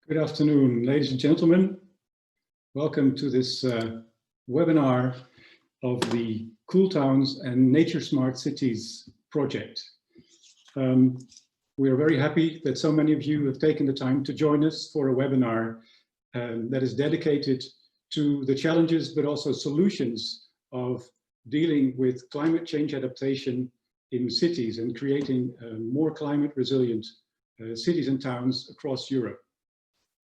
Good afternoon, ladies and gentlemen. Welcome to this webinar of the Cool Towns and Nature Smart Cities project. We are very happy that so many of you have taken the time to join us for a webinar that is dedicated to the challenges but also solutions of dealing with climate change adaptation in cities and creating more climate resilient cities and towns across Europe.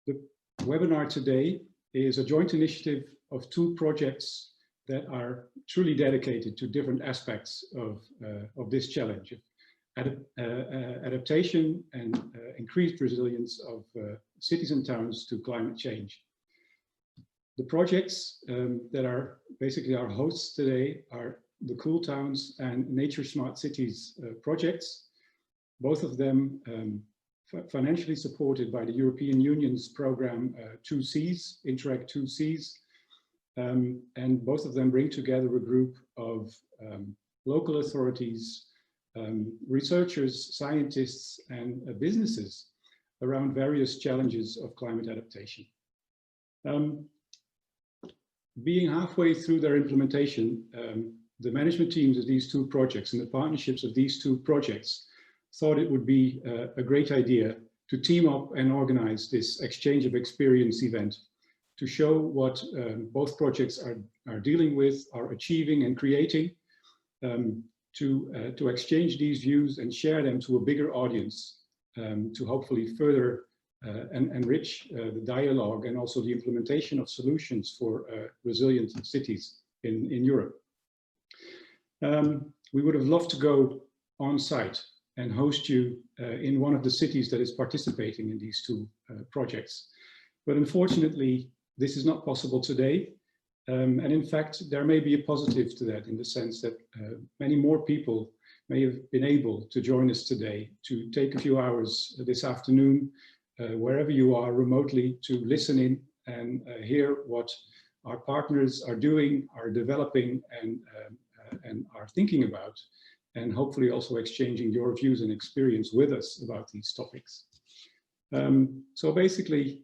The webinar today is a joint initiative of two projects that are truly dedicated to different aspects of this challenge of adaptation and increased resilience of cities and towns to climate change. The projects that are basically our hosts today are the Cool Towns and Nature Smart Cities projects, both of them financially supported by the European Union's program 2Cs, Interreg 2Cs, and both of them bring together a group of local authorities, researchers, scientists, and businesses around various challenges of climate adaptation. Being halfway through their implementation, the management teams of these two projects and the partnerships of these two projects thought it would be a great idea to team up and organize this exchange of experience event to show what both projects are dealing with, are achieving and creating, to exchange these views and share them to a bigger audience, to hopefully further enrich the dialogue and also the implementation of solutions for resilient cities in Europe. We would have loved to go on site and host you in one of the cities that is participating in these two projects. But unfortunately, this is not possible today. And in fact, there may be a positive to that in the sense that many more people may have been able to join us today to take a few hours this afternoon, wherever you are remotely, to listen in and hear what our partners are doing, are developing, and are thinking about, and hopefully also exchanging your views and experience with us about these topics. So basically,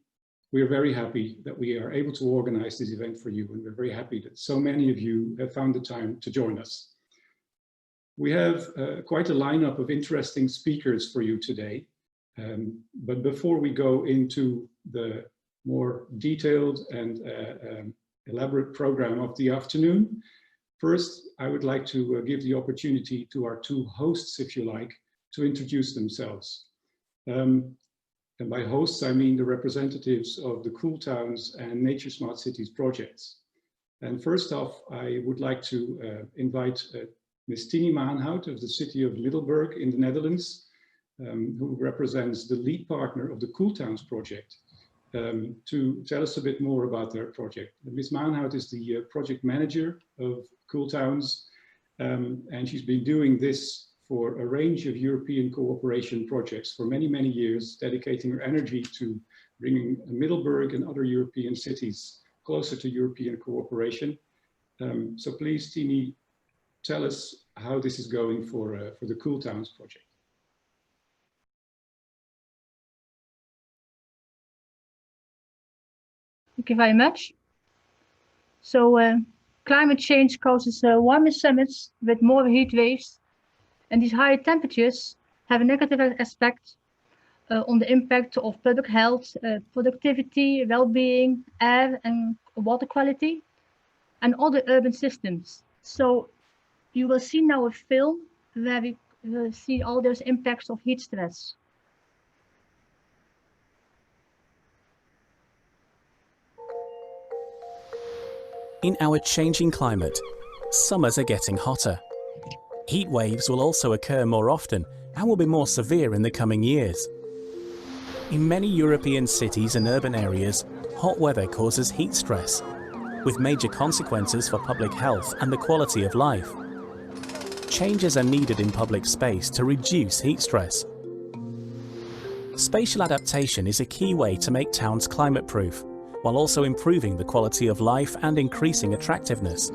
we are very happy that we are able to organize this event for you, and we're very happy that so many of you have found the time to join us. We have quite a lineup of interesting speakers for you today, but before we go into the more detailed and elaborate program of the afternoon, first, I would like to give the opportunity to our two hosts, if you like, to introduce themselves. And by hosts, I mean the representatives of the Cool Towns and Nature Smart Cities projects. And first off, I would like to invite Ms. Tini Maanhout of the city of Middelburg in the Netherlands, who represents the lead partner of the Cool Towns project, to tell us a bit more about their project. Ms. Maanhout is the project manager of Cool Towns, and she's been doing this for a range of European cooperation projects for many, many years, dedicating her energy to bringing Middelburg and other European cities closer to European cooperation. So please, Tini, tell us how this is going for the Cool Towns project. Thank you very much. So climate change causes warmer summits with more heat waves, and these higher temperatures have a negative aspect on the impact of public health, productivity, well-being, air and water quality, and other urban systems. So you will see now a film where we will see all those impacts of heat stress. In our changing climate, summers are getting hotter. Heat waves will also occur more often and will be more severe in the coming years. In many European cities and urban areas, hot weather causes heat stress, with major consequences for public health and the quality of life. Changes are needed in public space to reduce heat stress. Spatial adaptation is a key way to make towns climate-proof, while also improving the quality of life and increasing attractiveness.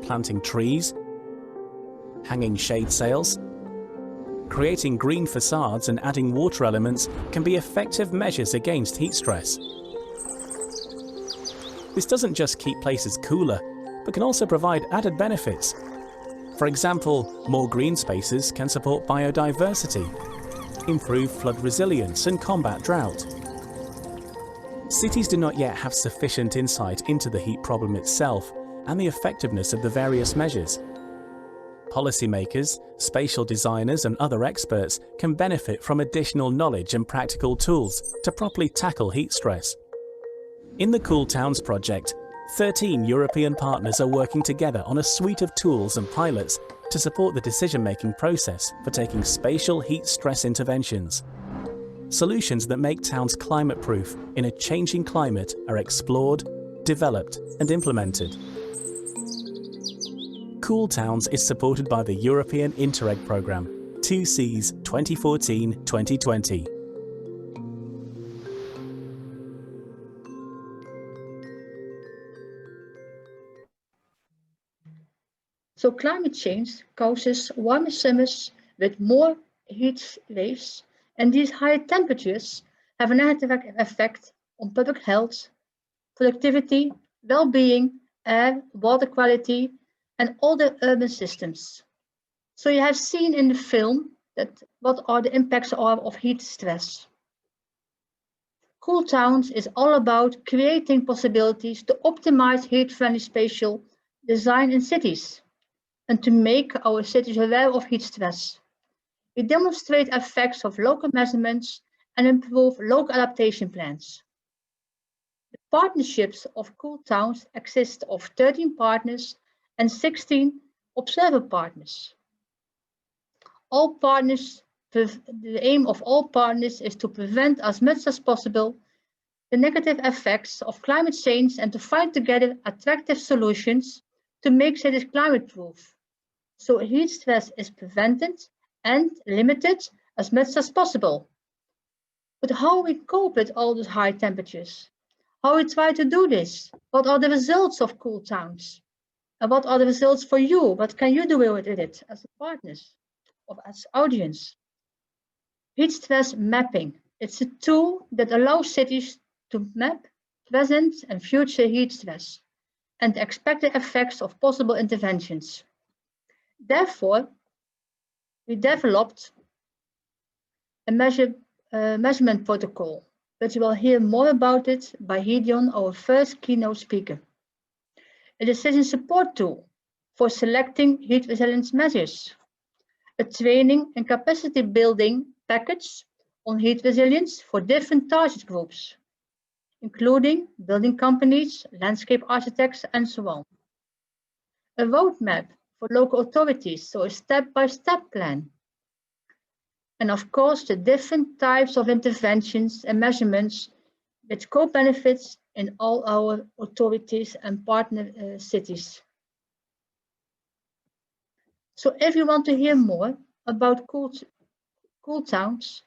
Planting trees, hanging shade sails, creating green facades and adding water elements can be effective measures against heat stress. This doesn't just keep places cooler, but can also provide added benefits. For example, more green spaces can support biodiversity, improve flood resilience and combat drought. Cities do not yet have sufficient insight into the heat problem itself and the effectiveness of the various measures. Policymakers, spatial designers and other experts can benefit from additional knowledge and practical tools to properly tackle heat stress. In the Cool Towns project, 13 European partners are working together on a suite of tools and pilots to support the decision-making process for taking spatial heat stress interventions. Solutions that make towns climate-proof in a changing climate are explored, developed and implemented. Cool Towns is supported by the European Interreg programme, 2Cs 2014-2020. So climate change causes warmer summers with more heat waves, and these higher temperatures have a negative effect on public health, productivity, well-being, air, water quality, and all the urban systems. So you have seen in the film that what are the impacts of heat stress. Cool Towns is all about creating possibilities to optimize heat-friendly spatial design in cities and to make our cities aware of heat stress. We demonstrate effects of local measurements and improve local adaptation plans. The partnerships of Cool Towns consist of 13 partners and 16 observer partners. All partners, the aim of all partners is to prevent as much as possible the negative effects of climate change and to find together attractive solutions to make cities climate-proof, so heat stress is prevented and limited as much as possible. But how we cope with all those high temperatures? How we try to do this? What are the results of Cool Towns? And what are the results for you? What can you do with it as partners or as audience? Heat stress mapping. It's a tool that allows cities to map present and future heat stress and the expected effects of possible interventions. Therefore, we developed a measurement protocol, but you will hear more about it by Gideon, our first keynote speaker. A decision support tool for selecting heat resilience measures, a training and capacity building package on heat resilience for different target groups, including building companies, landscape architects, and so on. A roadmap for local authorities, so a step-by-step plan. And of course, the different types of interventions and measurements with co-benefits in all our authorities and partner cities. So if you want to hear more about Cool Towns,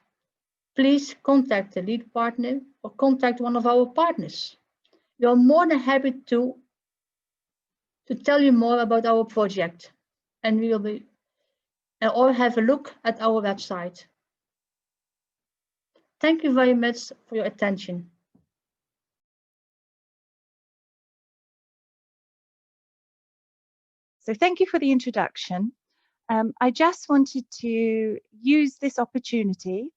please contact the lead partner or contact one of our partners. We are more than happy to tell you more about our project, and we will be or have a look at our website. Thank you very much for your attention. So thank you for the introduction. I just wanted to use this opportunity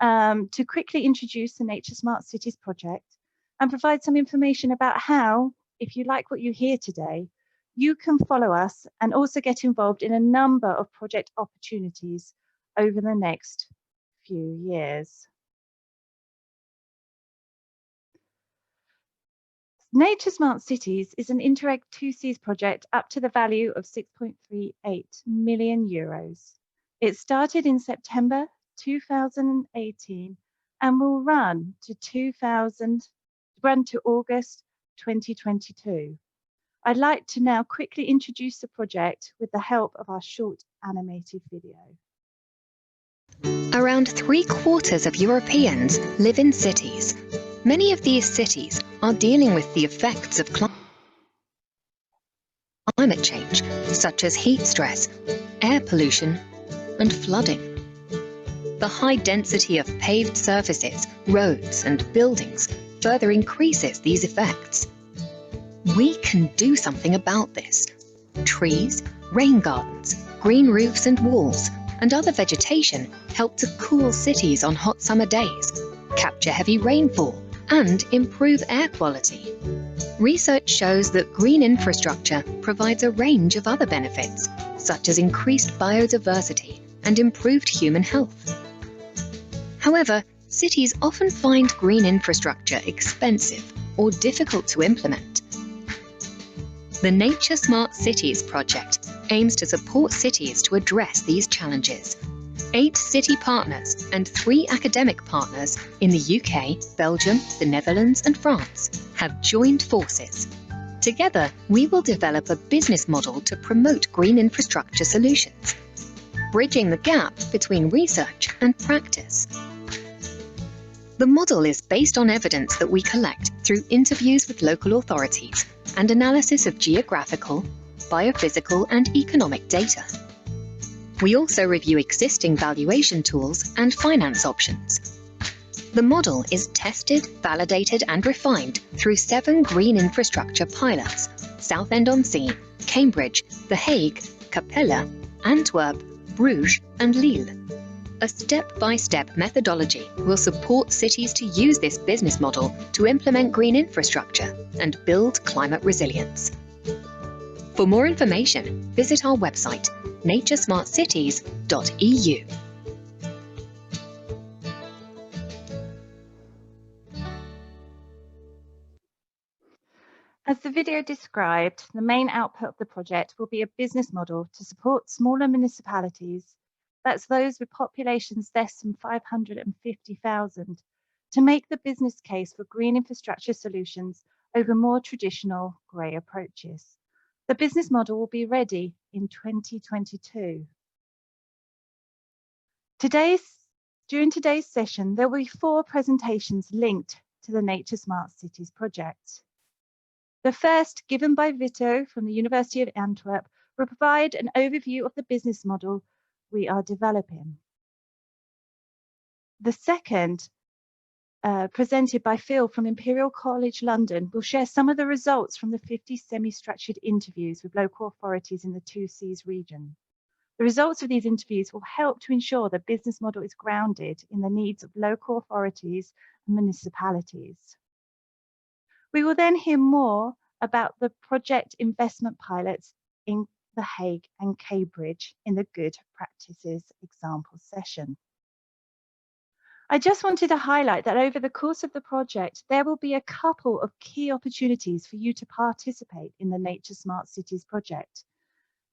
to quickly introduce the Nature Smart Cities project and provide some information about how, if you like what you hear today, you can follow us and also get involved in a number of project opportunities over the next few years. Nature Smart Cities is an Interreg 2Cs project up to the value of 6.38 million euros. It started in September 2018 and will run to August 2022. I'd like to now quickly introduce the project with the help of our short animated video. Around 3/4 of Europeans live in cities. Many of these cities are dealing with the effects of climate change, such as heat stress, air pollution, and flooding. the high density of paved surfaces, roads, and buildings further increases these effects. We can do something about this. Trees, rain gardens, green roofs and walls, and other vegetation help to cool cities on hot summer days, capture heavy rainfall, and improve air quality. Research shows that green infrastructure provides a range of other benefits, such as increased biodiversity and improved human health. However, cities often find green infrastructure expensive or difficult to implement. The Nature Smart Cities project aims to support cities to address these challenges. 8 city partners and 3 academic partners in the UK, Belgium, the Netherlands and France have joined forces. Together, we will develop a business model to promote green infrastructure solutions, bridging the gap between research and practice. The model is based on evidence that we collect through interviews with local authorities and analysis of geographical, biophysical and economic data. We also review existing valuation tools and finance options. The model is tested, validated and refined through 7 green infrastructure pilots: Southend-on-Sea, Cambridge, The Hague, Capella, Antwerp, Bruges and Lille. A step-by-step methodology will support cities to use this business model to implement green infrastructure and build climate resilience. For more information, visit our website, naturesmartcities.eu. As the video described, the main output of the project will be a business model to support smaller municipalities, that's those with populations less than 550,000, to make the business case for green infrastructure solutions over more traditional grey approaches. The business model will be ready in 2022. During today's session, there will be 4 presentations linked to the Nature Smart Cities project. The first, given by Vito from the University of Antwerp, will provide an overview of the business model we are developing. The second, presented by Phil from Imperial College London, will share some of the results from the 50 semi-structured interviews with local authorities in the 2Cs region. The results of these interviews will help to ensure the business model is grounded in the needs of local authorities and municipalities. We will then hear more about the project investment pilots in The Hague and Cambridge in the Good Practices example session. I just wanted to highlight that over the course of the project, there will be a couple of key opportunities for you to participate in the Nature Smart Cities project.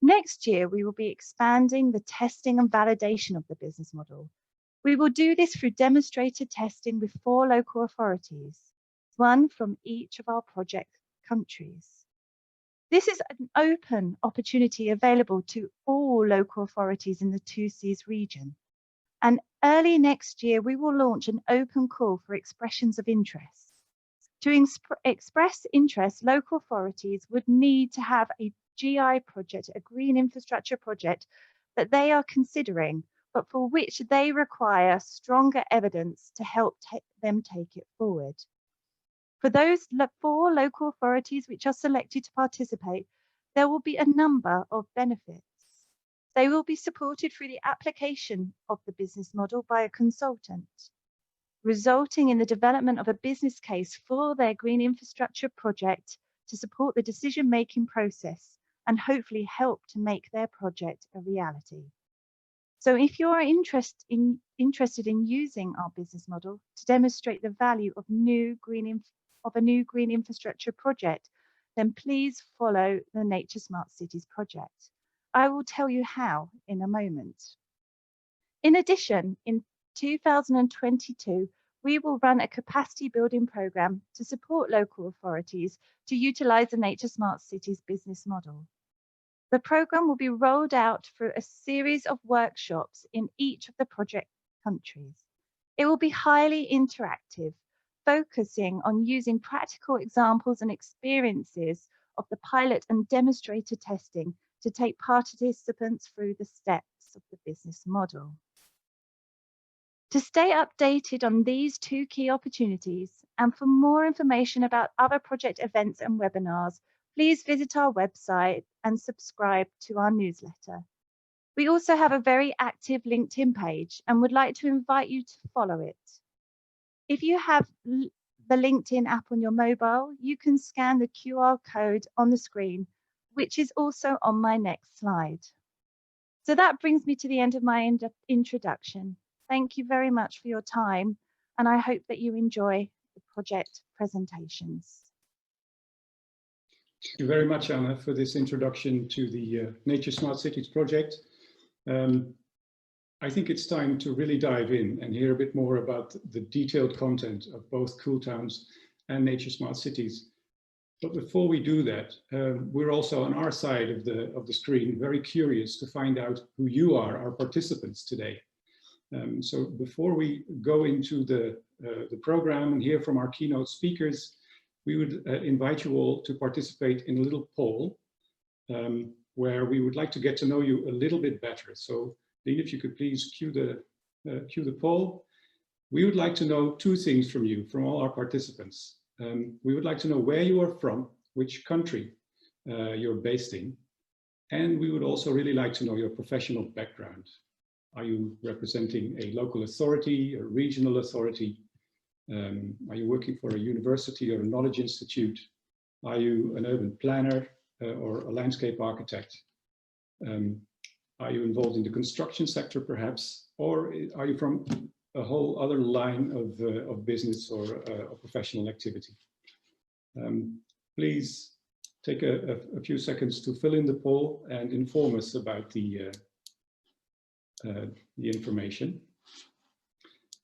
Next year, we will be expanding the testing and validation of the business model. We will do this through demonstrated testing with 4 local authorities, 1 from each of our project countries. This is an open opportunity available to all local authorities in the 2Cs region. And early next year, we will launch an open call for expressions of interest. To express interest, local authorities would need to have a GI project, a green infrastructure project that they are considering, but for which they require stronger evidence to help them take it forward. For those 4 local authorities which are selected to participate, there will be a number of benefits. They will be supported through the application of the business model by a consultant, resulting in the development of a business case for their green infrastructure project to support the decision-making process and hopefully help to make their project a reality. So if you're interested in using our business model to demonstrate the value of a new green infrastructure project, then please follow the Nature Smart Cities project. I will tell you how in a moment. In addition, in 2022, we will run a capacity building program to support local authorities to utilize the Nature Smart Cities business model. The program will be rolled out through a series of workshops in each of the project countries. It will be highly interactive, focusing on using practical examples and experiences of the pilot and demonstrator testing to take participants through the steps of the business model. To stay updated on these two key opportunities and for more information about other project events and webinars, please visit our website and subscribe to our newsletter. We also have a very active LinkedIn page and would like to invite you to follow it. If you have the LinkedIn app on your mobile, you can scan the QR code on the screen, which is also on my next slide. So that brings me to the end of my introduction. Thank you very much for your time, and I hope that you enjoy the project presentations. Thank you very much, Anna, for this introduction to the Nature Smart Cities project. I think it's time to really dive in and hear a bit more about the detailed content of both Cool Towns and Nature Smart Cities. But before we do that, we're also on our side of the screen very curious to find out who you are, our participants today. So before we go into the program and hear from our keynote speakers, we would invite you all to participate in a little poll where we would like to get to know you a little bit better. So Dean, if you could please cue the poll. We would like to know two things from you, from all our participants. We would like to know where you are from, which country you're based in, and we would also really like to know your professional background. Are you representing a local authority, a regional authority? Are you working for a university or a knowledge institute? Are you an urban planner or a landscape architect? Are you involved in the construction sector perhaps? Or are you from a whole other line of business or professional activity? Please take a few seconds to fill in the poll and inform us about the information.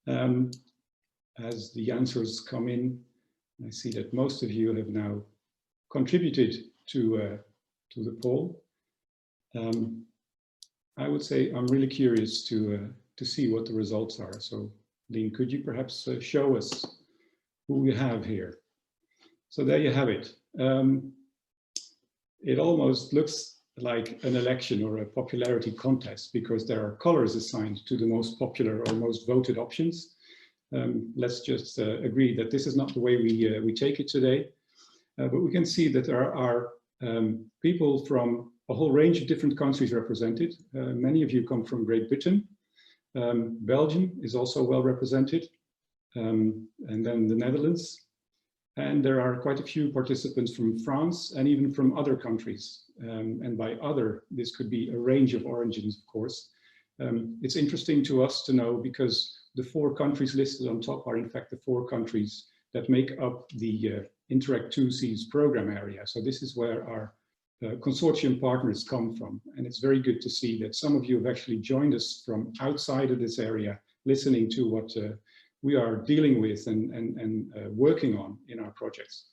As the answers come in, I see that most of you have now contributed to the poll. I would say I'm really curious to see what the results are. So, Dean, could you perhaps show us who we have here? So there you have it. It almost looks like an election or a popularity contest because there are colors assigned to the most popular or most voted options. Let's just agree that this is not the way we take it today. But we can see that there are people from a whole range of different countries represented. Many of you come from Great Britain. Belgium is also well represented, and then the Netherlands. And there are quite a few participants from France and even from other countries. And by other, this could be a range of origins, of course. It's interesting to us to know because the 4 countries listed on top are in fact the 4 countries that make up the Interreg 2C's program area. So this is where our consortium partners come from. And it's very good to see that some of you have actually joined us from outside of this area, listening to what we are dealing with and working on in our projects.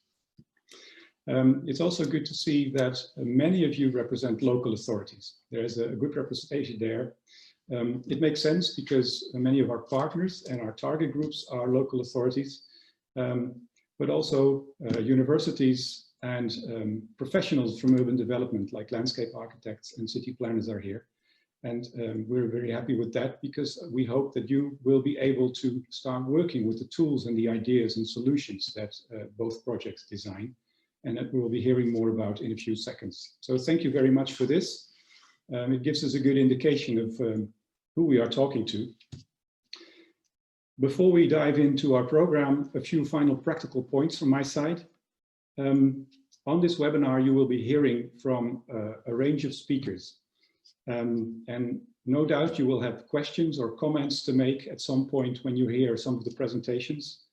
It's also good to see that many of you represent local authorities. There's a good representation there. It makes sense because many of our partners and our target groups are local authorities, but also universities and professionals from urban development like landscape architects and city planners are here. And we're very happy with that because we hope that you will be able to start working with the tools and the ideas and solutions that both projects design, and that we'll be hearing more about in a few seconds. So thank you very much for this. It gives us a good indication of who we are talking to. Before we dive into our program, a few final practical points from my side. On this webinar, you will be hearing from a range of speakers. And no doubt you will have questions or comments to make at some point when you hear some of the presentations.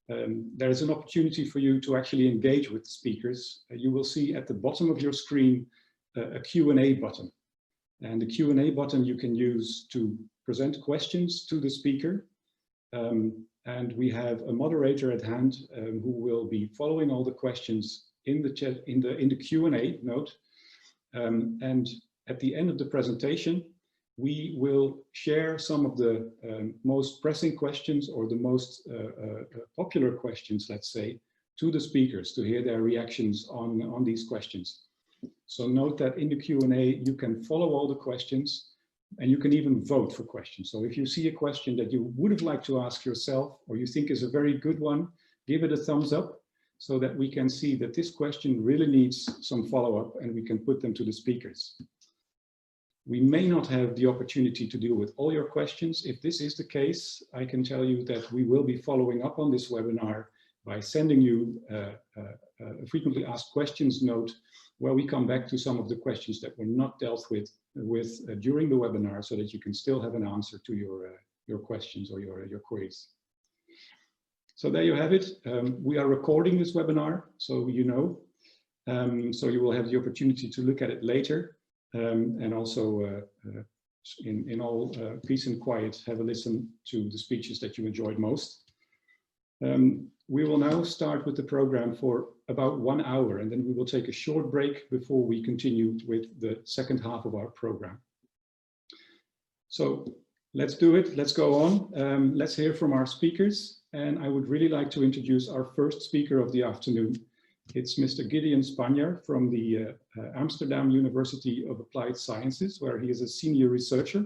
There is an opportunity for you to actually engage with the speakers. You will see at the bottom of your screen a Q&A button. And the Q&A button you can use to present questions to the speaker. And we have a moderator at hand who will be following all the questions in the chat, in the Q&A note. And at the end of the presentation, we will share some of the most pressing questions or the most popular questions, let's say, to the speakers to hear their reactions on these questions. So note that in the Q&A, you can follow all the questions. And you can even vote for questions. So if you see a question that you would have liked to ask yourself, or you think is a very good one, give it a thumbs up so that we can see that this question really needs some follow-up and we can put them to the speakers. We may not have the opportunity to deal with all your questions. If this is the case, I can tell you that we will be following up on this webinar by sending you a frequently asked questions note where we come back to some of the questions that were not dealt with during the webinar so that you can still have an answer to your questions or your queries. So there you have it. We are recording this webinar, so you know. So you will have the opportunity to look at it later. And also in all peace and quiet, have a listen to the speeches that you enjoyed most. We will now start with the program for about 1 hour, and then we will take a short break before we continue with the second half of our program. So let's do it. Let's go on. Let's hear from our speakers. And I would really like to introduce our first speaker of the afternoon. It's Mr. Gideon Spanjar from the Amsterdam University of Applied Sciences, where he is a senior researcher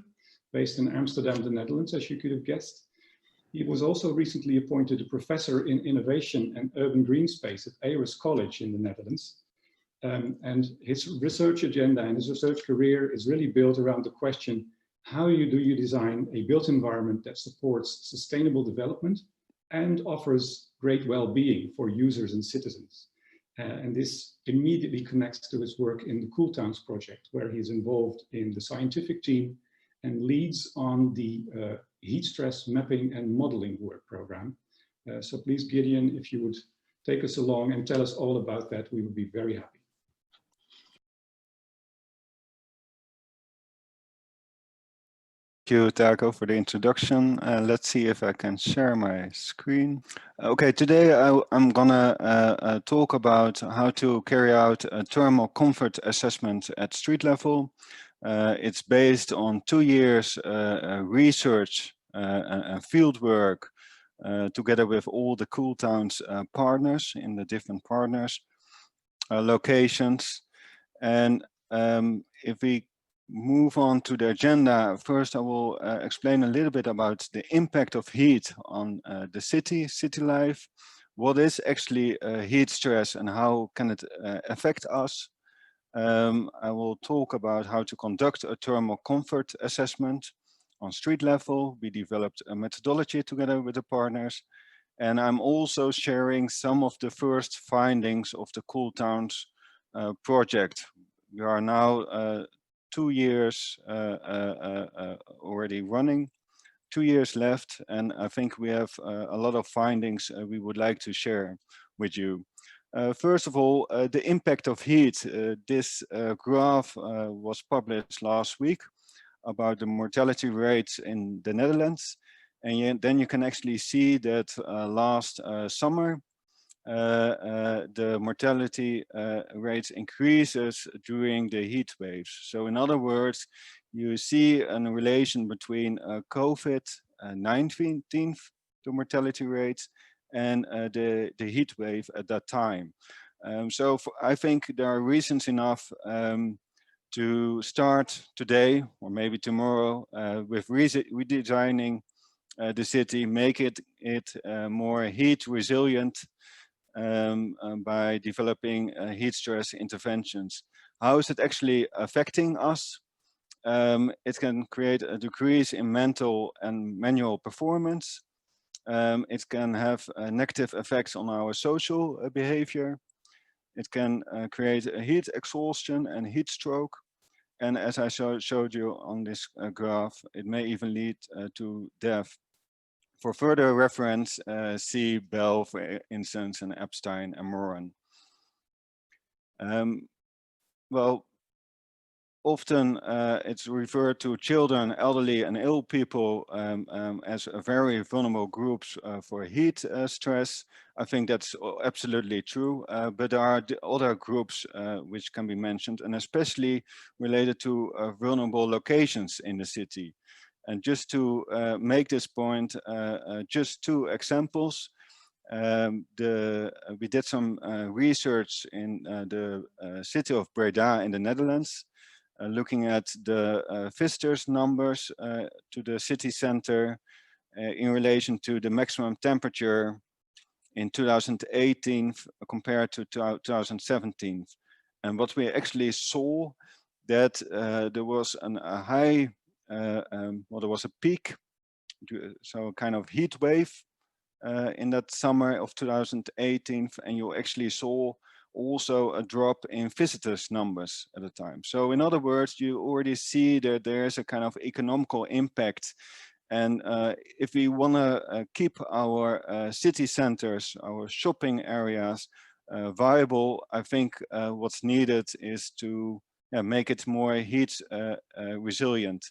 based in Amsterdam, the Netherlands, as you could have guessed. He was also recently appointed a professor in innovation and urban green space at Aarhus College in the Netherlands. And his research agenda and his research career is really built around the question, how do you design a built environment that supports sustainable development and offers great well-being for users and citizens? And this immediately connects to his work in the Cool Towns project, where he is involved in the scientific team and leads on the heat stress mapping and modeling work program. So please, Gideon, if you would take us along and tell us all about that, we would be very happy. Thank you, Taco, for the introduction. Let's see if I can share my screen. Okay, today I'm gonna talk about how to carry out a thermal comfort assessment at street level. It's based on 2 years research and field work together with all the Cool Towns partners in the different partners locations. And if we move on to the agenda, first I will explain a little bit about the impact of heat on the city life. What is actually heat stress and how can it affect us? I will talk about how to conduct a thermal comfort assessment on street level. We developed a methodology together with the partners. And I'm also sharing some of the first findings of the Cool Towns project. We are now 2 years already running, 2 years left, and I think we have a lot of findings we would like to share with you. First of all, the impact of heat. This graph was published last week about the mortality rates in the Netherlands, and then you can actually see that last summer the mortality rates increases during the heat waves. So in other words, you see a relation between COVID-19, the mortality rates, and the heat wave at that time. I think there are reasons enough to start today or maybe tomorrow with redesigning the city, make it more heat resilient by developing heat stress interventions. How is it actually affecting us? It can create a decrease in mental and manual performance. It can have negative effects on our social behavior. It can create a heat exhaustion and heat stroke. And as I showed you on this graph, it may even lead to death. For further reference, see Bell, for instance, and Epstein and Moran. Well, often it's referred to children, elderly, and ill people as a very vulnerable groups for heat stress. I think that's absolutely true, but there are other groups which can be mentioned, and especially related to vulnerable locations in the city. And just to make this point, just 2 examples. We did some research in the city of Breda in the Netherlands. looking at the visitors numbers to the city center in relation to the maximum temperature in 2018 compared to 2017. And what we actually saw that there was a high, well, there was a peak, so a kind of heat wave in that summer of 2018, and you actually saw also a drop in visitors numbers at the time. So in other words, you already see that there is a kind of economical impact. And if we want to keep our city centers, our shopping areas viable, I think what's needed is to make it more heat resilient.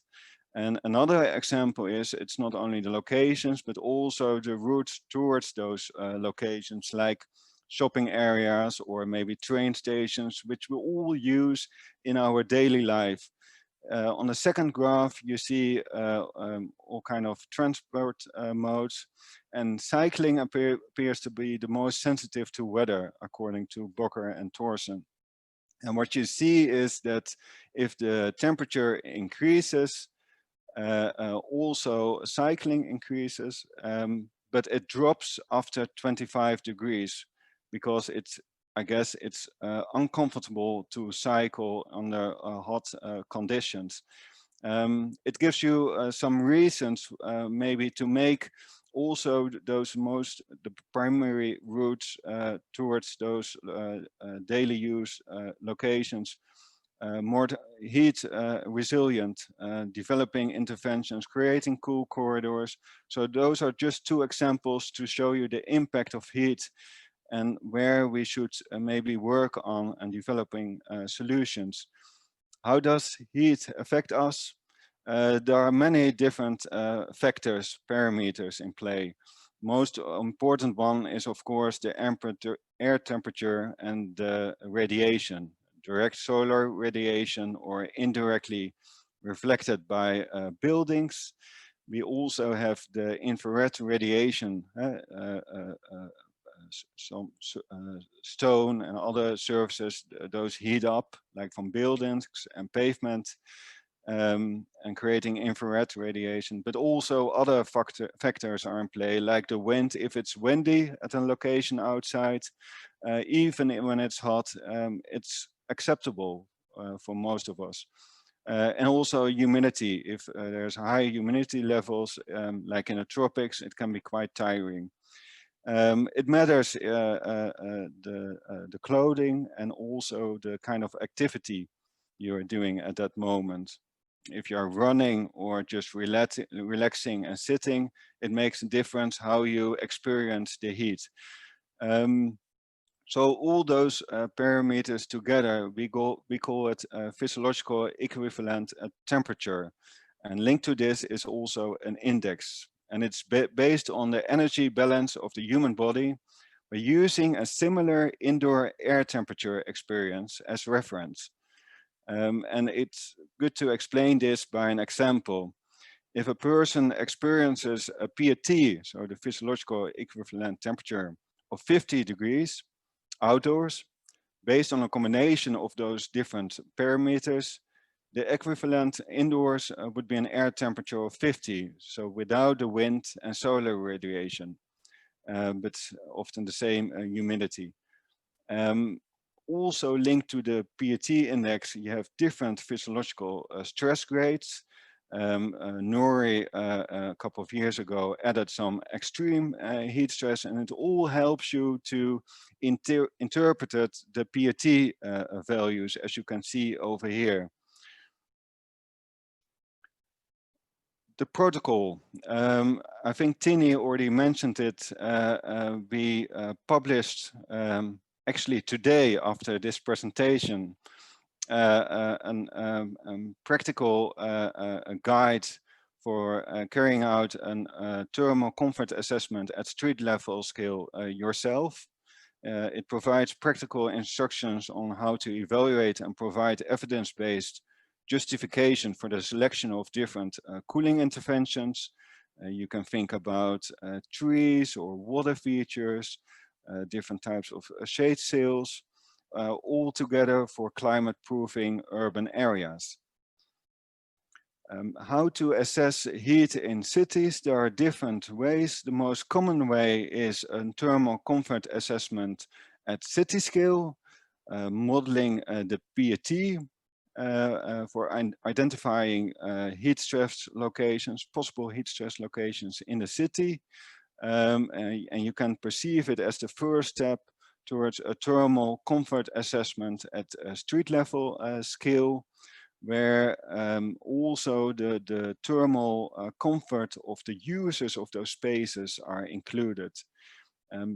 And another example is it's not only the locations, but also the routes towards those locations, like shopping areas or maybe train stations, which we all use in our daily life. On the second graph, you see all kind of transport modes, and cycling appears to be the most sensitive to weather, according to Bokker and Thorsen. And what you see is that if the temperature increases, also cycling increases, but it drops after 25 degrees because it's, I guess it's uncomfortable to cycle under hot conditions. It gives you some reasons maybe to make also the primary routes towards those daily use locations more heat resilient, developing interventions, creating cool corridors. So those are just two examples to show you the impact of heat and where we should maybe work on and developing solutions. How does heat affect us? There are many different factors, parameters in play. Most important one is, of course, the air temperature and the radiation, direct solar radiation or indirectly reflected by buildings. We also have the infrared radiation, some stone and other surfaces, those heat up, like from buildings and pavement, and creating infrared radiation. But also other factors are in play, like the wind. If it's windy at a location outside, even when it's hot, it's acceptable for most of us. And also humidity. If there's high humidity levels, like in the tropics, it can be quite tiring. It matters the clothing and also the kind of activity you're doing at that moment. If you're running or just relaxing and sitting, it makes a difference how you experience the heat. So all those parameters together, we call it physiological equivalent temperature. And linked to this is also an index. And it's based on the energy balance of the human body. We're using a similar indoor air temperature experience as reference. And it's good to explain this by an example. If a person experiences a PET, so the physiological equivalent temperature of 50 degrees outdoors, based on a combination of those different parameters, the equivalent indoors would be an air temperature of 50, so without the wind and solar radiation, but often the same humidity. Also linked to the PET index, you have different physiological stress grades. Nori a couple of years ago added some extreme heat stress, and it all helps you to interpret the PET values, as you can see over here. The protocol, I think Tini already mentioned it. We published actually today after this presentation a practical guide for carrying out a thermal comfort assessment at street level scale yourself. It provides practical instructions on how to evaluate and provide evidence-based justification for the selection of different cooling interventions. You can think about trees or water features, different types of shade sails, all together for climate-proofing urban areas. How to assess heat in cities? There are different ways. The most common way is a thermal comfort assessment at city scale, modeling the PAT for identifying heat stress locations, possible heat stress locations in the city. And you can perceive it as the first step towards a thermal comfort assessment at a street level scale, where also the thermal comfort of the users of those spaces are included.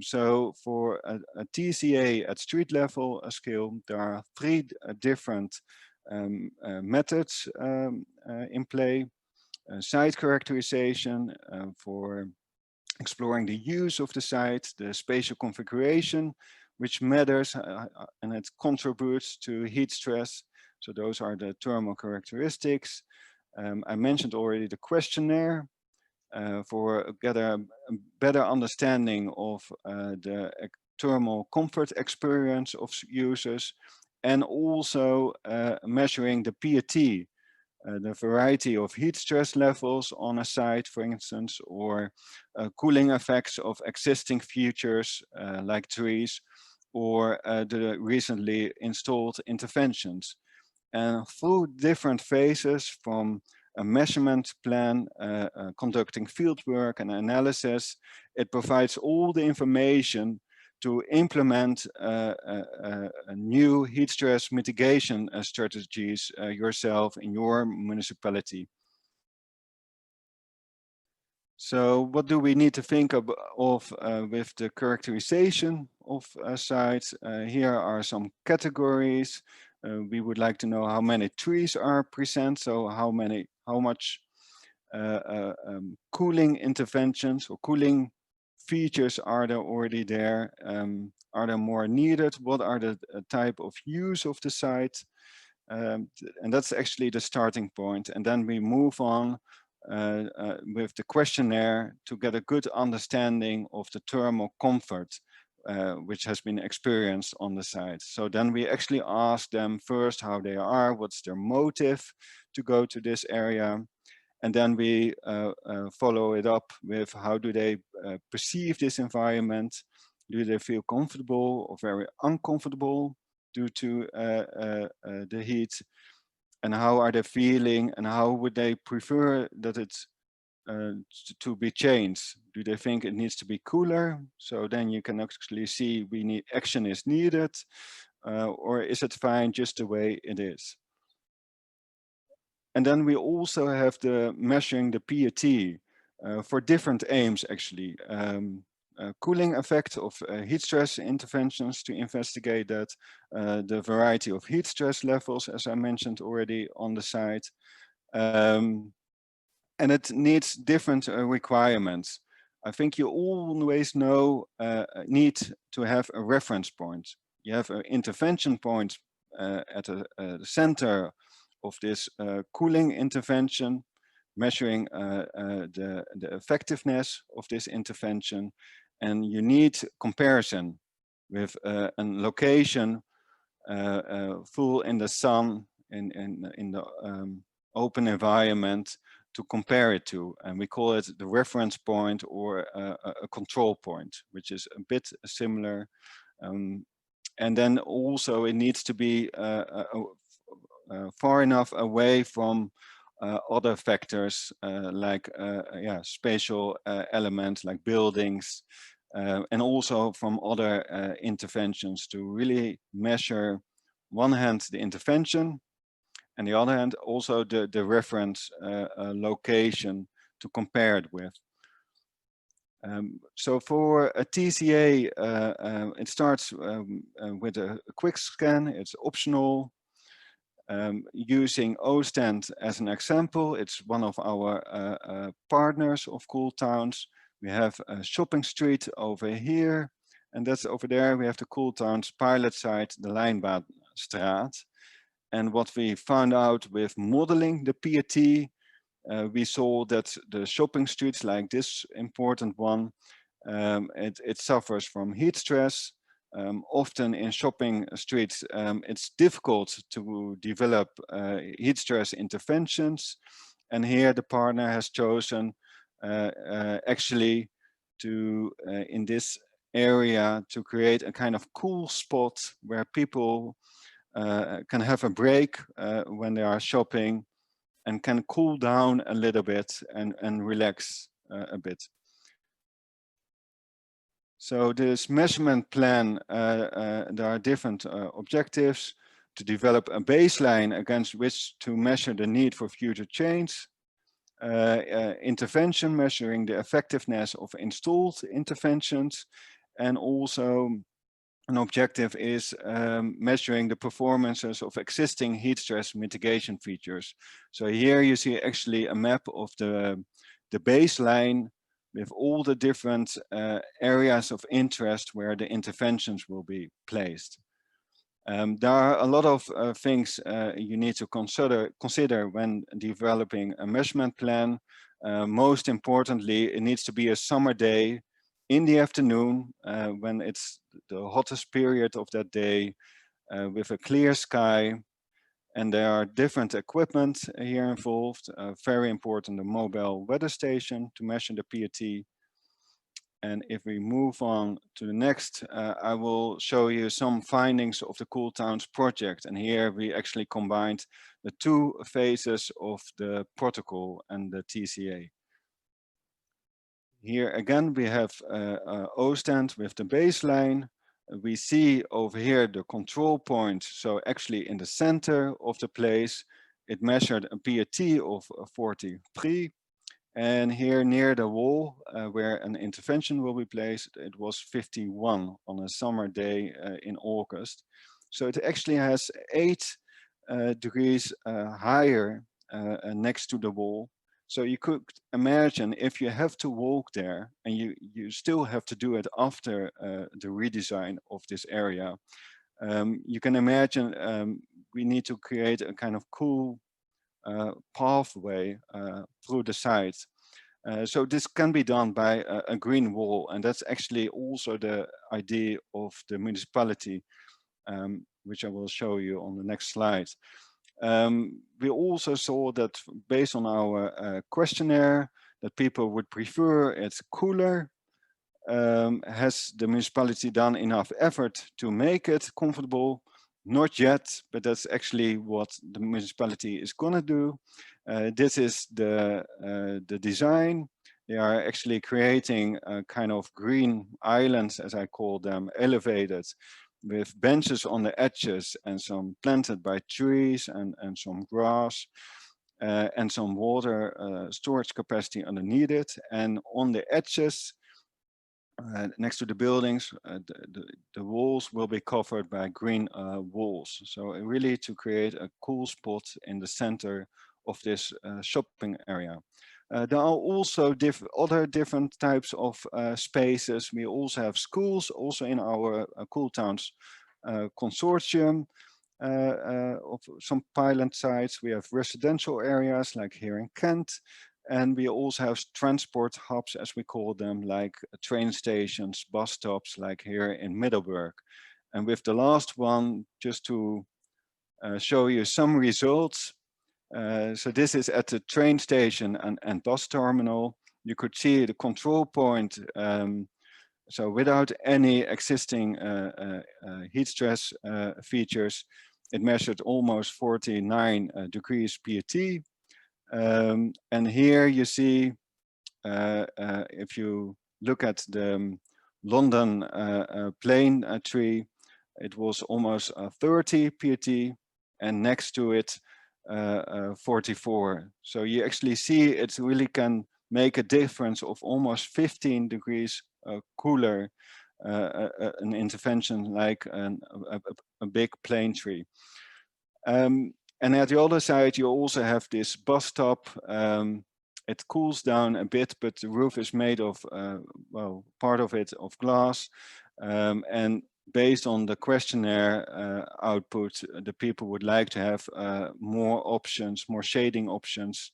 So for a TCA at street level scale, there are three different methods in play. Site characterization for exploring the use of the site, the spatial configuration, which matters and it contributes to heat stress. So those are the thermal characteristics. I mentioned already the questionnaire for get a better understanding of the thermal comfort experience of users, and also measuring the PAT, the variety of heat stress levels on a site, for instance, or cooling effects of existing features like trees, or the recently installed interventions. And through different phases, from a measurement plan, conducting field work and analysis, it provides all the information to implement new heat stress mitigation strategies yourself in your municipality. So what do we need to think of with the characterization of sites? Here are some categories. We would like to know how many trees are present, so how much cooling interventions or cooling features are there already there? Are there more needed? What are the type of use of the site? And that's actually the starting point. And then we move on with the questionnaire to get a good understanding of the thermal comfort which has been experienced on the site. So then we actually ask them first how they are, what's their motive to go to this area. And then we follow it up with how do they perceive this environment? Do they feel comfortable or very uncomfortable due to the heat? And how are they feeling, and how would they prefer that it's to be changed? Do they think it needs to be cooler? So then you can actually see action is needed, or is it fine just the way it is? And then we also have the measuring the PAT for different aims actually. Cooling effect of heat stress interventions to investigate that, the variety of heat stress levels, as I mentioned already on the site. And it needs different requirements. I think you always need to have a reference point. You have an intervention point at the center of this cooling intervention, measuring the effectiveness of this intervention. And you need comparison with a location full in the sun, in the open environment to compare it to. And we call it the reference point, or a control point, which is a bit similar. And then also it needs to be far enough away from other factors like spatial elements like buildings, and also from other interventions, to really measure, one hand, the intervention, and the other hand also the reference location to compare it with. So for a TCA, it starts with a quick scan. It's optional. Using Oostand as an example, it's one of our partners of Cool Towns. We have a shopping street over here, and that's over there. We have the Cool Towns pilot site, the Lijnbaanstraat. And what we found out with modeling the PAT, we saw that the shopping streets like this important one, it suffers from heat stress. often in shopping streets, it's difficult to develop heat stress interventions. And here the partner has chosen actually to, in this area, to create a kind of cool spot where people can have a break when they are shopping and can cool down a little bit and relax a bit. So this measurement plan, there are different objectives: to develop a baseline against which to measure the need for future change, intervention, measuring the effectiveness of installed interventions, and also an objective is measuring the performances of existing heat stress mitigation features. So here you see actually a map of the baseline with all the different areas of interest where the interventions will be placed. There are a lot of things you need to consider when developing a measurement plan. Most importantly, it needs to be a summer day in the afternoon when it's the hottest period of that day with a clear sky. And there are different equipment here involved. Very important, the mobile weather station to measure the PAT. And if we move on to the next, I will show you some findings of the Cool Towns project. And here we actually combined the two phases of the protocol and the TCA. Here again, we have O-stand with the baseline. We see over here the control point. So actually in the center of the place, it measured a PAT of 43. And here near the wall where an intervention will be placed, it was 51 on a summer day in August. So it actually has 8 degrees higher next to the wall. So you could imagine if you have to walk there and you still have to do it after the redesign of this area, you can imagine we need to create a kind of cool pathway through the site. So this can be done by a green wall, and that's actually also the idea of the municipality, which I will show you on the next slide. We also saw that based on our questionnaire that people would prefer it's cooler. Has the municipality done enough effort to make it comfortable? Not yet, but that's actually what the municipality is gonna do. This is the design. They are actually creating a kind of green islands, as I call them, elevated, with benches on the edges and some planted by trees and some grass and some water storage capacity underneath it. And on the edges, next to the buildings, the walls will be covered by green walls. So really to create a cool spot in the center of this shopping area. There are also other different types of spaces. We also have schools, also in our Cool Towns consortium of some pilot sites. We have residential areas like here in Kent. And we also have transport hubs, as we call them, like train stations, bus stops, like here in Middelburg. And with the last one, just to show you some results. So this is at the train station and bus terminal. You could see the control point. So without any existing heat stress features, it measured almost 49 degrees PAT. And here you see, if you look at the London plane tree, it was almost 30 PAT, and next to it 44. So you actually see it really can make a difference of almost 15 degrees cooler, an intervention like a big plane tree. And at the other side, you also have this bus stop. It cools down a bit, but the roof is made of, well, part of it of glass. And based on the questionnaire output, the people would like to have more options, more shading options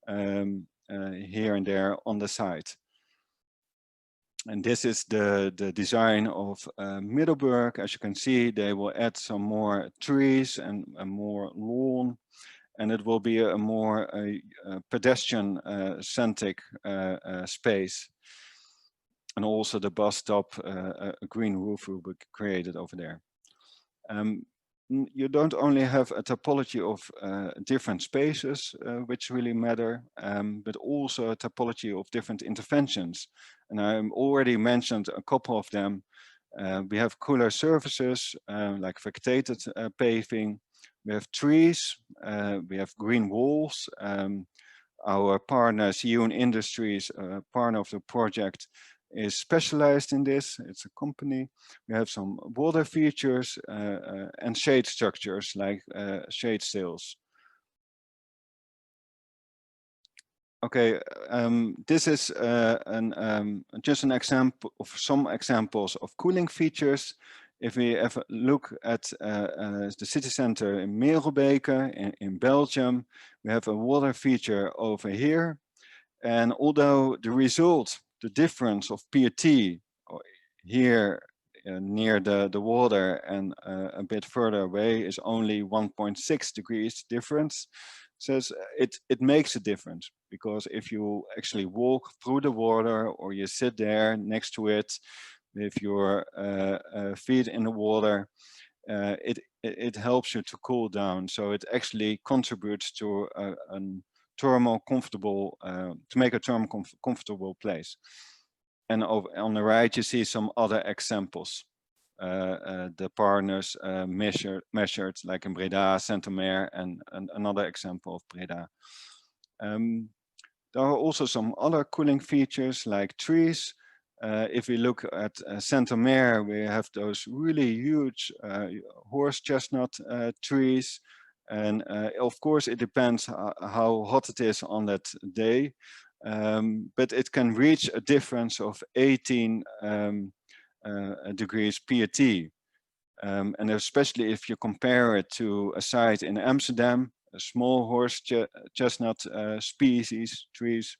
here and there on the site. And this is the design of Middelburg. As you can see, they will add some more trees and more lawn, and it will be a more pedestrian centric space. And also the bus stop, a green roof will be created over there. You don't only have a topology of different spaces, which really matter, but also a topology of different interventions. And I already mentioned a couple of them. We have cooler surfaces, like vegetated paving. We have trees, we have green walls. Our partner, Yoon Industries, partner of the project, is specialized in this. It's a company. We have some water features and shade structures like shade sails. Okay, this is just an example of some examples of cooling features. If we have a look at the city center in Merelbeke in Belgium, we have a water feature over here. And although the result, the difference of PET here near the water and a bit further away is only 1.6 degrees difference, says it makes a difference, because if you actually walk through the water or you sit there next to it with your feet in the water, it helps you to cool down. So it actually contributes to a thermal comfortable, to make a thermal comfortable place. And on the right, you see some other examples. The partners measured, like in Breda, Saint-Omer, and another example of Breda. There are also some other cooling features like trees. If we look at Saint-Omer, we have those really huge horse chestnut trees. And of course, it depends how hot it is on that day. But it can reach a difference of 18 degrees PET. And especially if you compare it to a site in Amsterdam, a small horse chestnut species, trees,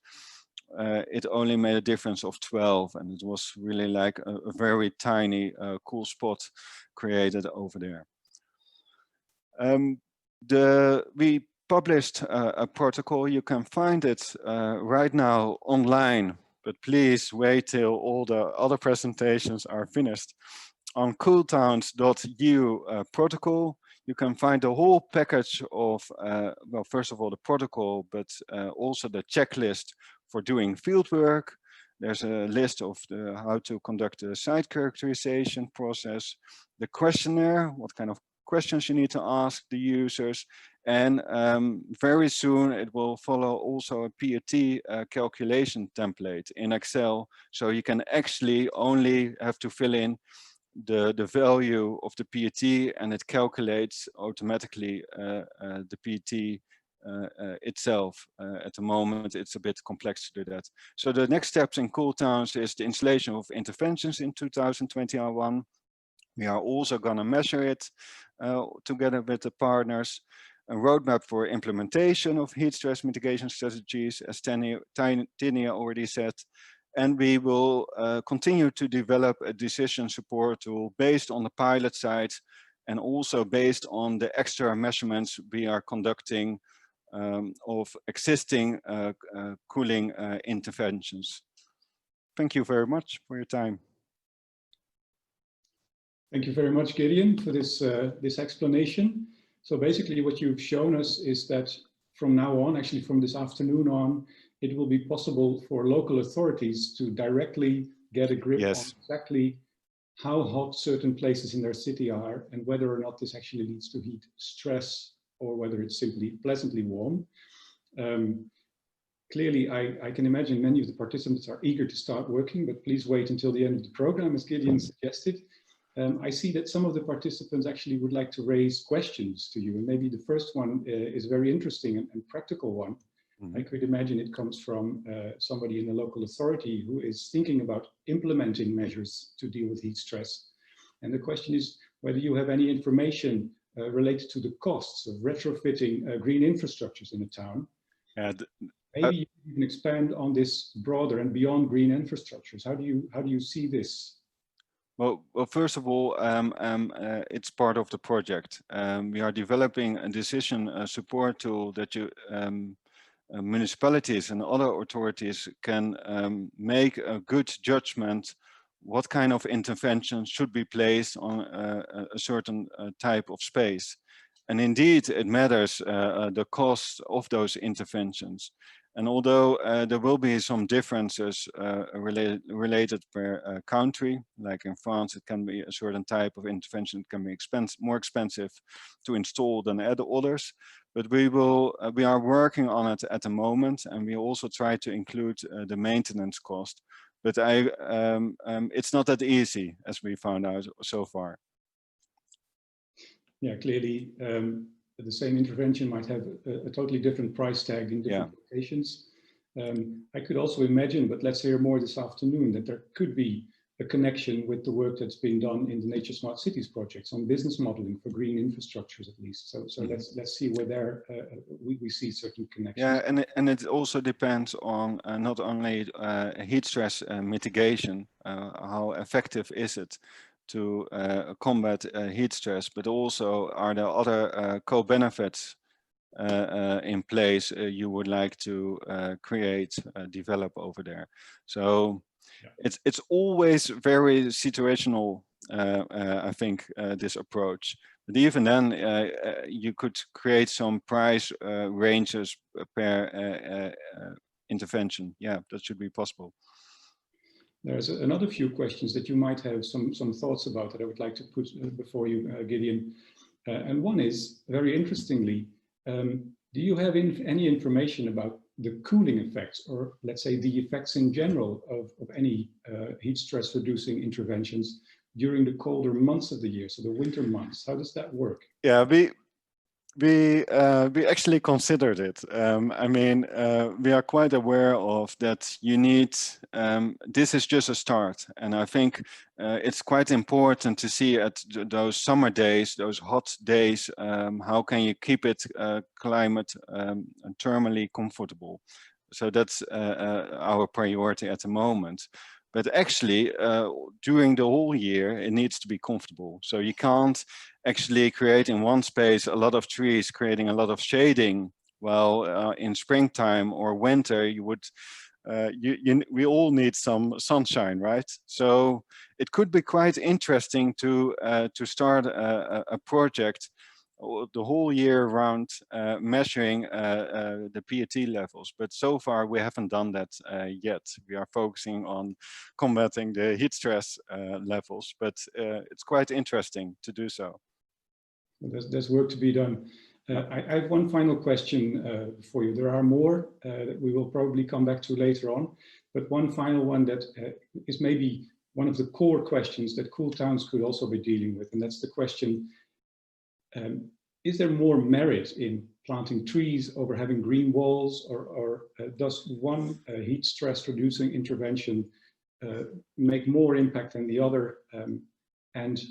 it only made a difference of 12. And it was really like a very tiny cool spot created over there. We published a protocol. You can find it right now online, but please wait till all the other presentations are finished. On cooltowns.eu protocol, you can find the whole package of, well, first of all, the protocol, but also the checklist for doing fieldwork. There's a list of how to conduct the site characterization process, the questionnaire, what kind of questions you need to ask the users, and very soon it will follow also a PET calculation template in Excel, so you can actually only have to fill in the value of the PET, and it calculates automatically the PET itself. At the moment, it's a bit complex to do that. So the next steps in Cool Towns is the installation of interventions in 2021. We are also going to measure it together with the partners. A roadmap for implementation of heat stress mitigation strategies, as Tinia already said. And we will continue to develop a decision support tool based on the pilot site and also based on the extra measurements we are conducting of existing cooling interventions. Thank you very much for your time. Thank you very much, Gideon, for this, this explanation. So basically what you've shown us is that from now on, actually from this afternoon on, it will be possible for local authorities to directly get a grip on exactly how hot certain places in their city are and whether or not this actually leads to heat stress or whether it's simply pleasantly warm. Clearly, I can imagine many of the participants are eager to start working, but please wait until the end of the program, as Gideon suggested. I see that some of the participants actually would like to raise questions to you, and maybe the first one is a very interesting and practical one. I could imagine it comes from somebody in a local authority who is thinking about implementing measures to deal with heat stress. And the question is whether you have any information related to the costs of retrofitting green infrastructures in a town. maybe you can expand on this broader and beyond green infrastructures. How do you see this? Well, first of all, it's part of the project. We are developing a decision support tool that municipalities and other authorities can make a good judgment what kind of intervention should be placed on a certain type of space. And indeed, it matters the cost of those interventions. And although there will be some differences related per country, like in France, it can be a certain type of intervention that can be more expensive to install than others. But we are working on it at the moment, and we also try to include the maintenance cost. But it's not that easy, as we found out so far. Yeah, clearly, the same intervention might have a totally different price tag in different locations. I could also imagine, but let's hear more this afternoon, that there could be a connection with the work that's being done in the Nature Smart Cities projects on business modeling for green infrastructures, at least. So let's see where there we see certain connections. Yeah, and it also depends on not only heat stress mitigation, how effective is it to combat heat stress, but also are there other co-benefits in place you would like to develop over there. So it's always very situational, I think, this approach. But even then, you could create some price ranges per intervention. Yeah, that should be possible. There's another few questions that you might have some thoughts about that I would like to put before you, Gideon. And one is, very interestingly, do you have any information about the cooling effects, or let's say the effects in general of any heat stress reducing interventions during the colder months of the year, so the winter months? How does that work? Yeah, we actually considered it. I mean, we are quite aware of that you need, this is just a start. And I think it's quite important to see at those summer days, those hot days, how can you keep it climate thermally comfortable. So that's our priority at the moment. But actually, during the whole year, it needs to be comfortable. So you can't actually create in one space a lot of trees, creating a lot of shading, while in springtime or winter, you would, we all need some sunshine, right? So it could be quite interesting to start a project the whole year round, measuring the PET levels, but so far we haven't done that yet. We are focusing on combating the heat stress levels, but it's quite interesting to do so. There's work to be done. I have one final question for you. There are more that we will probably come back to later on, but one final one that is maybe one of the core questions that Cool Towns could also be dealing with, and that's the question, is there more merit in planting trees over having green walls, or does one heat stress reducing intervention make more impact than the other? And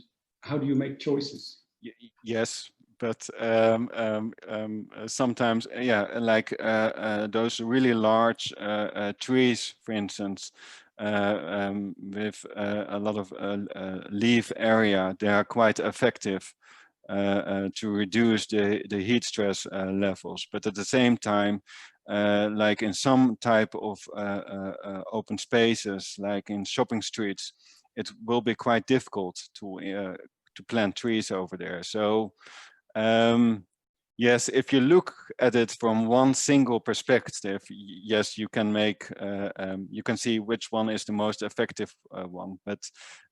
how do you make choices? Yes, but sometimes, yeah, like those really large trees, for instance, with a lot of leaf area, they are quite effective to reduce the heat stress levels. But at the same time, like in some type of open spaces, like in shopping streets, it will be quite difficult to plant trees over there. So yes, if you look at it from one single perspective, yes, you can make, you can see which one is the most effective one. But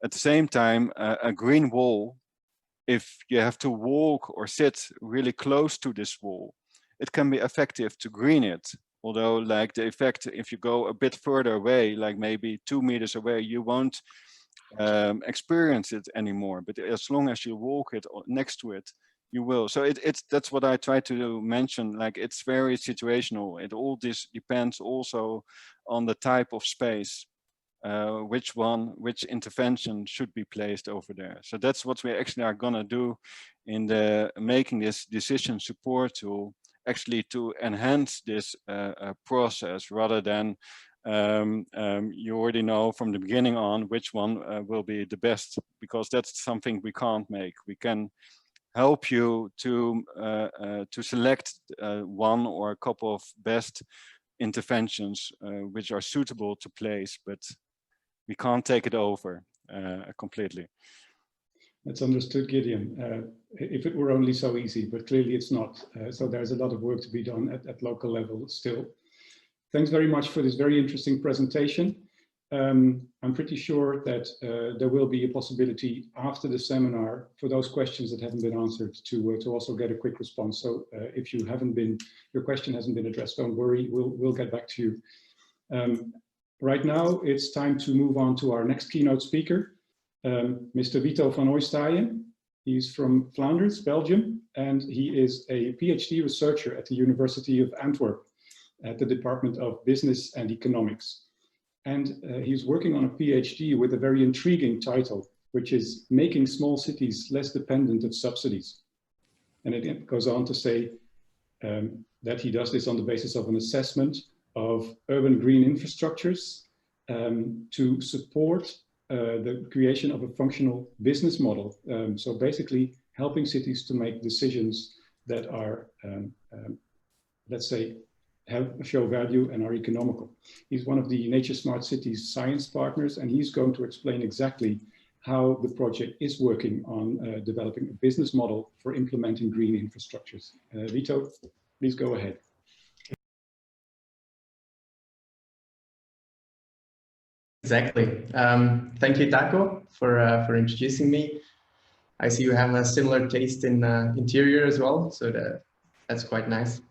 at the same time, a green wall, if you have to walk or sit really close to this wall, it can be effective to green it. Although, like, the effect, if you go a bit further away, like maybe 2 meters away, you won't experience it anymore. But as long as you walk it next to it, you will. So that's what I try to mention. Like, it's very situational. It all depends also on the type of space. Which intervention should be placed over there. So that's what we actually are gonna do in the making this decision support tool. actually to enhance this process, rather than you already know from the beginning on which one will be the best, because that's something we can't make. We can help you to select one or a couple of best interventions which are suitable to place, but we can't take it over completely. That's understood, Gideon. If it were only so easy, but clearly it's not. So there's a lot of work to be done at local level still. Thanks very much for this very interesting presentation. I'm pretty sure that there will be a possibility after the seminar for those questions that haven't been answered to also get a quick response. So if your question hasn't been addressed, don't worry, we'll get back to you. Right now, it's time to move on to our next keynote speaker, Mr. Vito van Ooistaeyen. He's from Flanders, Belgium, and he is a PhD researcher at the University of Antwerp at the Department of Business and Economics. And he's working on a PhD with a very intriguing title, which is Making Small Cities Less Dependent of Subsidies. And it goes on to say that he does this on the basis of an assessment of urban green infrastructures to support the creation of a functional business model. So basically helping cities to make decisions that are, let's say, show value and are economical. He's one of the Nature Smart Cities science partners, and he's going to explain exactly how the project is working on developing a business model for implementing green infrastructures. Vito, please go ahead. Exactly. Thank you, Taco, for introducing me. I see you have a similar taste in interior as well, so that's quite nice.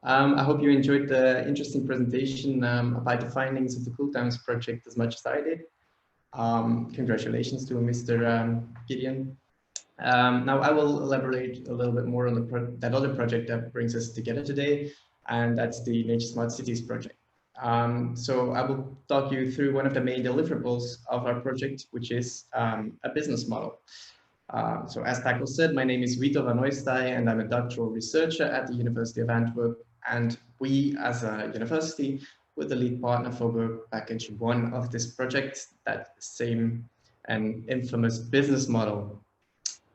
I hope you enjoyed the interesting presentation about the findings of the Cool Towns project as much as I did. Congratulations to Mr. Gideon. Now I will elaborate a little bit more on that other project that brings us together today, and that's the Nature Smart Cities project. So I will talk you through one of the main deliverables of our project, which is a business model. So as Taco said, my name is Vito van Ooistaeyen, and I'm a doctoral researcher at the University of Antwerp. And we, as a university, were the lead partner for work package 1 of this project, that same and infamous business model.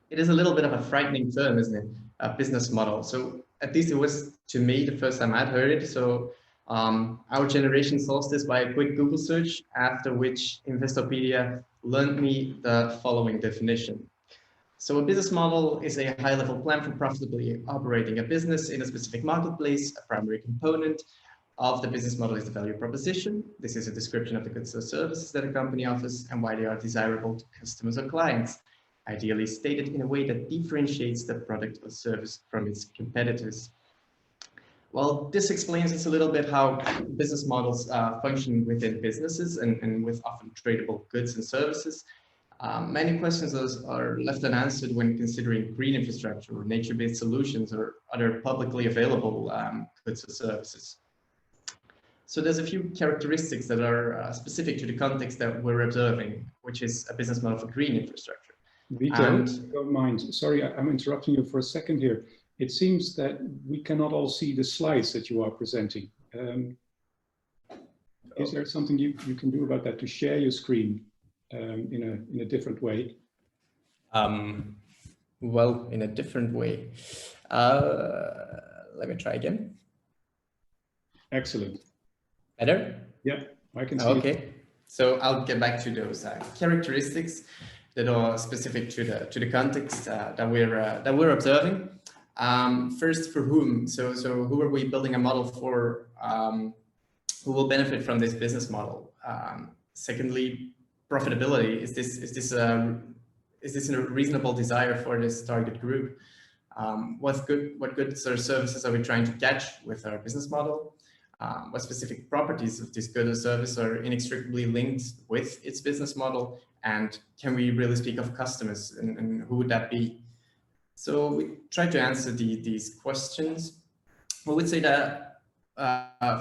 It is a little bit of a frightening term, isn't it? A business model. So at least it was to me the first time I'd heard it. So our generation solves this by a quick Google search, after which Investopedia learned me the following definition. So a business model is a high-level plan for profitably operating a business in a specific marketplace. A primary component of the business model is the value proposition. This is a description of the goods or services that a company offers and why they are desirable to customers or clients, ideally stated in a way that differentiates the product or service from its competitors. Well, this explains us a little bit how business models function within businesses and with often tradable goods and services. Many questions are left unanswered when considering green infrastructure or nature-based solutions or other publicly available goods or services. So there's a few characteristics that are specific to the context that we're observing, which is a business model for green infrastructure. Vito, don't mind. Sorry, I'm interrupting you for a second here. It seems that we cannot all see the slides that you are presenting. Is there something you can do about that, to share your screen in a different way? Well, in a different way. Let me try again. Excellent. Better? Yeah, I can see. Okay, it. so I'll get back to those characteristics that are specific to the context that we're observing. First, for whom? So who are we building a model for? Who will benefit from this business model? Secondly, profitability. Is this a reasonable desire for this target group? What goods or services are we trying to catch with our business model? What specific properties of this good or service are inextricably linked with its business model? And can we really speak of customers, and who would that be? So we try to answer these questions. We would say that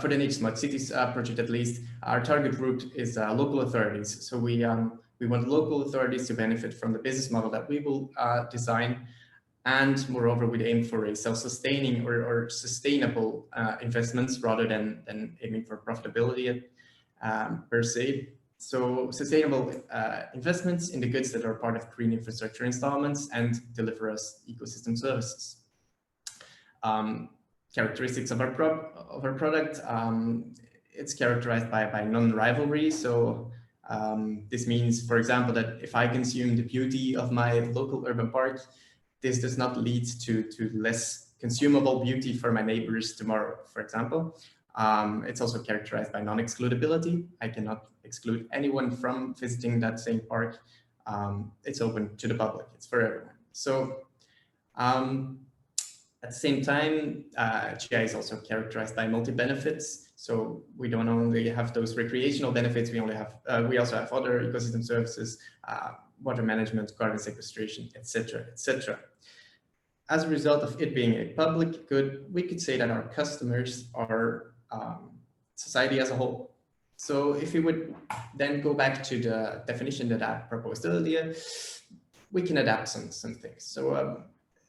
for the Nature Smart Cities project, at least, our target group is local authorities. So we want local authorities to benefit from the business model that we will design. And moreover, we'd aim for a self-sustaining or sustainable investments rather than aiming for profitability per se. So sustainable investments in the goods that are part of green infrastructure installments and deliver us ecosystem services. Characteristics of our product, it's characterized by non-rivalry. So this means, for example, that if I consume the beauty of my local urban park, this does not lead to less consumable beauty for my neighbors tomorrow, for example. It's also characterized by non-excludability. I cannot exclude anyone from visiting that same park. It's open to the public, it's for everyone. So at the same time, GI is also characterized by multi-benefits. So we don't only have those recreational benefits, we also have other ecosystem services, water management, carbon sequestration, etc., etc. As a result of it being a public good, we could say that our customers are society as a whole. So if we would then go back to the definition that I proposed earlier, we can adapt some things. So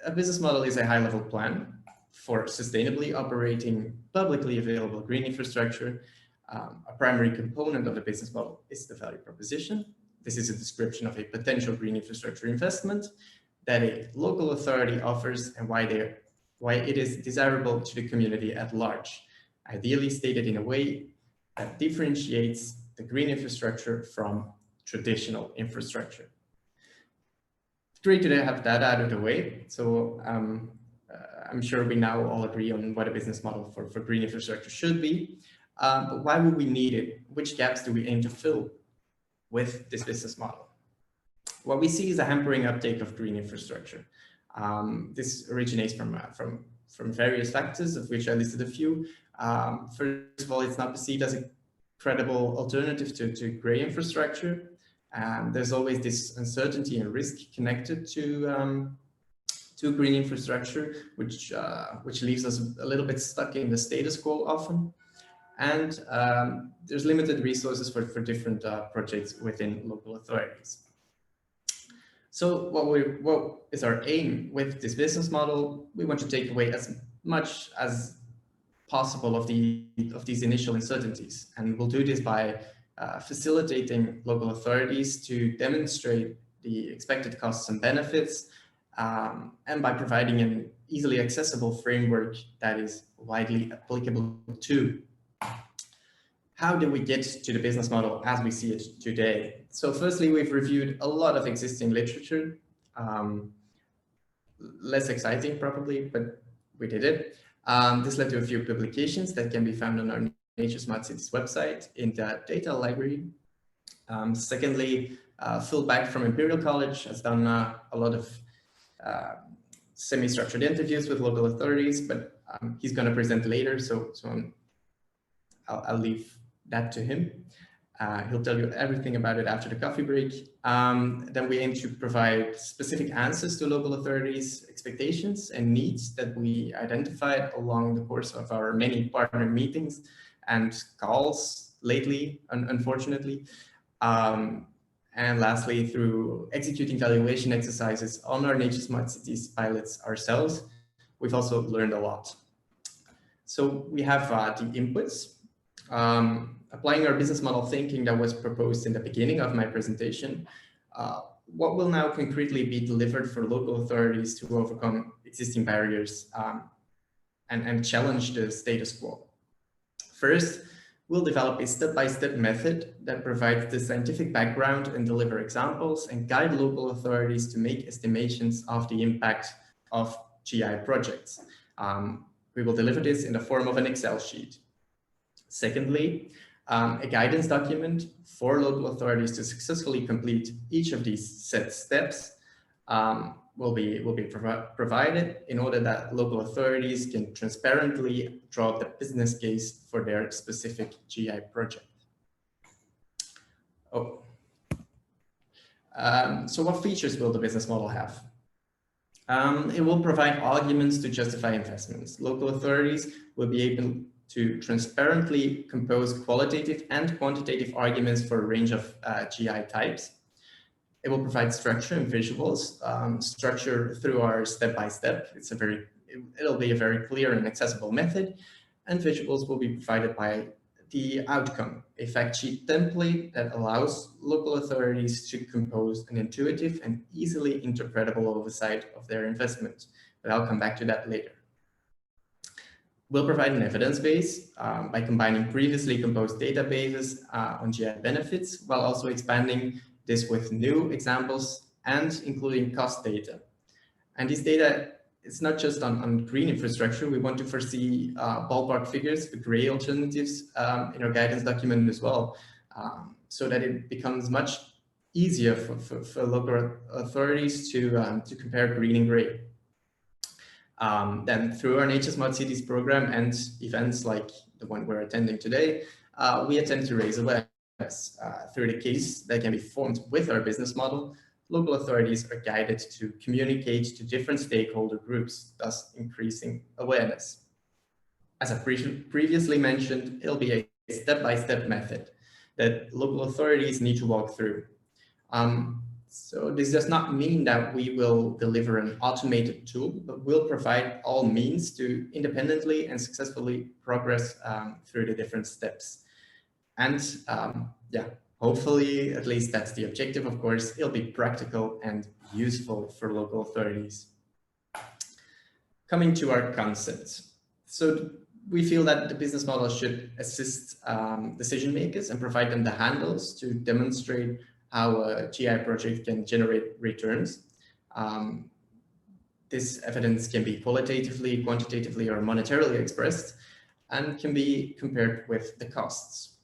a business model is a high-level plan for sustainably operating publicly available green infrastructure. A primary component of the business model is the value proposition. This is a description of a potential green infrastructure investment that a local authority offers and why it is desirable to the community at large, ideally stated in a way that differentiates the green infrastructure from traditional infrastructure. Great to have that out of the way. So I'm sure we now all agree on what a business model for green infrastructure should be. But why would we need it? Which gaps do we aim to fill with this business model? What we see is a hampering uptake of green infrastructure. This originates from various factors, of which I listed a few. First of all, it's not perceived as a credible alternative to gray infrastructure. There's always this uncertainty and risk connected to green infrastructure, which leaves us a little bit stuck in the status quo often. And there's limited resources for different projects within local authorities. So what is our aim with this business model? We want to take away as much as possible of these initial uncertainties, and we'll do this by facilitating local authorities to demonstrate the expected costs and benefits, and by providing an easily accessible framework that is widely applicable to. How do we get to the business model as we see it today? So firstly, we've reviewed a lot of existing literature, less exciting probably, but we did it. This led to a few publications that can be found on our Nature Smart Cities website in the data library. Secondly, Phil Back from Imperial College has done a lot of semi-structured interviews with local authorities, but he's going to present later, so I'll leave that to him. He'll tell you everything about it after the coffee break. Then we aim to provide specific answers to local authorities' expectations and needs that we identified along the course of our many partner meetings and calls lately, unfortunately. And lastly, through executing valuation exercises on our Nature Smart Cities pilots ourselves, we've also learned a lot. So we have the inputs. Applying our business model thinking that was proposed in the beginning of my presentation, what will now concretely be delivered for local authorities to overcome existing barriers and challenge the status quo? First, we'll develop a step-by-step method that provides the scientific background and deliver examples and guide local authorities to make estimations of the impact of GI projects. We will deliver this in the form of an Excel sheet. Secondly, a guidance document for local authorities to successfully complete each of these set steps will be provided in order that local authorities can transparently draw up the business case for their specific GI project. So what features will the business model have? It will provide arguments to justify investments. Local authorities will be able to transparently compose qualitative and quantitative arguments for a range of GI types. It will provide structure and visuals, structure through our step-by-step. It'll be a very clear and accessible method, and visuals will be provided by the outcome, a fact sheet template that allows local authorities to compose an intuitive and easily interpretable oversight of their investment. But I'll come back to that later. We'll provide an evidence base by combining previously composed databases on GI benefits, while also expanding this with new examples and including cost data. And this data, it's not just on green infrastructure. We want to foresee ballpark figures for gray alternatives in our guidance document as well, so that it becomes much easier for local authorities to compare green and gray. Then through our Nature Smart Cities program and events like the one we're attending today, we attempt to raise awareness. Through the case that can be formed with our business model, local authorities are guided to communicate to different stakeholder groups, thus increasing awareness. As I previously mentioned, it'll be a step-by-step method that local authorities need to walk through. So this does not mean that we will deliver an automated tool, but we'll provide all means to independently and successfully progress through the different steps. And yeah, hopefully, at least that's the objective, of course, it'll be practical and useful for local authorities. Coming to our concepts. So we feel that the business model should assist decision makers and provide them the handles to demonstrate how a GI project can generate returns. This evidence can be qualitatively, quantitatively, or monetarily expressed and can be compared with the costs.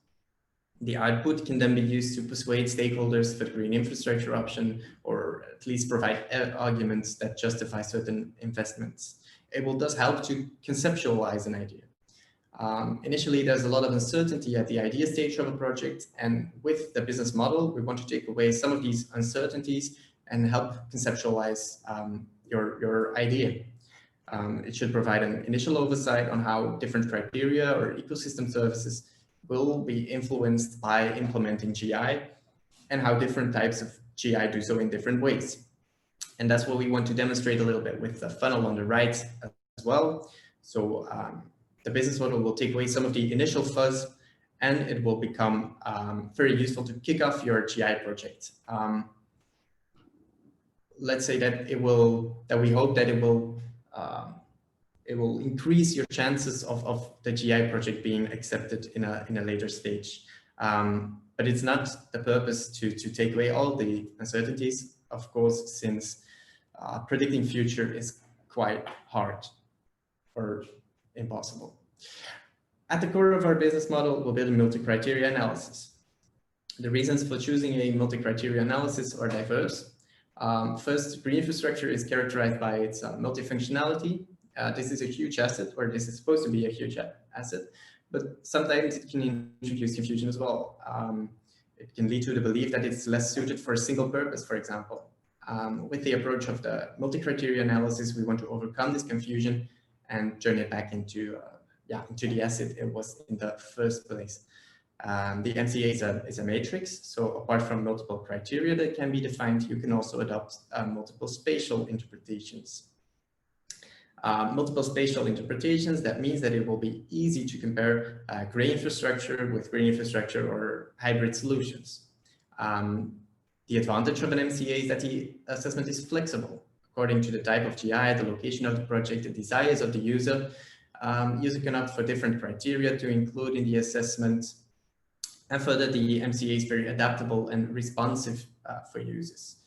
The output can then be used to persuade stakeholders for the green infrastructure option, or at least provide arguments that justify certain investments. It will thus help to conceptualize an idea. Initially, there's a lot of uncertainty at the idea stage of a project, and with the business model, we want to take away some of these uncertainties and help conceptualize your idea. It should provide an initial oversight on how different criteria or ecosystem services will be influenced by implementing GI, and how different types of GI do so in different ways. And that's what we want to demonstrate a little bit with the funnel on the right as well. So the business model will take away some of the initial fuzz, and it will become very useful to kick off your GI project. Let's say that we hope that it will increase your chances of the GI project being accepted in a later stage. But it's not the purpose to take away all the uncertainties, of course, since predicting future is quite hard or impossible. At the core of our business model, we'll build a multi-criteria analysis. The reasons for choosing a multi-criteria analysis are diverse. First, green infrastructure is characterized by its multifunctionality. This is a huge asset, or this is supposed to be a huge asset, but sometimes it can introduce confusion as well. It can lead to the belief that it's less suited for a single purpose, for example. With the approach of the multi-criteria analysis, we want to overcome this confusion and turn it back into the asset it was in the first place. The MCA is a matrix, so apart from multiple criteria that can be defined, you can also adopt multiple spatial interpretations. Multiple spatial interpretations, that means that it will be easy to compare gray infrastructure with green infrastructure or hybrid solutions. The advantage of an MCA is that the assessment is flexible. According to the type of GI, the location of the project, the desires of the user, user can opt for different criteria to include in the assessment. And further, the MCA is very adaptable and responsive for users.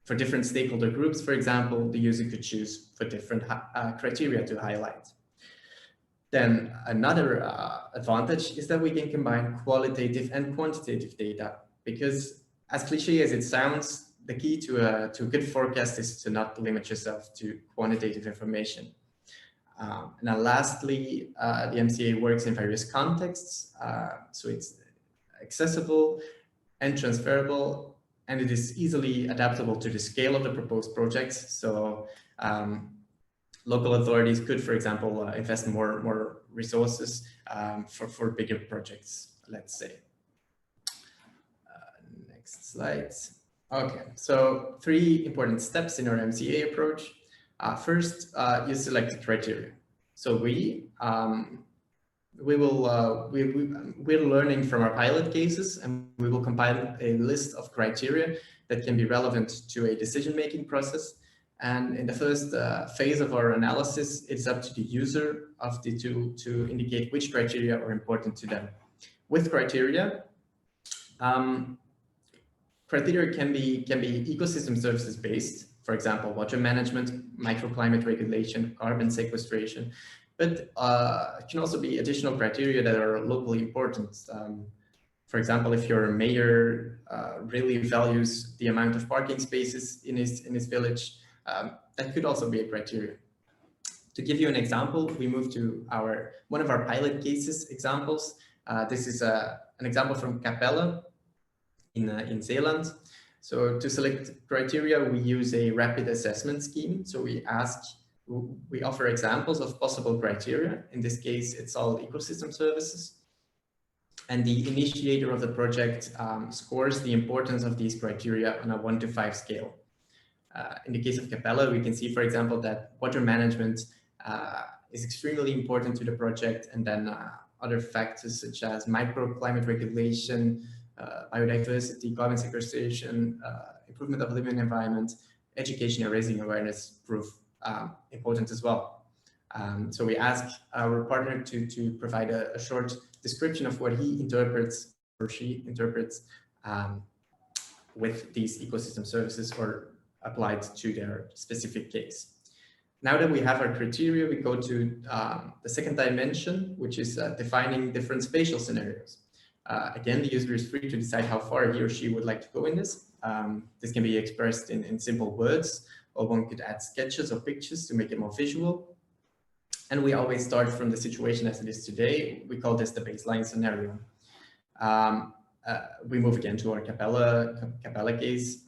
For different stakeholder groups, for example, the user could choose for different criteria to highlight. Then another advantage is that we can combine qualitative and quantitative data, because as cliche as it sounds, the key to a good forecast is to not limit yourself to quantitative information. Now, lastly, the MCA works in various contexts, so it's accessible and transferable, and it is easily adaptable to the scale of the proposed projects. So local authorities could, for example, invest more resources for bigger projects, let's say. Next slide. Okay, so 3 important steps in our MCA approach. First, you select the criteria. So we're learning from our pilot cases, and we will compile a list of criteria that can be relevant to a decision-making process. And in the first phase of our analysis, it's up to the user of the tool to indicate which criteria are important to them. With criteria, criteria can be ecosystem services based, for example, water management, microclimate regulation, carbon sequestration, but it can also be additional criteria that are locally important. For example, if your mayor really values the amount of parking spaces in his village, that could also be a criteria. To give you an example, we move to one of our pilot cases examples. This is an example from Capella in Zeeland. So to select criteria, we use a rapid assessment scheme. So we offer examples of possible criteria. In this case, it's all ecosystem services. And the initiator of the project scores the importance of these criteria on a 1 to 5 scale. In the case of Capella, we can see, for example, that water management is extremely important to the project, and then other factors such as microclimate regulation, biodiversity, carbon sequestration, improvement of living environment, education and raising awareness prove important as well. So we ask our partner to provide a short description of what he interprets or she interprets with these ecosystem services or applied to their specific case. Now that we have our criteria, we go to the second dimension, which is defining different spatial scenarios. Again, the user is free to decide how far he or she would like to go in this. This can be expressed in simple words, or one could add sketches or pictures to make it more visual. And we always start from the situation as it is today. We call this the baseline scenario. We move again to our Capella case.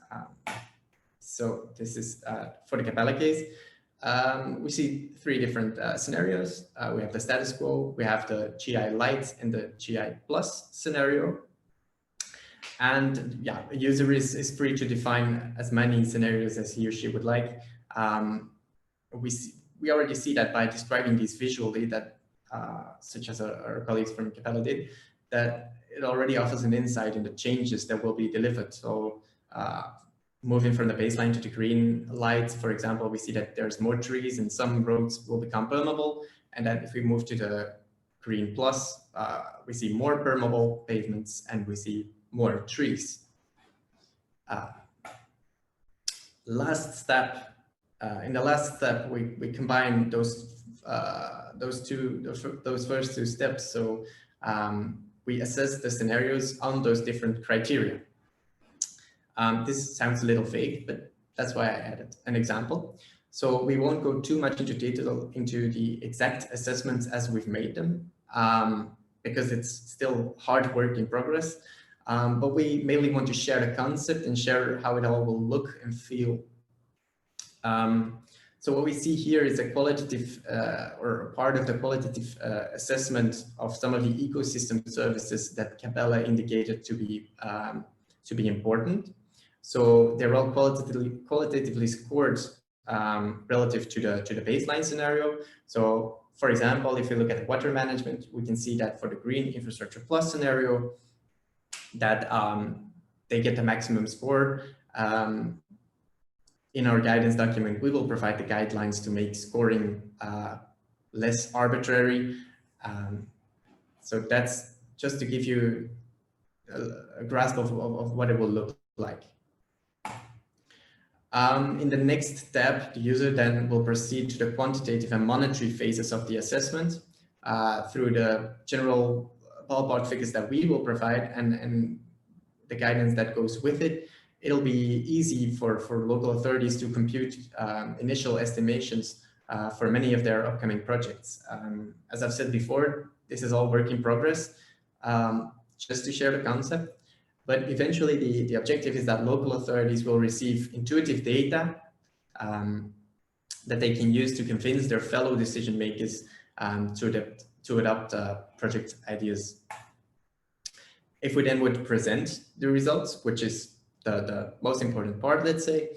So this is for the Capella case. We see 3 different scenarios. We have the status quo, we have the GI light, and the GI plus scenario. And yeah, a user is free to define as many scenarios as he or she would like. We already see that by describing these visually, that such as our colleagues from Capella did, that it already offers an insight in the changes that will be delivered. So moving from the baseline to the green light, for example, we see that there's more trees and some roads will become permeable. And then if we move to the green plus, we see more permeable pavements and we see more trees. Last step, in the last step, we combine those first 2 steps. So we assess the scenarios on those different criteria. This sounds a little vague, but that's why I added an example. So we won't go too much into detail into the exact assessments as we've made them, because it's still hard work in progress. But we mainly want to share the concept and share how it all will look and feel. So what we see here is a qualitative or part of the qualitative assessment of some of the ecosystem services that Capella indicated to be important. So they're all qualitatively scored relative to the baseline scenario. So for example, if you look at water management, we can see that for the green infrastructure plus scenario, that they get the maximum score. In our guidance document, we will provide the guidelines to make scoring less arbitrary. So that's just to give you a grasp of what it will look like. In the next step, the user then will proceed to the quantitative and monetary phases of the assessment through the general ballpark figures that we will provide and the guidance that goes with it. It'll be easy for local authorities to compute initial estimations for many of their upcoming projects. As I've said before, this is all work in progress, just to share the concept. But eventually the objective is that local authorities will receive intuitive data that they can use to convince their fellow decision makers to adopt project ideas. If we then would present the results, which is the most important part, let's say,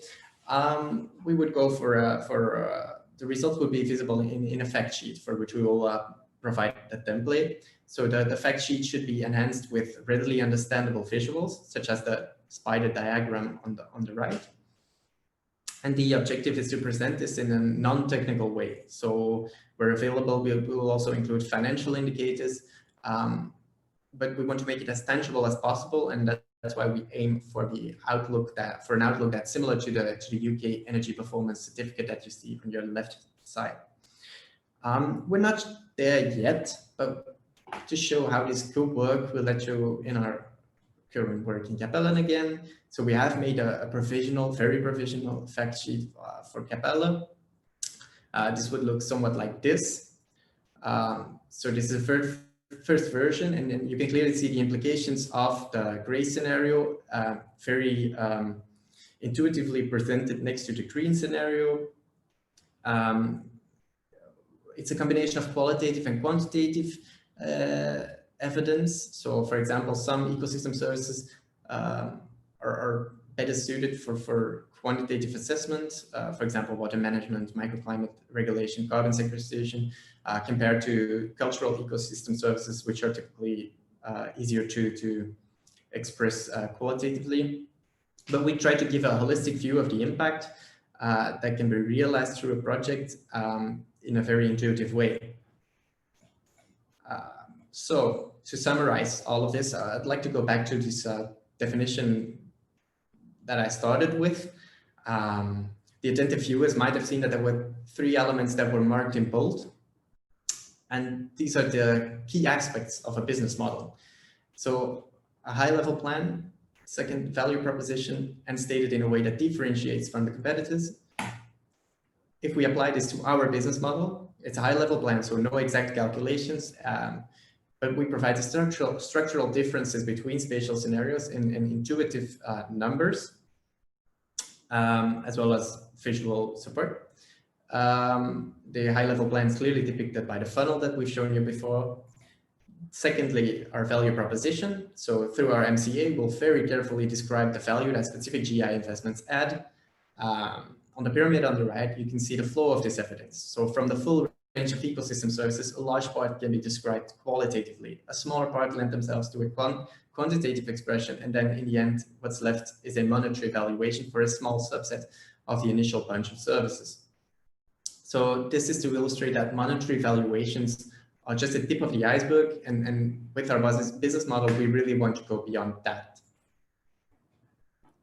we would go for the results would be visible in a fact sheet, for which we will provide the template. So the fact sheet should be enhanced with readily understandable visuals, such as the spider diagram on the right. And the objective is to present this in a non-technical way. So where available, we will also include financial indicators, but we want to make it as tangible as possible, and that's why we aim for an outlook that's similar to the UK Energy Performance Certificate that you see on your left side. We're not there yet, but to show how this could work, we'll let you in our current work in Capella again. So we have made a provisional, very provisional fact sheet for Capella. This would look somewhat like this. So this is the first version, and then you can clearly see the implications of the gray scenario, very intuitively presented next to the green scenario. It's a combination of qualitative and quantitative evidence. So for example, some ecosystem services are better suited for quantitative assessment, for example, water management, microclimate regulation, carbon sequestration, compared to cultural ecosystem services, which are typically easier to express qualitatively. But we try to give a holistic view of the impact that can be realized through a project in a very intuitive way. So to summarize all of this, I'd like to go back to this definition that I started with. The attentive viewers might have seen that there were 3 elements that were marked in bold. And these are the key aspects of a business model. So a high-level plan, second, value proposition, and stated in a way that differentiates from the competitors. If we apply this to our business model, it's a high-level plan, so no exact calculations, but we provide the structural differences between spatial scenarios in intuitive numbers, as well as visual support. The high-level plan is clearly depicted by the funnel that we've shown you before. Secondly, our value proposition. So through our MCA, we'll very carefully describe the value that specific GI investments add. On the pyramid on the right, you can see the flow of this evidence. So from the full range of ecosystem services, a large part can be described qualitatively. A smaller part lend themselves to a quantitative expression. And then in the end, what's left is a monetary valuation for a small subset of the initial bunch of services. So this is to illustrate that monetary valuations are just the tip of the iceberg. And with our business model, we really want to go beyond that.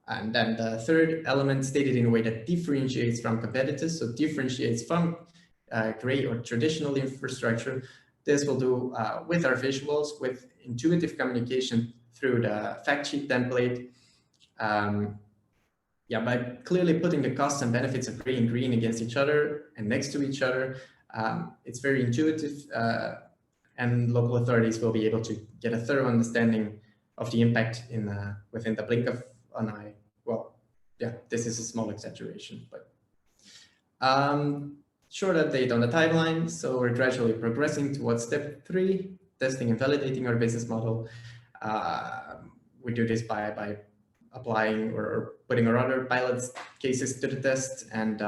And then the third element, stated in a way that differentiates from competitors, so differentiates from gray or traditional infrastructure. This will do with our visuals, with intuitive communication through the fact sheet template. By clearly putting the costs and benefits of gray and green against each other and next to each other. It's very intuitive, and local authorities will be able to get a thorough understanding of the impact within the blink of an eye. Well, yeah, this is a small exaggeration, but short update on the timeline. So we're gradually progressing towards step 3, testing and validating our business model. We do this by applying or putting our other pilot cases to the test, and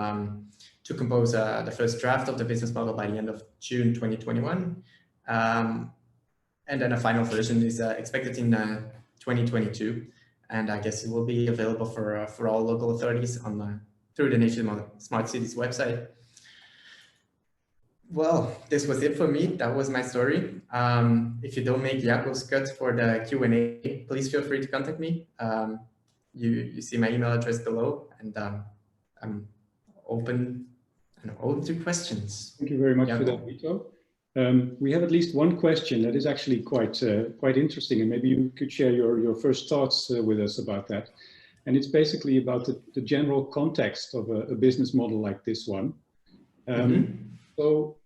to compose the first draft of the business model by the end of June 2021. And then a final version is expected in 2022. And I guess it will be available for all local authorities through the Nation Smart Cities website. Well, this was it for me. That was my story. If you don't make Jacob's cut for the Q&A, please feel free to contact me. You see my email address below, and I'm open to questions. Thank you very much for that, Vito. We have at least one question that is actually quite interesting, and maybe you could share your first thoughts with us about that. And it's basically about the general context of a business model like this one. So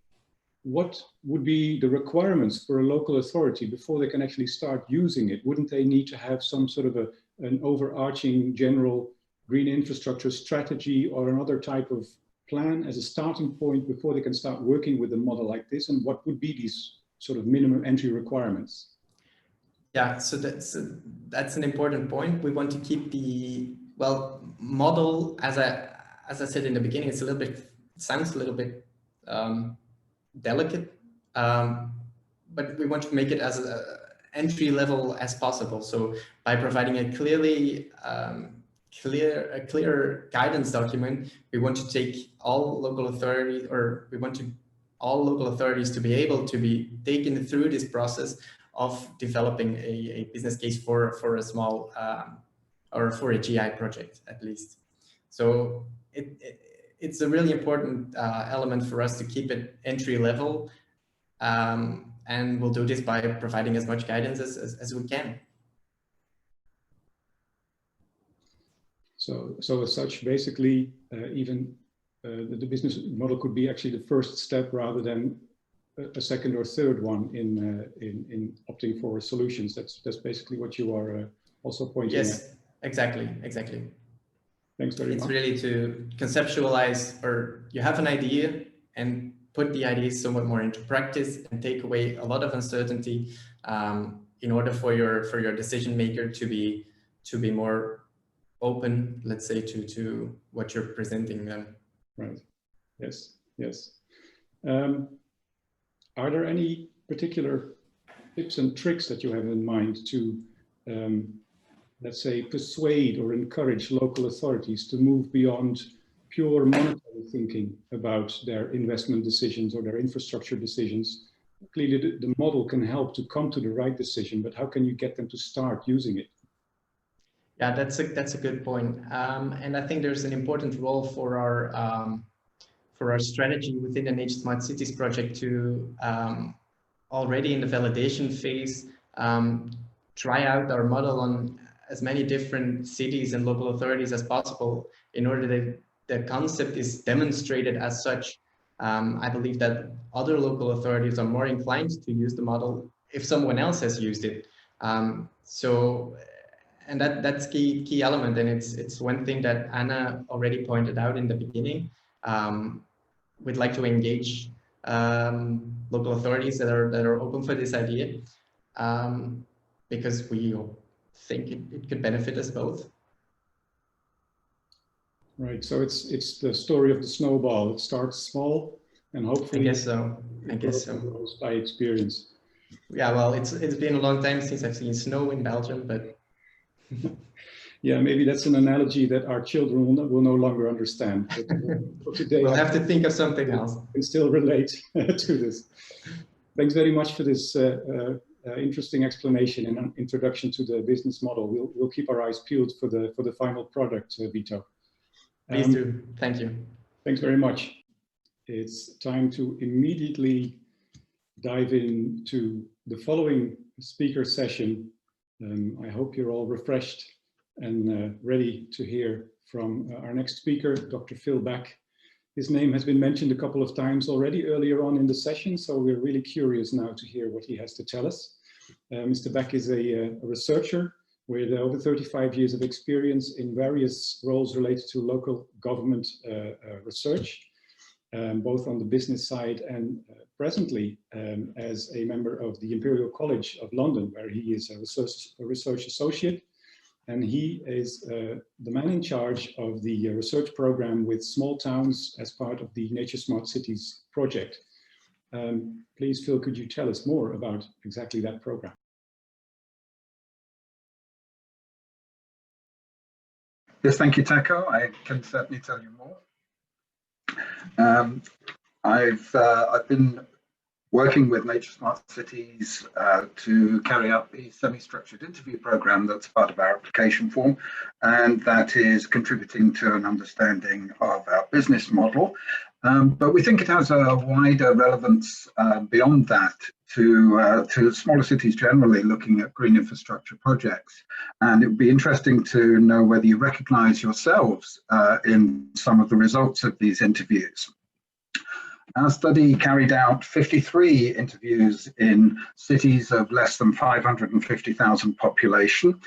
what would be the requirements for a local authority before they can actually start using it? Wouldn't they need to have some sort of an overarching general green infrastructure strategy or another type of plan as a starting point before they can start working with a model like this? And what would be these sort of minimum entry requirements? Yeah, so that's an important point. We want to keep the model, as I said in the beginning, it's a little bit, sounds a little bit delicate, but we want to make it as entry level as possible. So by providing a clear guidance document, we want to take all local authorities, or we want all local authorities to be able to be taken through this process of developing a business case for a small or for a GI project at least. So it's a really important element for us to keep it entry level, and we'll do this by providing as much guidance as we can. So as such, basically, even the business model could be actually the first step rather than a second or third one in opting for solutions. That's basically what you are also pointing at. Yes, exactly. Thanks very much. It's really to conceptualize, or you have an idea and put the idea somewhat more into practice and take away a lot of uncertainty in order for your decision maker to be more open, let's say, to what you're presenting them. Right. Yes. Are there any particular tips and tricks that you have in mind to, let's say, persuade or encourage local authorities to move beyond pure monetary thinking about their investment decisions or their infrastructure decisions? Clearly, the model can help to come to the right decision, but how can you get them to start using it? Yeah, that's a good point, and I think there's an important role for our strategy within the Nature Smart Cities project to already in the validation phase try out our model on as many different cities and local authorities as possible in order that the concept is demonstrated as such. I believe that other local authorities are more inclined to use the model if someone else has used it. And that's key element, and it's one thing that Anna already pointed out in the beginning. We'd like to engage local authorities that are open for this idea, because we think it could benefit us both. Right. So it's the story of the snowball. It starts small, and hopefully. I guess so. Grows by experience. Yeah. Well, it's been a long time since I've seen snow in Belgium, but. Yeah, maybe that's an analogy that our children will no longer understand. But today, we'll have to think of something else. Can still relate to this. Thanks very much for this interesting explanation and an introduction to the business model. We'll keep our eyes peeled for the final product, Vito. Please do. Thank you. Thanks very much. It's time to immediately dive into the following speaker session. I hope you're all refreshed and ready to hear from our next speaker, Dr. Phil Back. His name has been mentioned a couple of times already earlier on in the session, so we're really curious now to hear what he has to tell us. Mr. Back is a researcher with over 35 years of experience in various roles related to local government research, both on the business side and presently as a member of the Imperial College of London, where he is a research associate. And he is the man in charge of the research program with small towns as part of the Nature Smart Cities project. Please, Phil, could you tell us more about exactly that program? Yes, thank you, Taco. I can certainly tell you more. I've been working with Nature Smart Cities to carry out the semi-structured interview program that's part of our application form, and that is contributing to an understanding of our business model. But we think it has a wider relevance beyond that to smaller cities generally looking at green infrastructure projects. And it would be interesting to know whether you recognize yourselves in some of the results of these interviews. Our study carried out 53 interviews in cities of less than 550,000 population.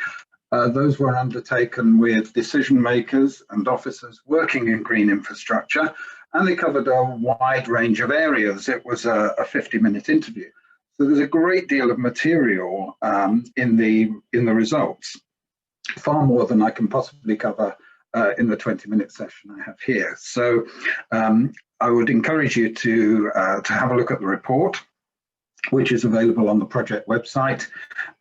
Those were undertaken with decision makers and officers working in green infrastructure, and they covered a wide range of areas. It was a 50-minute interview. So there's a great deal of material in the results, far more than I can possibly cover in the 20-minute session I have here. So I would encourage you to have a look at the report, which is available on the project website,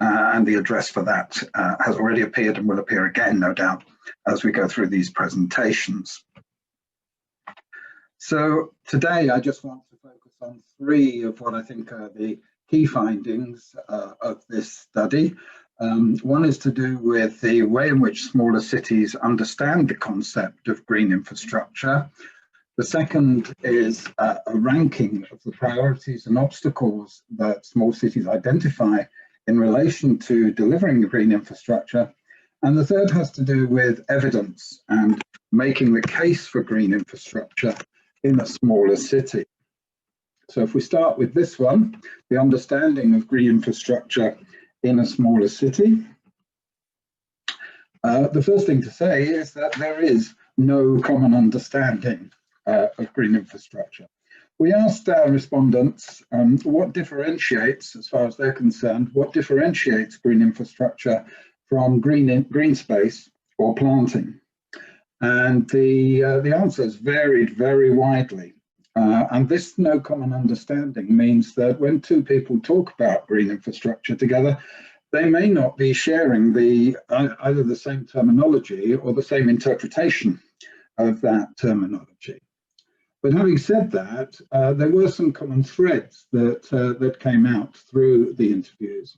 and the address for that has already appeared and will appear again, no doubt, as we go through these presentations. So today I just want to focus on 3 of what I think are the key findings of this study. One is to do with the way in which smaller cities understand the concept of green infrastructure. The second is a ranking of the priorities and obstacles that small cities identify in relation to delivering green infrastructure. And the third has to do with evidence and making the case for green infrastructure in a smaller city. So if we start with this one, the understanding of green infrastructure in a smaller city. The first thing to say is that there is no common understanding of green infrastructure. We asked our respondents what differentiates, as far as they're concerned, what differentiates green infrastructure from green space or planting. And the answers varied very widely. And this no common understanding means that when 2 people talk about green infrastructure together, they may not be sharing either the same terminology or the same interpretation of that terminology. But having said that, there were some common threads that came out through the interviews.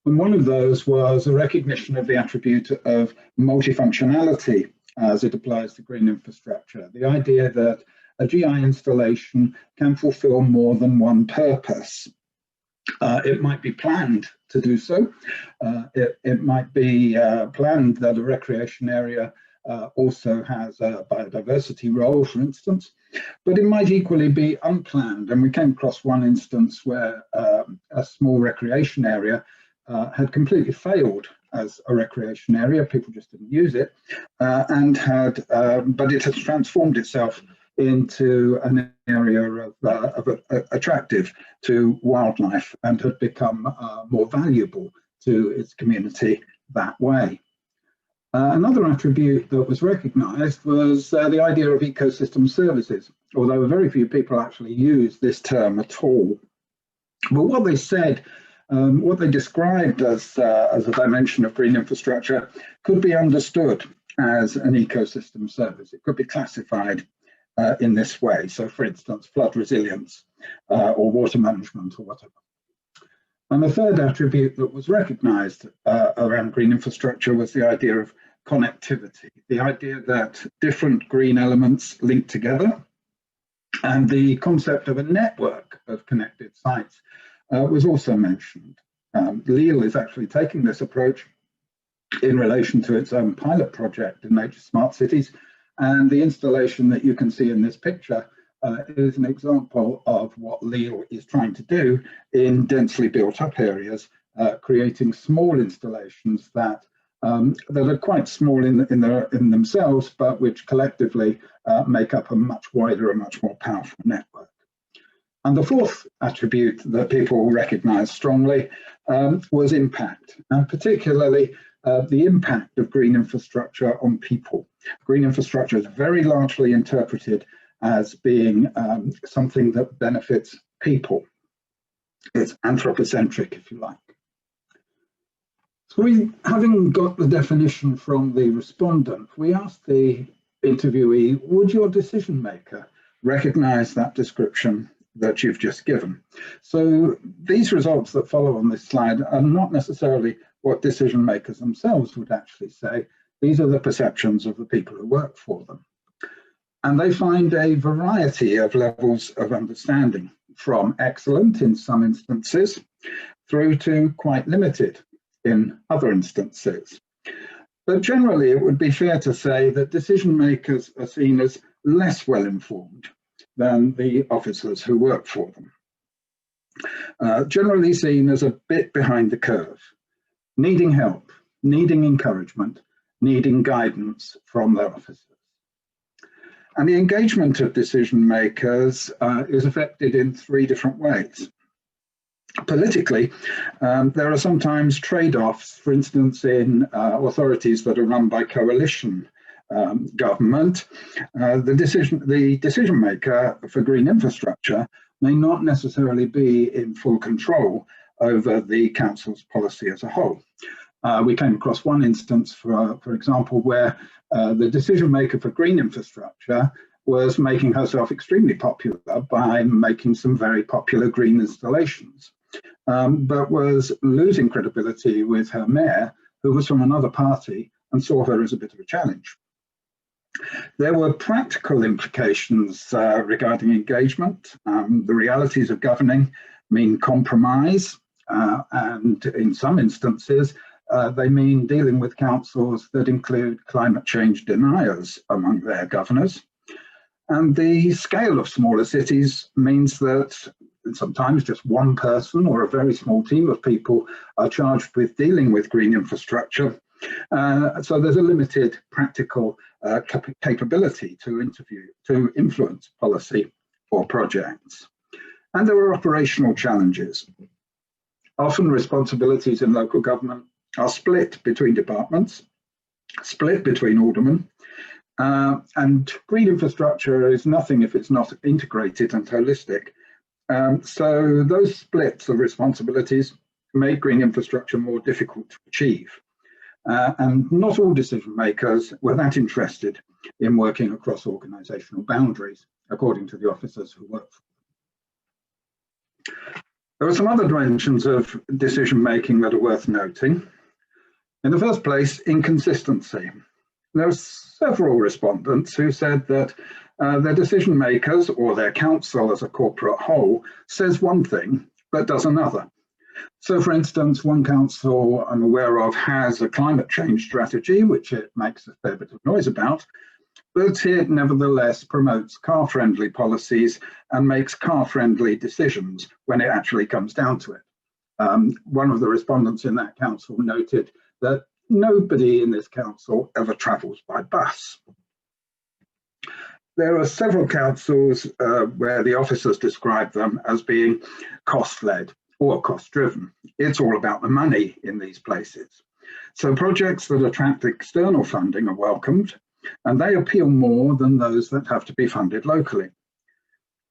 And one of those was a recognition of the attribute of multifunctionality as it applies to green infrastructure. The idea that a GI installation can fulfill more than one purpose. It might be planned to do so. It might be planned that a recreation area also has a biodiversity role, for instance, but it might equally be unplanned. And we came across one instance where a small recreation area had completely failed as a recreation area. People just didn't use it, but it has transformed itself into an area attractive to wildlife and had become more valuable to its community that way. Another attribute that was recognised was the idea of ecosystem services, although very few people actually use this term at all. But what they said, what they described as a dimension of green infrastructure could be understood as an ecosystem service. It could be classified in this way. So for instance, flood resilience or water management or whatever. And the third attribute that was recognized around green infrastructure was the idea of connectivity, the idea that different green elements link together, and the concept of a network of connected sites was also mentioned. Lille is actually taking this approach in relation to its own pilot project in Nature Smart Cities. And the installation that you can see in this picture is an example of what Lille is trying to do in densely built up areas, creating small installations that are quite small in themselves, but which collectively make up a much wider and much more powerful network. And the fourth attribute that people recognize strongly was impact, and particularly the impact of green infrastructure on people. Green infrastructure is very largely interpreted as being something that benefits people. It's anthropocentric, if you like. So having got the definition from the respondent, we asked the interviewee, would your decision maker recognize that description that you've just given? So these results that follow on this slide are not necessarily what decision makers themselves would actually say. These are the perceptions of the people who work for them. And they find a variety of levels of understanding, from excellent in some instances through to quite limited in other instances. But generally, it would be fair to say that decision makers are seen as less well informed than the officers who work for them. Generally seen as a bit behind the curve, needing help, needing encouragement, needing guidance from their officers. And the engagement of decision makers is affected in 3 different ways. Politically, there are sometimes trade-offs, for instance, in authorities that are run by coalition government. The decision maker for green infrastructure may not necessarily be in full control over the council's policy as a whole. We came across one instance, for example, where the decision maker for green infrastructure was making herself extremely popular by making some very popular green installations, but was losing credibility with her mayor, who was from another party and saw her as a bit of a challenge. There were practical implications regarding engagement. The realities of governing mean compromise, and in some instances, they mean dealing with councils that include climate change deniers among their governors. And the scale of smaller cities means that sometimes just one person or a very small team of people are charged with dealing with green infrastructure. So there's a limited practical capability to influence policy or projects. And there are operational challenges. Often responsibilities in local government are split between departments, split between aldermen, and green infrastructure is nothing if it's not integrated and holistic. So those splits of responsibilities make green infrastructure more difficult to achieve. And not all decision makers were that interested in working across organisational boundaries, according to the officers who work for them. There are some other dimensions of decision making that are worth noting. In the first place, inconsistency. There are several respondents who said that their decision makers or their council as a corporate whole says one thing but does another. So, for instance, one council I'm aware of has a climate change strategy, which it makes a fair bit of noise about, but it nevertheless promotes car-friendly policies and makes car-friendly decisions when it actually comes down to it. One of the respondents in that council noted that nobody in this council ever travels by bus. There are several councils where the officers describe them as being cost-led or cost-driven. It's all about the money in these places. So projects that attract external funding are welcomed, and they appeal more than those that have to be funded locally.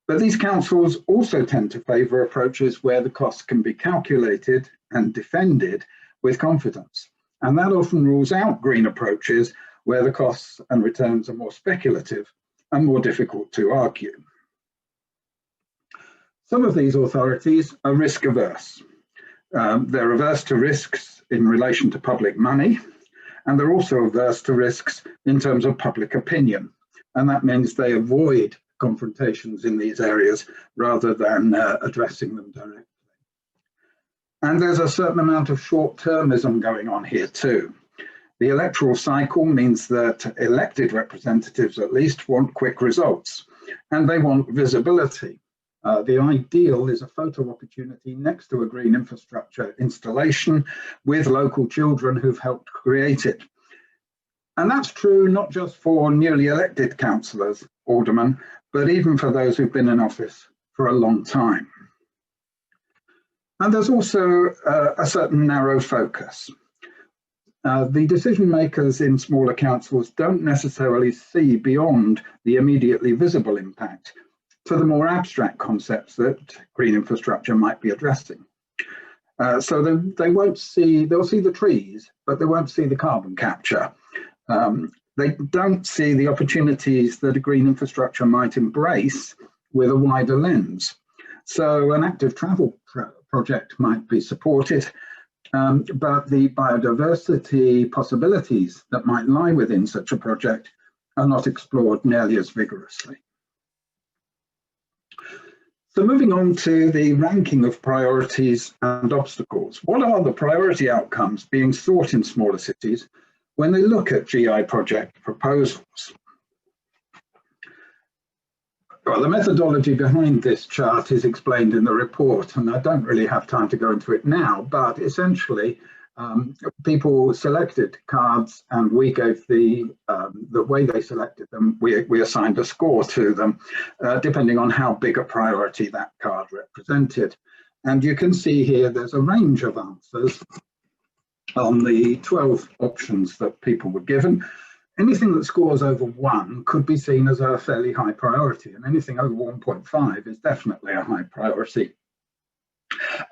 But these councils also tend to favour approaches where the costs can be calculated and defended with confidence. And that often rules out green approaches where the costs and returns are more speculative and more difficult to argue. Some of these authorities are risk averse. They're averse to risks in relation to public money, and they're also averse to risks in terms of public opinion. And that means they avoid confrontations in these areas rather than addressing them directly. And there's a certain amount of short-termism going on here too. The electoral cycle means that elected representatives at least want quick results, and they want visibility. The ideal is a photo opportunity next to a green infrastructure installation with local children who've helped create it. And that's true not just for newly elected councillors, aldermen, but even for those who've been in office for a long time. And there's also a certain narrow focus. The decision makers in smaller councils don't necessarily see beyond the immediately visible impact to the more abstract concepts that green infrastructure might be addressing. So they'll see the trees, but they won't see the carbon capture. They don't see the opportunities that a green infrastructure might embrace with a wider lens. So an active travel project might be supported, but the biodiversity possibilities that might lie within such a project are not explored nearly as vigorously. So moving on to the ranking of priorities and obstacles. What are the priority outcomes being sought in smaller cities when they look at GI project proposals? Well, the methodology behind this chart is explained in the report, and I don't really have time to go into it now, but essentially people selected cards and we gave the way they selected them, we assigned a score to them, depending on how big a priority that card represented. And you can see here there's a range of answers on the 12 options that people were given. Anything that scores over 1 could be seen as a fairly high priority, and anything over 1.5 is definitely a high priority.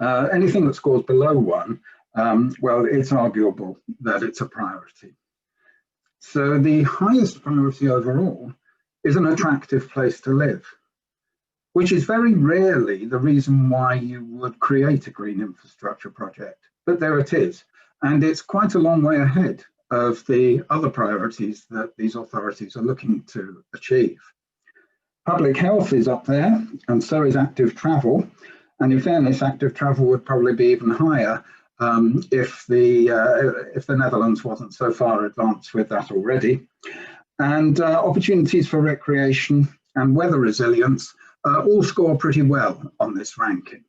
Anything that scores below 1, well, it's arguable that it's a priority. So the highest priority overall is an attractive place to live, which is very rarely the reason why you would create a green infrastructure project. But there it is. And it's quite a long way ahead of the other priorities that these authorities are looking to achieve. Public health is up there, and so is active travel. And in fairness, active travel would probably be even higher if the Netherlands wasn't so far advanced with that already. And opportunities for recreation and weather resilience all score pretty well on this ranking.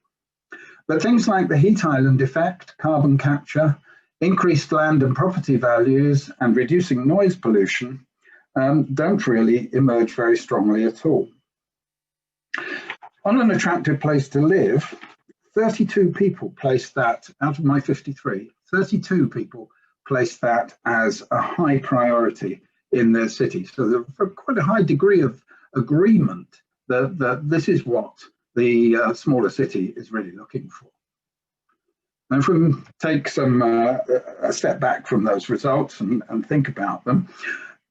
But things like the heat island effect, carbon capture, increased land and property values, and reducing noise pollution don't really emerge very strongly at all. On an attractive place to live, 32 people placed that, out of my 53, 32 people placed that as a high priority in their city. So there's quite a high degree of agreement that this is what the smaller city is really looking for. And if we take a step back from those results and think about them,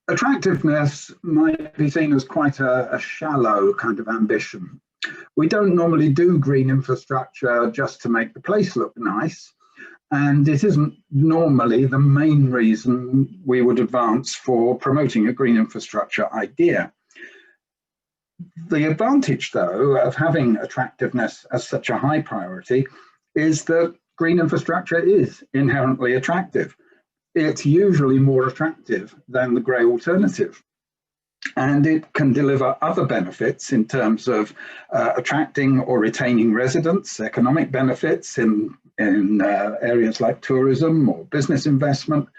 attractiveness might be seen as quite a shallow kind of ambition. We don't normally do green infrastructure just to make the place look nice, and it isn't normally the main reason we would advance for promoting a green infrastructure idea. The advantage, though, of having attractiveness as such a high priority is that green infrastructure is inherently attractive. It's usually more attractive than the grey alternative. And it can deliver other benefits in terms of attracting or retaining residents, economic benefits in areas like tourism or business investment,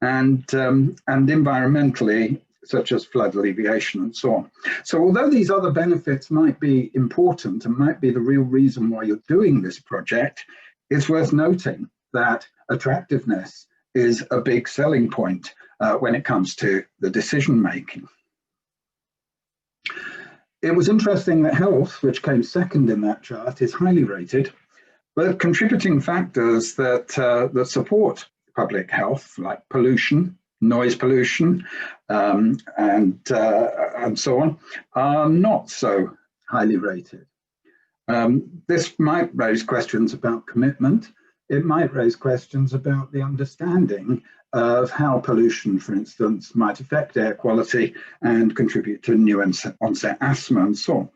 and environmentally, such as flood alleviation and so on. So although these other benefits might be important and might be the real reason why you're doing this project, it's worth noting that attractiveness is a big selling point when it comes to the decision making. It was interesting that health, which came second in that chart, is highly rated, but contributing factors that support public health, like pollution, noise pollution, and so on, are not so highly rated. This might raise questions about commitment. It might raise questions about the understanding of how pollution, for instance, might affect air quality and contribute to new onset asthma and so on.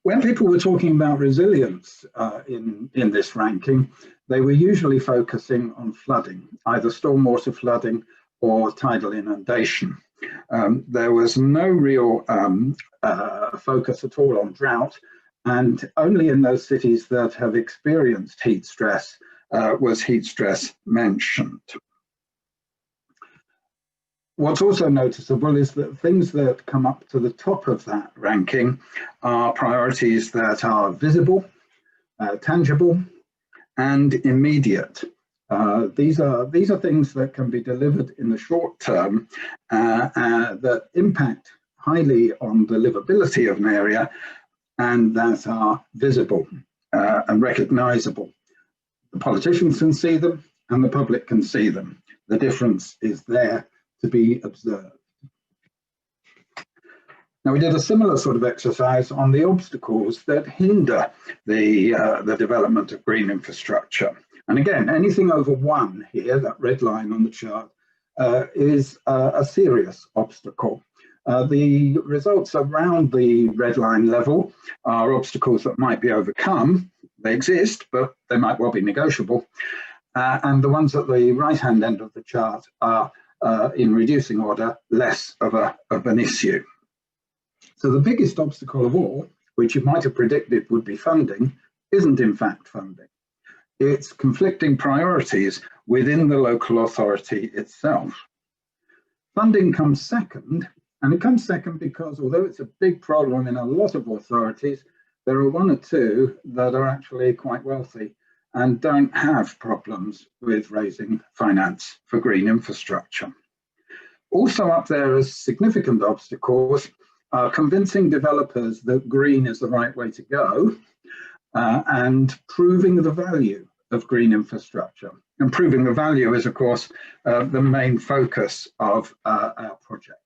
When people were talking about resilience in this ranking, they were usually focusing on flooding, either stormwater flooding or tidal inundation. There was no real focus at all on drought, and only in those cities that have experienced heat stress was heat stress mentioned. What's also noticeable is that things that come up to the top of that ranking are priorities that are visible, tangible, and immediate. These are things that can be delivered in the short term that impact highly on the livability of an area and that are visible and recognizable. The politicians can see them and the public can see them. The difference is there to be observed. Now, we did a similar sort of exercise on the obstacles that hinder the development of green infrastructure. And again, anything over 1 here, that red line on the chart, is a serious obstacle. The results around the red line level are obstacles that might be overcome. They exist, but they might well be negotiable. And the ones at the right-hand end of the chart are, in reducing order, less of an issue. So the biggest obstacle of all, which you might have predicted would be funding, isn't in fact funding. It's conflicting priorities within the local authority itself. Funding comes second, and it comes second because although it's a big problem in a lot of authorities, there are one or two that are actually quite wealthy and don't have problems with raising finance for green infrastructure. Also up there as significant obstacles are convincing developers that green is the right way to go and proving the value of green infrastructure. And proving the value is, of course, the main focus of our project.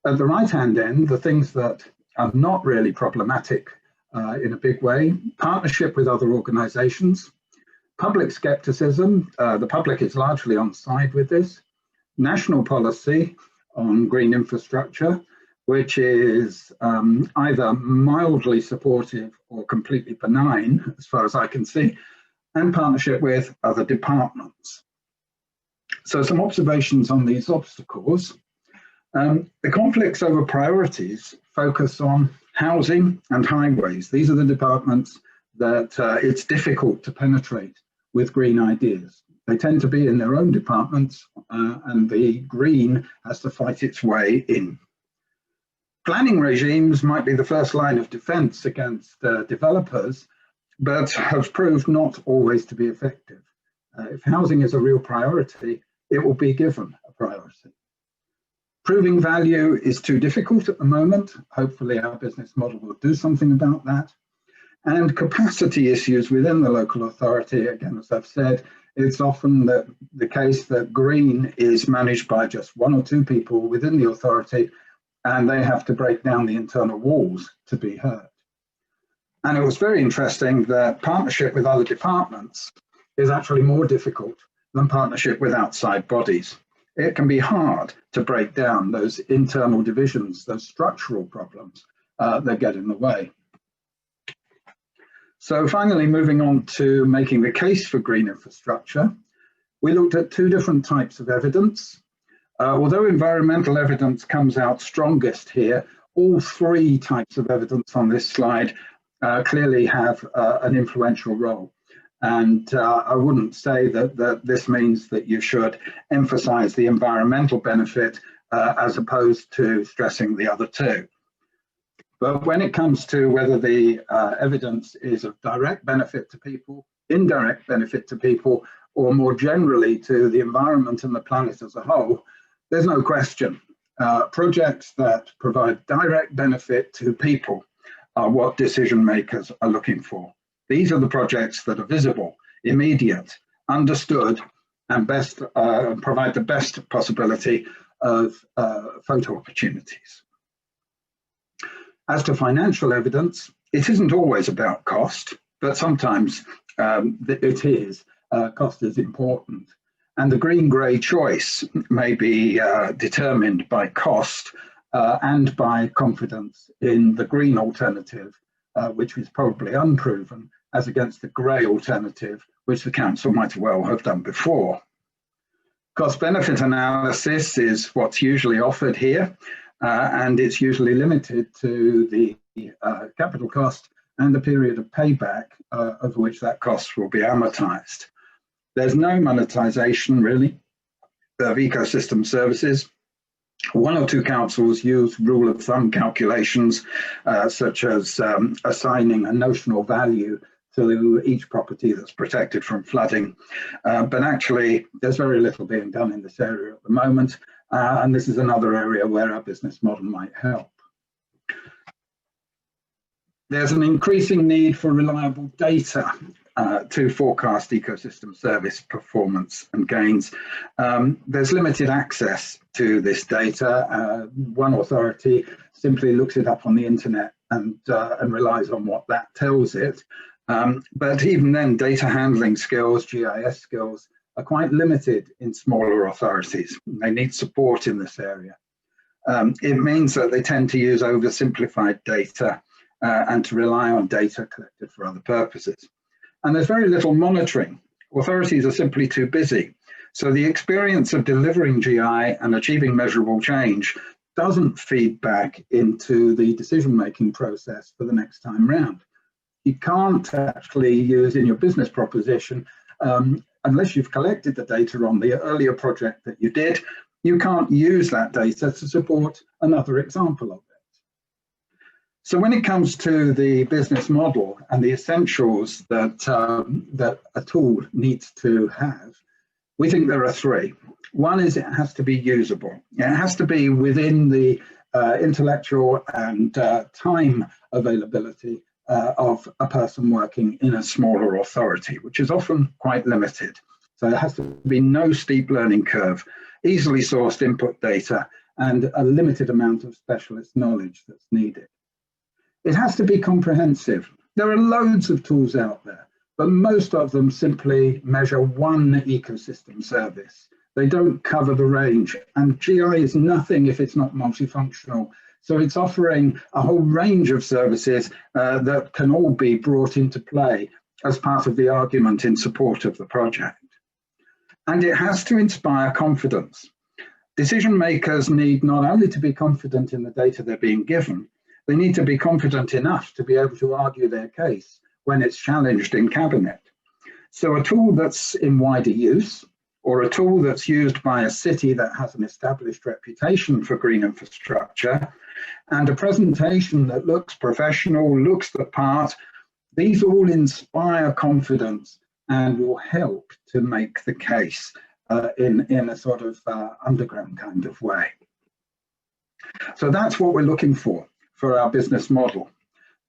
At the right-hand end, the things that are not really problematic in a big way: partnership with other organizations, public skepticism, the public is largely on side with this, national policy on green infrastructure, which is either mildly supportive or completely benign, as far as I can see, and partnership with other departments. So some observations on these obstacles. The conflicts over priorities focus on housing and highways. These are the departments that it's difficult to penetrate with green ideas. They tend to be in their own departments, and the green has to fight its way in. Planning regimes might be the first line of defense against developers, but have proved not always to be effective. If housing is a real priority, it will be given a priority. Proving value is too difficult at the moment. Hopefully our business model will do something about that. And capacity issues within the local authority, again, as I've said, it's often the case that green is managed by just one or two people within the authority, and they have to break down the internal walls to be heard. And it was very interesting that partnership with other departments is actually more difficult than partnership with outside bodies. It can be hard to break down those internal divisions, those structural problems that get in the way. So finally, moving on to making the case for green infrastructure, we looked at two different types of evidence. Although environmental evidence comes out strongest here, all three types of evidence on this slide clearly have an influential role. And I wouldn't say that this means that you should emphasize the environmental benefit as opposed to stressing the other two. But when it comes to whether the evidence is of direct benefit to people, indirect benefit to people, or more generally to the environment and the planet as a whole, there's no question. Projects that provide direct benefit to people are what decision makers are looking for. These are the projects that are visible, immediate, understood, and best provide the best possibility of photo opportunities. As to financial evidence, it isn't always about cost, but sometimes it is. Cost is important. And the green-grey choice may be determined by cost and by confidence in the green alternative, which is probably unproven, as against the grey alternative, which the council might well have done before. Cost-benefit analysis is what's usually offered here, and it's usually limited to the capital cost and the period of payback over which that cost will be amortized. There's no monetization, really, of ecosystem services. One or two councils use rule of thumb calculations, such as assigning a notional value to each property that's protected from flooding. But actually, there's very little being done in this area at the moment. And this is another area where our business model might help. There's an increasing need for reliable data to forecast ecosystem service performance and gains. There's limited access to this data. One authority simply looks it up on the internet and relies on what that tells it. But even then, data handling skills, GIS skills, are quite limited in smaller authorities. They need support in this area. It means that they tend to use oversimplified data and to rely on data collected for other purposes. And there's very little monitoring. Authorities are simply too busy. So the experience of delivering GI and achieving measurable change doesn't feed back into the decision-making process for the next time round. You can't actually use in your business proposition, unless you've collected the data on the earlier project that you did, you can't use that data to support another example of it. So when it comes to the business model and the essentials that, that a tool needs to have, we think there are three. One is it has to be usable. It has to be within the intellectual and time availability of a person working in a smaller authority, which is often quite limited. So there has to be no steep learning curve, easily sourced input data, and a limited amount of specialist knowledge that's needed. It has to be comprehensive. There are loads of tools out there, but most of them simply measure one ecosystem service. They don't cover the range, and GI is nothing if it's not multifunctional. So it's offering a whole range of services that can all be brought into play as part of the argument in support of the project. And it has to inspire confidence. Decision makers need not only to be confident in the data they're being given, they need to be confident enough to be able to argue their case when it's challenged in cabinet. So a tool that's in wider use, or a tool that's used by a city that has an established reputation for green infrastructure, and a presentation that looks professional, looks the part, these all inspire confidence and will help to make the case in a sort of underground kind of way. So that's what we're looking for our business model.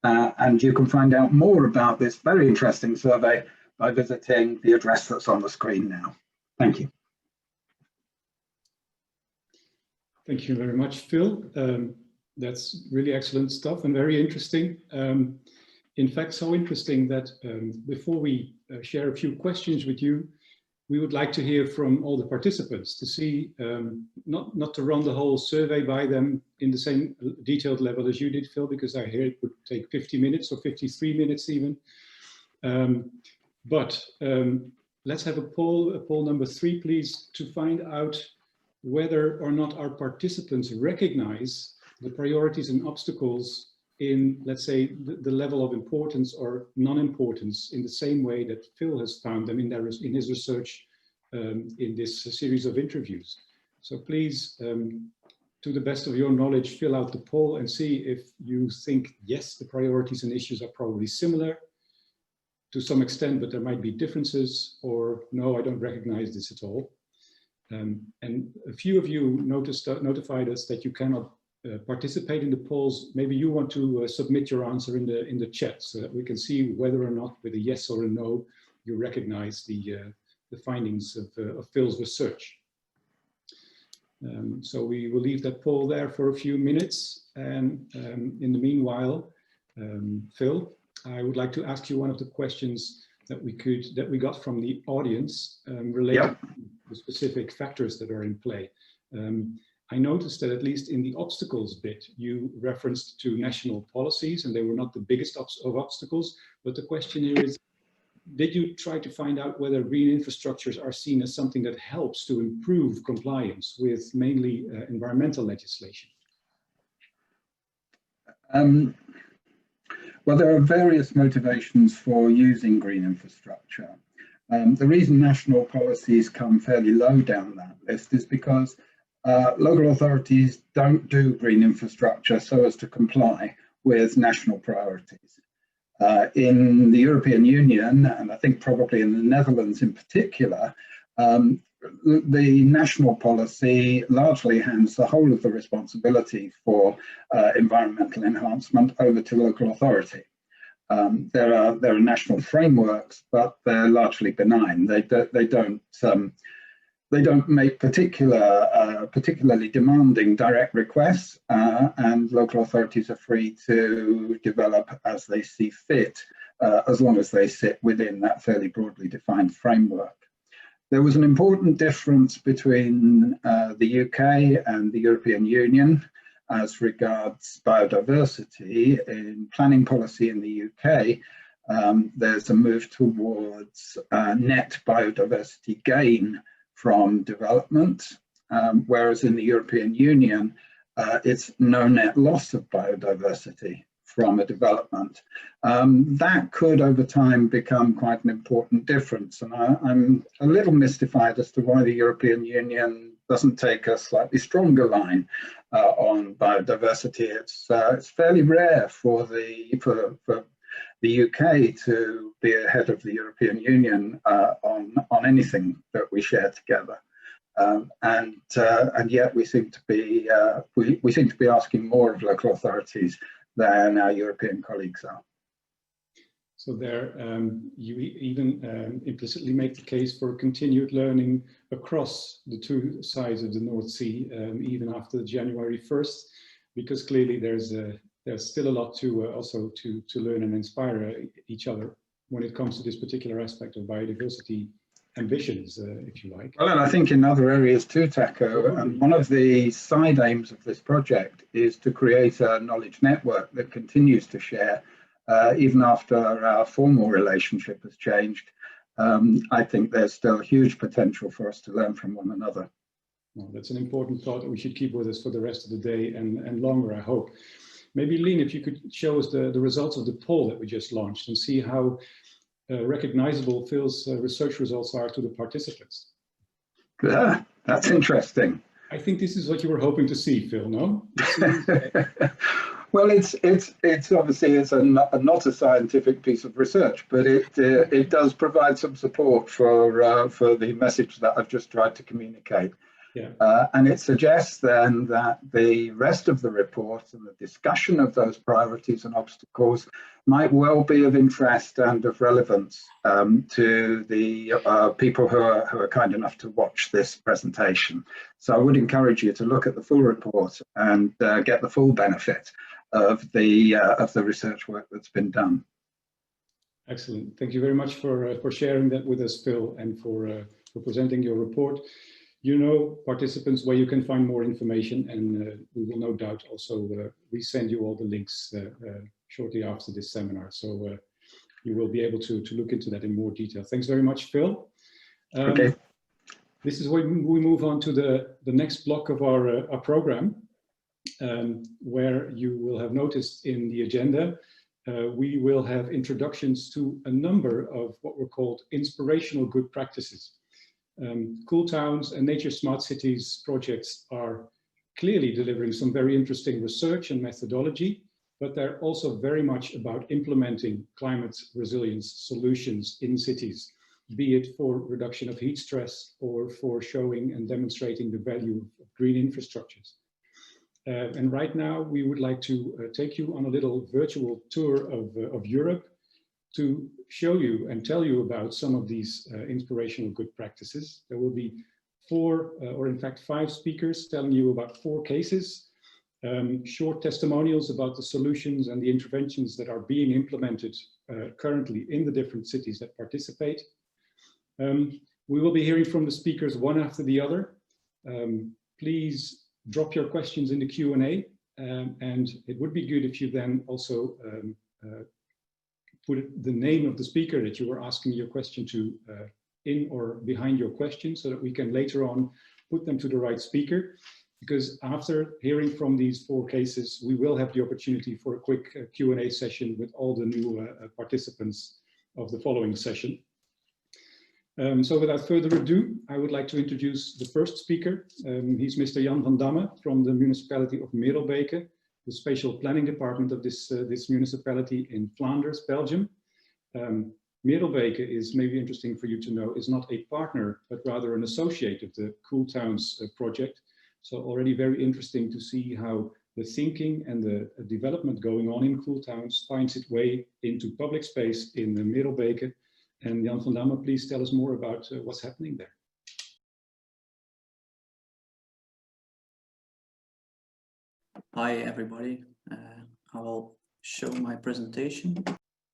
And you can find out more about this very interesting survey by visiting the address that's on the screen now. Thank you. Thank you very much, Phil. That's really excellent stuff and very interesting. In fact, so interesting that before we share a few questions with you, we would like to hear from all the participants to see, not to run the whole survey by them in the same detailed level as you did, Phil, because I hear it would take 50 minutes or 53 minutes even. But let's have a poll number 3, please, to find out whether or not our participants recognize the priorities and obstacles in, let's say, the level of importance or non-importance in the same way that Phil has found them in his research in this series of interviews. So please, to the best of your knowledge, fill out the poll and see if you think, yes, the priorities and issues are probably similar to some extent, but there might be differences, or no, I don't recognize this at all. And a few of you notified us that you cannot participate in the polls. Maybe you want to submit your answer in the chat so that we can see whether or not with a yes or a no you recognize the findings of Phil's research. So we will leave that poll there for a few minutes, and in the meanwhile, Phil, I would like to ask you one of the questions that we got from the audience related to the specific factors that are in play. I noticed that at least in the obstacles bit, you referenced to national policies, and they were not the biggest of obstacles. But the question here is, did you try to find out whether green infrastructures are seen as something that helps to improve compliance with mainly environmental legislation? Well, there are various motivations for using green infrastructure. The reason national policies come fairly low down that list is because local authorities don't do green infrastructure so as to comply with national priorities. In the European Union, and I think probably in the Netherlands in particular, the national policy largely hands the whole of the responsibility for environmental enhancement over to local authority. There are national frameworks, but they're largely benign. They don't make particularly demanding direct requests, and local authorities are free to develop as they see fit, as long as they sit within that fairly broadly defined framework. There was an important difference between the UK and the European Union as regards biodiversity. In planning policy in the UK, there's a move towards net biodiversity gain from development, whereas in the European Union, it's no net loss of biodiversity from a development. That could over time become quite an important difference, and I'm a little mystified as to why the European Union doesn't take a slightly stronger line on biodiversity. It's fairly rare for the UK to be ahead of the European Union on anything that we share together. And yet we seem to be asking more of local authorities than our European colleagues are. So there, you even implicitly make the case for continued learning across the two sides of the North Sea, even after January 1st, because clearly there's still a lot to also to learn and inspire each other when it comes to this particular aspect of biodiversity ambitions, if you like. Well, and I think in other areas too, Taco, one of the side aims of this project is to create a knowledge network that continues to share even after our formal relationship has changed. I think there's still huge potential for us to learn from one another. Well, that's an important thought that we should keep with us for the rest of the day and longer, I hope. Maybe, Lean, if you could show us the results of the poll that we just launched and see how recognizable Phil's research results are to the participants. Yeah, that's interesting. I think this is what you were hoping to see, Phil, no? Well, it's obviously not a scientific piece of research, but it does provide some support for the message that I've just tried to communicate. Yeah. And it suggests then that the rest of the report and the discussion of those priorities and obstacles might well be of interest and of relevance to the people who are kind enough to watch this presentation. So I would encourage you to look at the full report and get the full benefit of the research work that's been done. Excellent. Thank you very much for sharing that with us, Phil, and for presenting your report. You know, participants, where you can find more information, and we will no doubt also resend you all the links shortly after this seminar. So you will be able to look into that in more detail. Thanks very much, Phil. Okay. This is when we move on to the next block of our program, where you will have noticed in the agenda, we will have introductions to a number of what were called inspirational good practices. Cool Towns and Nature Smart Cities projects are clearly delivering some very interesting research and methodology, but they're also very much about implementing climate resilience solutions in cities, be it for reduction of heat stress or for showing and demonstrating the value of green infrastructures. And right now we would like to take you on a little virtual tour of Europe to show you and tell you about some of these inspirational good practices. There will be 4 or in fact 5 speakers telling you about 4 cases, short testimonials about the solutions and the interventions that are being implemented currently in the different cities that participate. We will be hearing from the speakers one after the other. Please drop your questions in the Q&A, and it would be good if you then also put the name of the speaker that you were asking your question to in or behind your question, so that we can later on put them to the right speaker. Because after hearing from these 4 cases, we will have the opportunity for a quick Q&A session with all the new participants of the following session. So without further ado, I would like to introduce the first speaker. He's Mr. Jan van Damme from the municipality of Merelbeke, the spatial planning department of this municipality in Flanders, Belgium. Merelbeke is maybe interesting for you to know, is not a partner, but rather an associate of the Cool Towns project. So already very interesting to see how the thinking and the development going on in Cool Towns finds its way into public space in Merelbeke. And Jan van Damme, please tell us more about what's happening there. Hi everybody, I will show my presentation.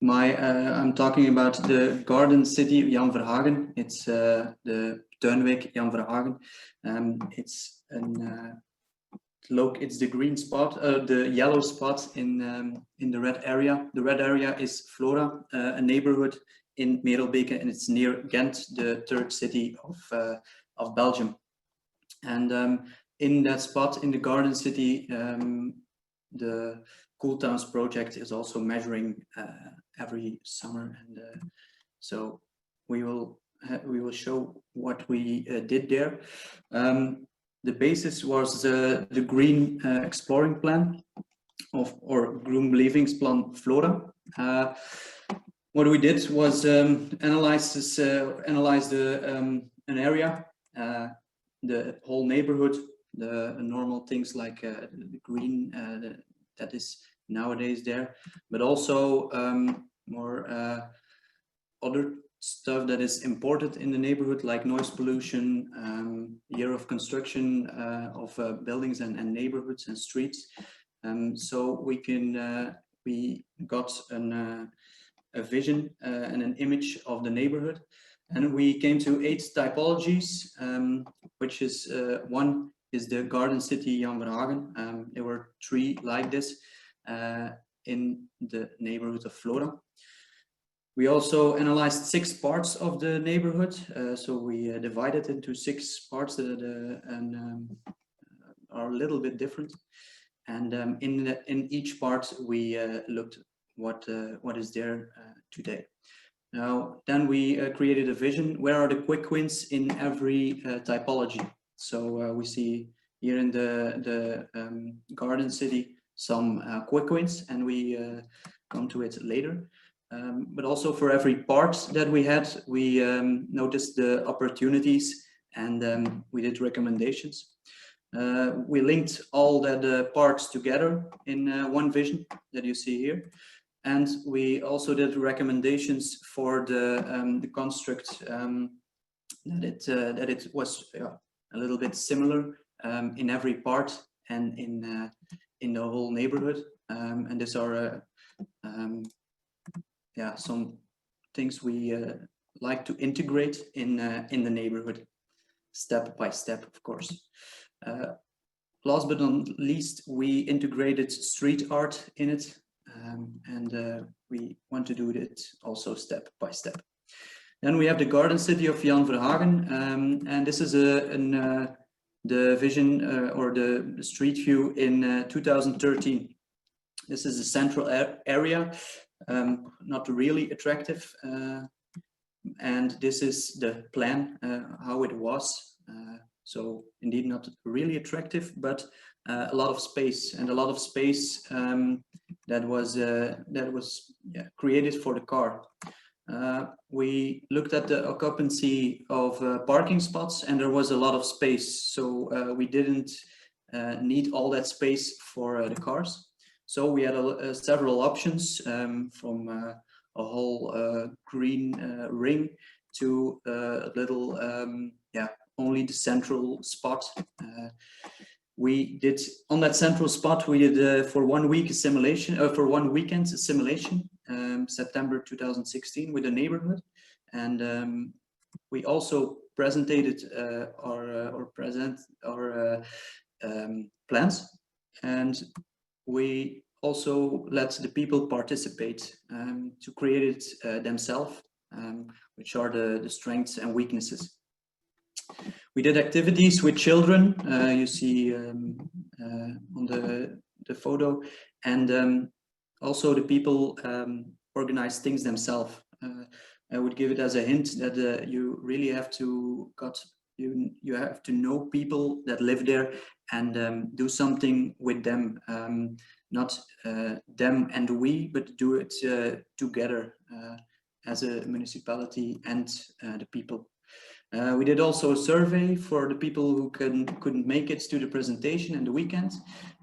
I'm talking about the garden city of Jan Verhagen. It's the Tuinwijk Jan Verhagen. It's the green spot, the yellow spot in the red area. The red area is Flora, a neighborhood in Merelbeke, and it's near Ghent, the 3rd city of Belgium. And in that spot, in the garden city, the Cool Towns project is also measuring every summer, and so we will show what we did there. the basis was the green exploring plan or groen belevingsplan Flora. What we did was analyze an area, the whole neighborhood, the normal things like the green that is nowadays there, but also more other stuff that is important in the neighborhood, like noise pollution, year of construction of buildings and neighborhoods and streets. So we got a vision and an image of the neighborhood, and we came to 8 typologies, which is one is the Garden City Jan Verhagen. There were 3 like this in the neighborhood of Flora. We also analyzed 6 parts of the neighborhood, so we divided into 6 parts that are a little bit different. And in each part, we looked what is there today. Now, then we created a vision. Where are the quick wins in every typology? So we see here in the Garden City some quick wins, and we come to it later. But also for every part that we had, we noticed the opportunities, and we did recommendations. We linked all the parts together in one vision that you see here. And we also did recommendations for the construct that it was a little bit similar in every part and in the whole neighborhood. And these are some things we like to integrate in the neighborhood, step by step, of course. Last but not least, we integrated street art in it, and we want to do it also step by step. Then we have the Garden City of Jan Verhagen, and this is the vision or the street view in 2013. This is the central area, not really attractive, and this is the plan, how it was. So indeed not really attractive, but a lot of space, and a lot of space that was created for the car. We looked at the occupancy of parking spots, and there was a lot of space, so we didn't need all that space for the cars. So we had several options, from a whole green ring to a little only the central spot. We did on that central spot, we did for 1 week a simulation, for 1 weekend a simulation, September 2016, with the neighborhood. And we also presented our plans, and we also let the people participate to create it themselves, which are the strengths and weaknesses. We did activities with children, you see on the photo, and also the people organized things themselves. I would give it as a hint that you really have to you have to know people that live there and do something with them, not them and we, but do it together as a municipality and the people. We did also a survey for the people who couldn't make it to the presentation and the weekend,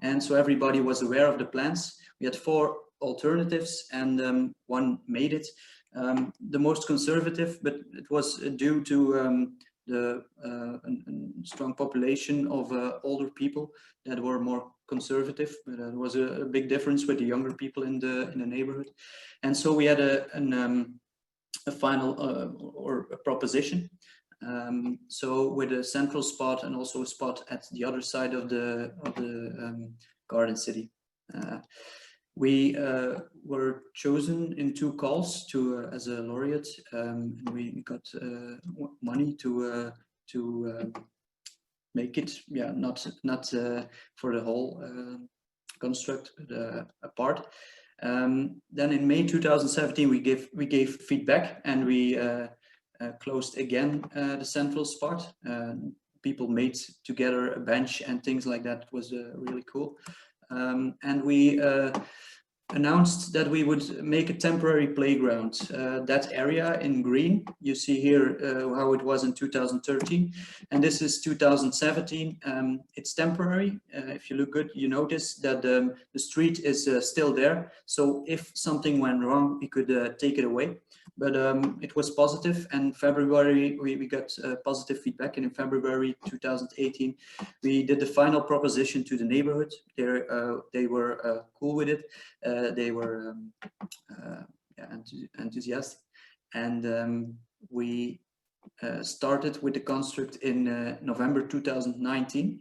and so everybody was aware of the plans. We had 4 alternatives, and 1 made it. The most conservative, but it was due to the strong population of older people that were more conservative, but there was a big difference with the younger people in the neighborhood. And so we had a final or a proposition. So with a central spot and also a spot at the other side of the Garden City. We were chosen in 2 calls to as a laureate, and we got money to make it, not for the whole construct, but a part. Then in May 2017 we gave feedback, and we closed again the central spot. people made together a bench and things like that. It was really cool. And we announced that we would make a temporary playground. That area in green, you see here how it was in 2013, and this is 2017. It's temporary. If you look good, you notice that the street is still there. So if something went wrong, we could take it away. But it was positive, and February we got positive feedback, and in February 2018 we did the final proposition to the neighborhood. They were cool with it. They were enthusiastic, and we started with the construct in November 2019,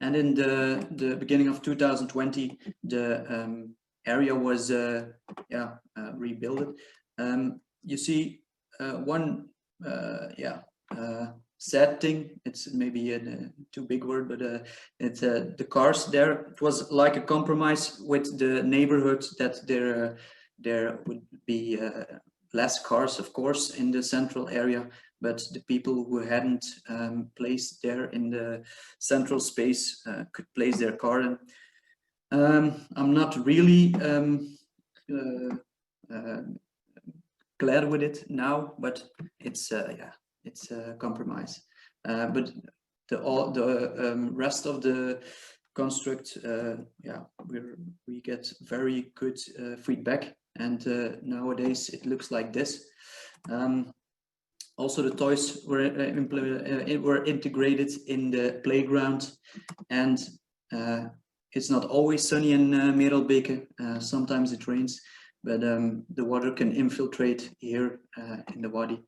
and in the beginning of 2020 the area was rebuilt. You see one sad thing, it's maybe a too big word, but it's the cars there. It was like a compromise with the neighborhood that there would be less cars, of course, in the central area, but the people who hadn't placed there in the central space could place their car in. I'm not really glad with it now, but it's it's a compromise. But the rest of the construct, we get very good feedback, and nowadays it looks like this. Also, the toys were integrated in the playground, and it's not always sunny in Merelbeke. Sometimes it rains, but the water can infiltrate here in the wadi.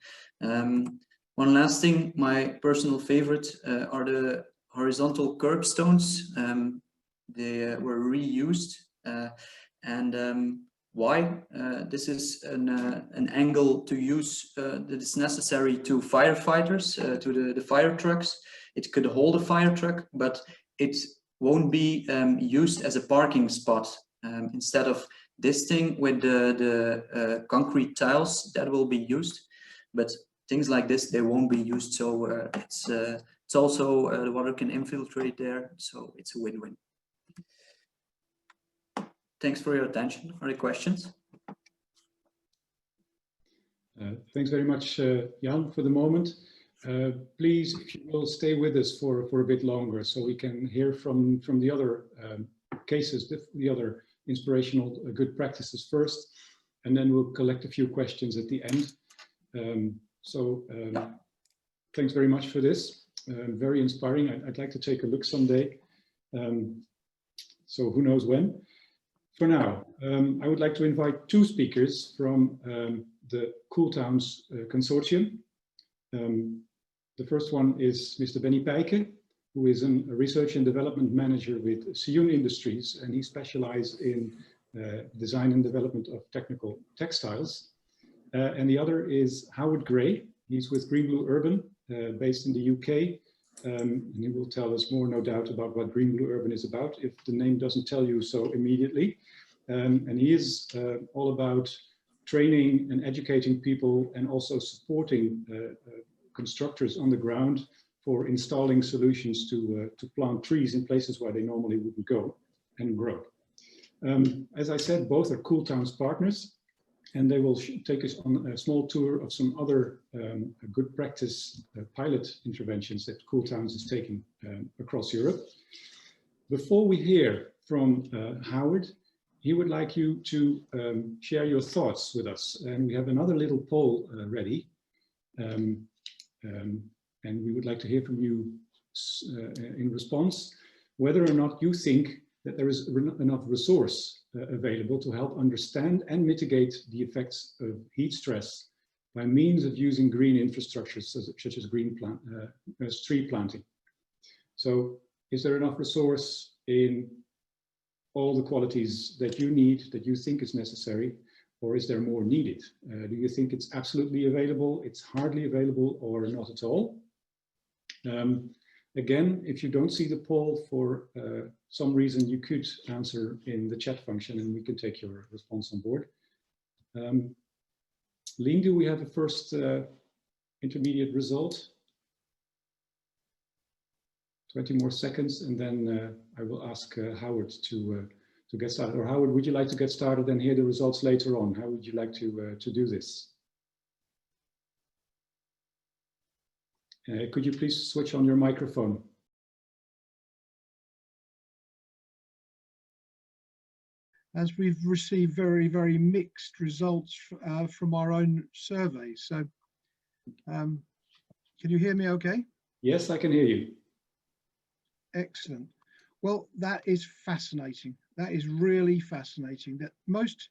One last thing, my personal favorite are the horizontal curbstones. They were reused, and why? This is an angle to use that is necessary to firefighters, to the fire trucks. It could hold a fire truck, but it won't be used as a parking spot. Instead of this thing with the concrete tiles that will be used, but things like this, they won't be used. So it's also the water can infiltrate there, so it's a win-win. Thanks for your attention. Are there questions? Thanks very much, Jan, for the moment. Please, if you will, stay with us for a bit longer so we can hear from the other cases, the other inspirational good practices first, and then we'll collect a few questions at the end. Thanks very much for this. Very inspiring. I'd like to take a look someday. So who knows when. For now, I would like to invite two speakers from the Cool Towns Consortium. The first one is Mr. Benny Pijke, who is a research and development manager with Sioen Industries, and he specializes in design and development of technical textiles. And the other is Howard Gray. He's with Green Blue Urban, based in the UK. And he will tell us more, no doubt, about what Green Blue Urban is about, if the name doesn't tell you so immediately. And he is all about training and educating people, and also supporting constructors on the ground for installing solutions to plant trees in places where they normally wouldn't go and grow. As I said, both are Cool Towns partners, and they will take us on a small tour of some other good practice pilot interventions that Cool Towns is taking across Europe. Before we hear from Howard, he would like you to share your thoughts with us. And we have another little poll ready. And we would like to hear from you in response, whether or not you think that there is enough resource available to help understand and mitigate the effects of heat stress by means of using green infrastructures such as tree planting. So is there enough resource in all the qualities that you need, that you think is necessary, or is there more needed? Do you think it's absolutely available, it's hardly available, or not at all? Again, if you don't see the poll for some reason, you could answer in the chat function and we can take your response on board. Lien, do we have a first intermediate result? 20 more seconds, and then I will ask Howard to get started. Or Howard, would you like to get started and hear the results later on? How would you like to do this? Could you please switch on your microphone? As we've received very, very mixed results from our own survey. So can you hear me okay? Yes, I can hear you. Excellent. Well, that is fascinating. That is really fascinating. That most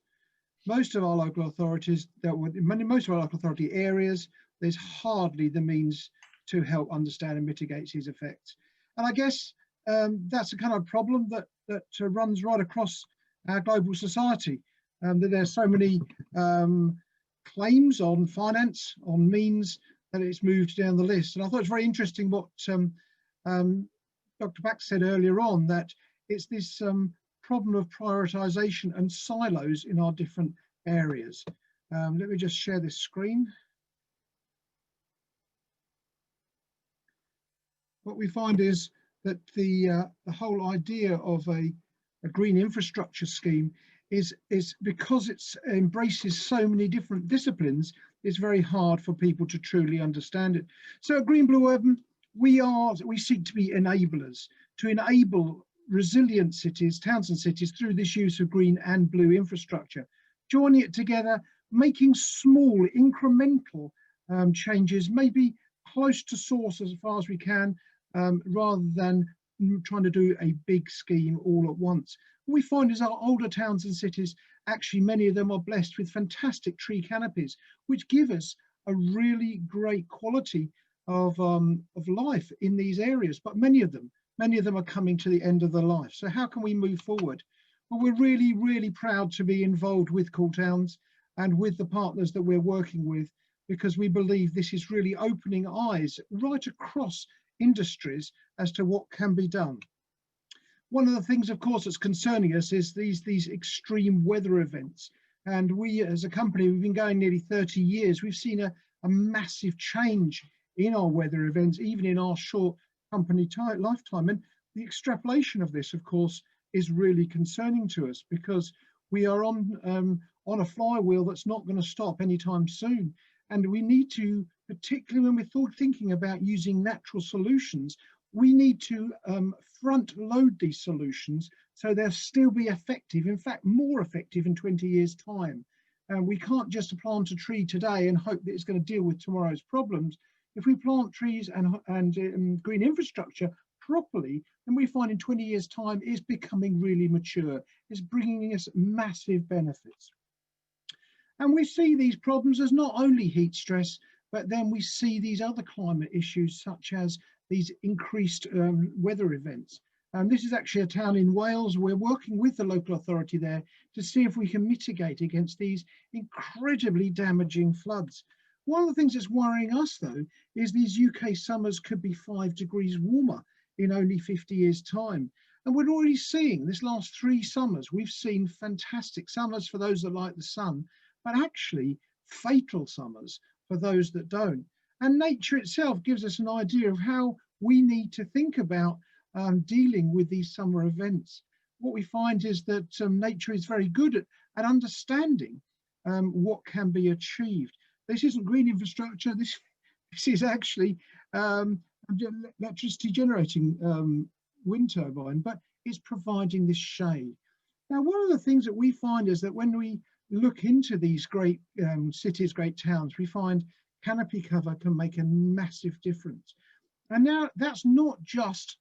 of our local authorities, most of our local authority areas, there's hardly the means to help understand and mitigate these effects. And I guess that's a kind of problem that runs right across our global society. That there's so many claims on finance, on means, that it's moved down the list. And I thought it was very interesting what Dr. Bax said earlier on, that it's this problem of prioritization and silos in our different areas. Let me just share this screen. What we find is that the whole idea of a green infrastructure scheme is because it embraces so many different disciplines, it's very hard for people to truly understand it. So at Green Blue Urban, we seek to be enablers, to enable resilient cities, towns and cities, through this use of green and blue infrastructure, joining it together, making small incremental changes, maybe close to source as far as we can, rather than trying to do a big scheme all at once. What we find is our older towns and cities, actually many of them are blessed with fantastic tree canopies, which give us a really great quality of life in these areas. But many of them are coming to the end of their life. So how can we move forward? Well, we're really, really proud to be involved with Cool Towns and with the partners that we're working with, because we believe this is really opening eyes right across industries as to what can be done. One of the things, of course, that's concerning us is these extreme weather events. And we, as a company, we've been going nearly 30 years. We've seen a massive change in our weather events, even in our short company lifetime. And the extrapolation of this, of course, is really concerning to us, because we are on a flywheel that's not going to stop anytime soon. And we need to, particularly when we're thinking about using natural solutions, we need to front load these solutions so they'll still be effective, in fact, more effective in 20 years' time. We can't just plant a tree today and hope that it's going to deal with tomorrow's problems. If we plant trees and green infrastructure properly, then we find in 20 years' time it's becoming really mature. It's bringing us massive benefits. And we see these problems as not only heat stress, but then we see these other climate issues, such as these increased weather events. This is actually a town in Wales. We're working with the local authority there to see if we can mitigate against these incredibly damaging floods. One of the things that's worrying us, though, is these UK summers could be 5 degrees warmer in only 50 years' time. And we're already seeing this last 3 summers, we've seen fantastic summers for those that like the sun, but actually fatal summers for those that don't. And nature itself gives us an idea of how we need to think about dealing with these summer events. What we find is that nature is very good at understanding what can be achieved. This isn't green infrastructure, this is actually electricity generating wind turbine, but it's providing this shade. Now, one of the things that we find is that when we look into these great cities, great towns, we find canopy cover can make a massive difference. And now that's not just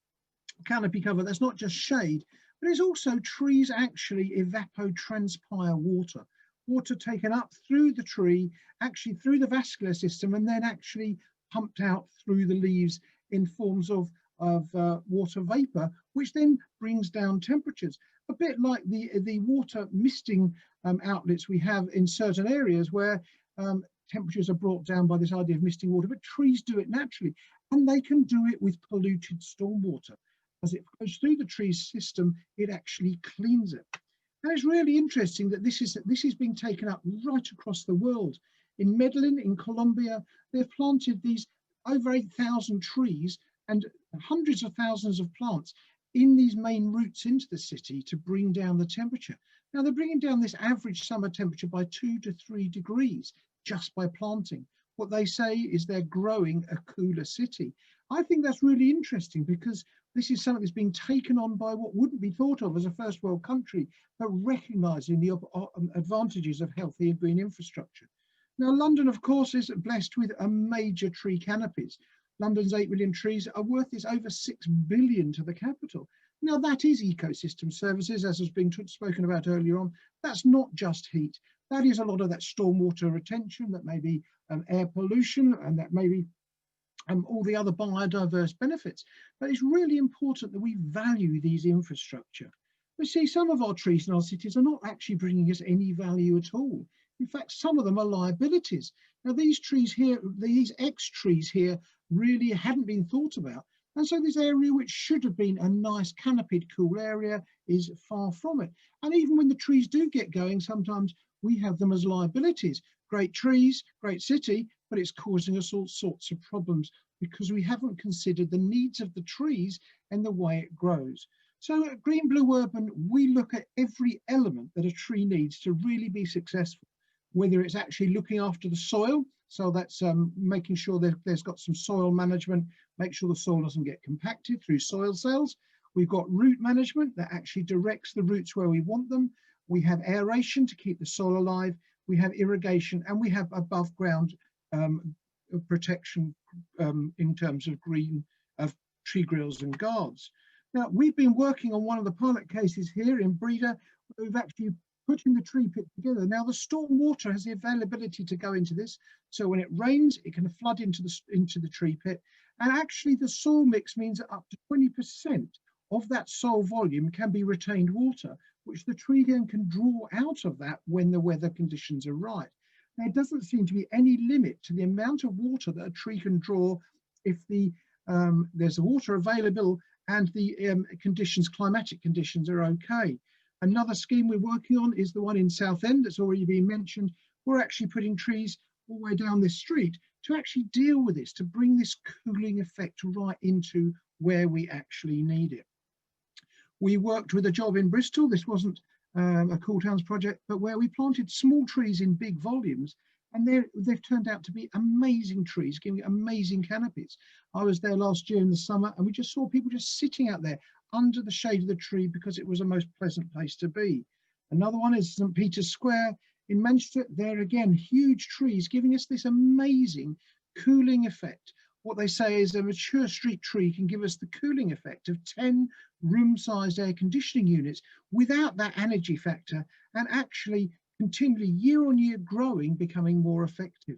canopy cover, that's not just shade, but it's also trees actually evapotranspire water. Water taken up through the tree, actually through the vascular system, and then actually pumped out through the leaves in forms of water vapor, which then brings down temperatures. A bit like the water misting outlets we have in certain areas where temperatures are brought down by this idea of misting water, but trees do it naturally, and they can do it with polluted stormwater. As it goes through the tree's system, it actually cleans it. And it's really interesting that this is being taken up right across the world. In Medellin, in Colombia, they've planted these over 8,000 trees, and hundreds of thousands of plants in these main routes into the city to bring down the temperature. Now they're bringing down this average summer temperature by 2 to 3 degrees just by planting. What they say is they're growing a cooler city. I think that's really interesting because this is something that's being taken on by what wouldn't be thought of as a first world country, but recognizing the advantages of healthy and green infrastructure. Now, London, of course, is blessed with a major tree canopies. London's 8 million trees are worth over 6 billion to the capital. Now, that is ecosystem services, as has been spoken about earlier on. That's not just heat. That is a lot of that stormwater retention, that may be air pollution, and that may be all the other biodiverse benefits. But it's really important that we value these infrastructure. We see some of our trees in our cities are not actually bringing us any value at all. In fact, some of them are liabilities. Now, these trees here, these X-trees here, really hadn't been thought about. And so this area, which should have been a nice canopied, cool area, is far from it. And even when the trees do get going, sometimes we have them as liabilities. Great trees, great city, but it's causing us all sorts of problems because we haven't considered the needs of the trees and the way it grows. So at Green Blue Urban, we look at every element that a tree needs to really be successful, whether it's actually looking after the soil. So that's making sure that there's got some soil management, make sure the soil doesn't get compacted through soil cells. We've got root management that actually directs the roots where we want them. We have aeration to keep the soil alive. We have irrigation, and we have above ground protection in terms of tree grills and guards. Now, we've been working on one of the pilot cases here in Breda, where we've actually putting the tree pit together. Now, the storm water has the availability to go into this. So when it rains, it can flood into the tree pit. And actually the soil mix means that up to 20% of that soil volume can be retained water, which the tree then can draw out of that when the weather conditions are right. There doesn't seem to be any limit to the amount of water that a tree can draw if there's water available and the climatic conditions are okay. Another scheme we're working on is the one in Southend that's already been mentioned. We're actually putting trees all the way down this street to actually deal with this, to bring this cooling effect right into where we actually need it. We worked with a job in Bristol. This wasn't a Cool Towns project, but where we planted small trees in big volumes, and they've turned out to be amazing trees, giving amazing canopies. I was there last year in the summer, and we just saw people just sitting out there under the shade of the tree because it was a most pleasant place to be. Another one is St. Peter's Square in Manchester. There again, huge trees giving us this amazing cooling effect. What they say is a mature street tree can give us the cooling effect of 10 room-sized air conditioning units without that energy factor, and actually continually year on year growing, becoming more effective.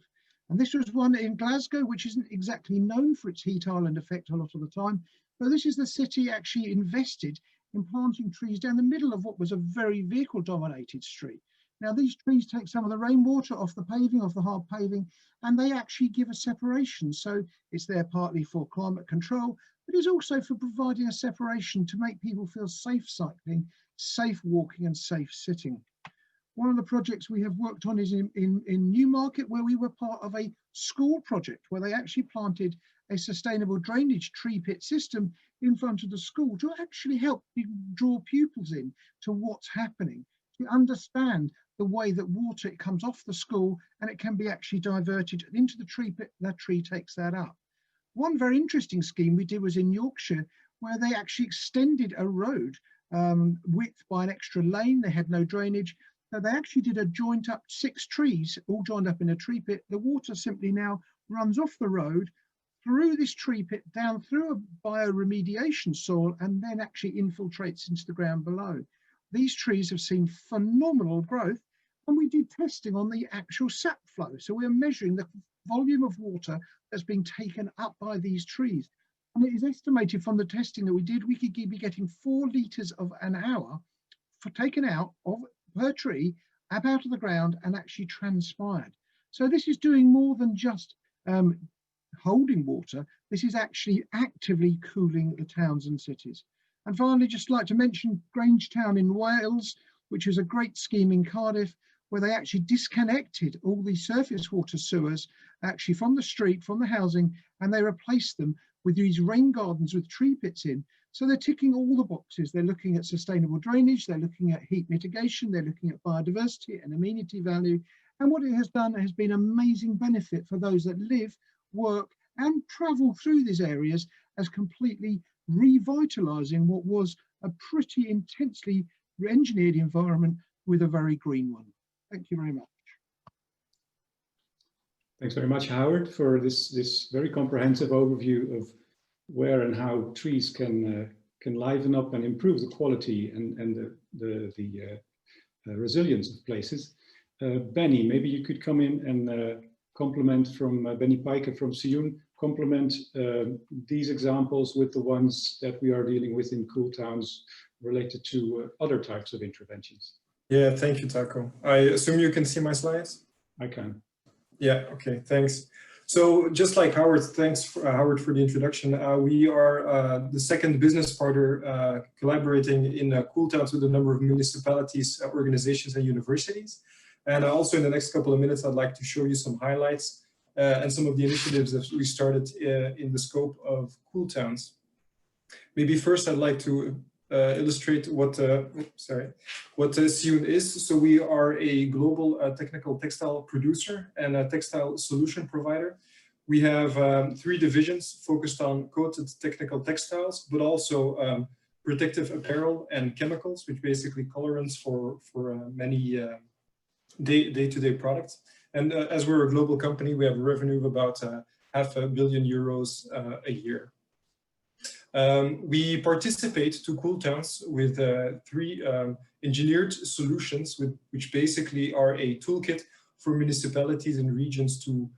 And this was one in Glasgow, which isn't exactly known for its heat island effect a lot of the time, but this is the city actually invested in planting trees down the middle of what was a very vehicle-dominated street. Now, these trees take some of the rainwater off the paving, off the hard paving, and they actually give a separation. So it's there partly for climate control, but it's also for providing a separation to make people feel safe cycling, safe walking, and safe sitting. One of the projects we have worked on is in Newmarket, where we were part of a school project where they actually planted a sustainable drainage tree pit system in front of the school to actually help draw pupils in to what's happening, to understand the way that water comes off the school and it can be actually diverted into the tree pit. That tree takes that up. One very interesting scheme we did was in Yorkshire, where they actually extended a road width by an extra lane. They had no drainage. So they actually did a joint up 6 trees, all joined up in a tree pit. The water simply now runs off the road, through this tree pit, down through a bioremediation soil, and then actually infiltrates into the ground below. These trees have seen phenomenal growth, and we did testing on the actual sap flow. So we're measuring the volume of water that's being taken up by these trees. And it is estimated from the testing that we did, we could be getting 4 litres of an hour for taken out of per tree up out of the ground and actually transpired. So this is doing more than just holding water. This is actually actively cooling the towns and cities. And finally, just like to mention Grangetown in Wales, which is a great scheme in Cardiff, where they actually disconnected all the surface water sewers actually from the street, from the housing, and they replaced them with these rain gardens with tree pits in. So they're ticking all the boxes. They're looking at sustainable drainage, they're looking at heat mitigation, they're looking at biodiversity and amenity value. And what it has done has been amazing benefit for those that live, work and travel through these areas, as completely revitalizing what was a pretty intensely engineered environment with a very green one. Thank you very much. Thanks very much, Howard, for this very comprehensive overview of where and how trees can liven up and improve the quality and the resilience of places. Benny, maybe you could come in and complement from Benny Pijker from Sioen, complement these examples with the ones that we are dealing with in Cool Towns related to other types of interventions. Yeah, thank you, Taco. I assume you can see my slides? I can. Yeah, okay, thanks. So just like Howard, thanks for, Howard for the introduction. We are the second business partner collaborating in Cool Towns with a number of municipalities, organizations and universities. And also in the next couple of minutes, I'd like to show you some highlights and some of the initiatives that we started in the scope of Cool Towns. Maybe first I'd like to illustrate what Sioen is. So we are a global technical textile producer and a textile solution provider. We have 3 divisions focused on coated technical textiles, but also protective apparel and chemicals, which basically colorants for many day-to-day products. And as we're a global company, we have a revenue of about €500 million a year. We participate to Cool Towns with 3 engineered solutions, which basically are a toolkit for municipalities and regions to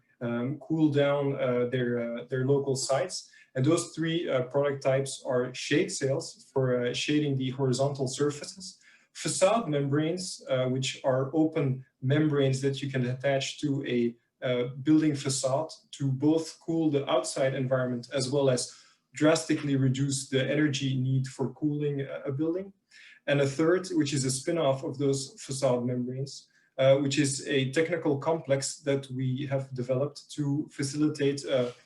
cool down their local sites. And those 3 product types are shade sails for shading the horizontal surfaces, facade membranes, which are open membranes that you can attach to a building facade to both cool the outside environment as well as drastically reduce the energy need for cooling a building. And a third, which is a spin-off of those facade membranes, which is a technical complex that we have developed to facilitate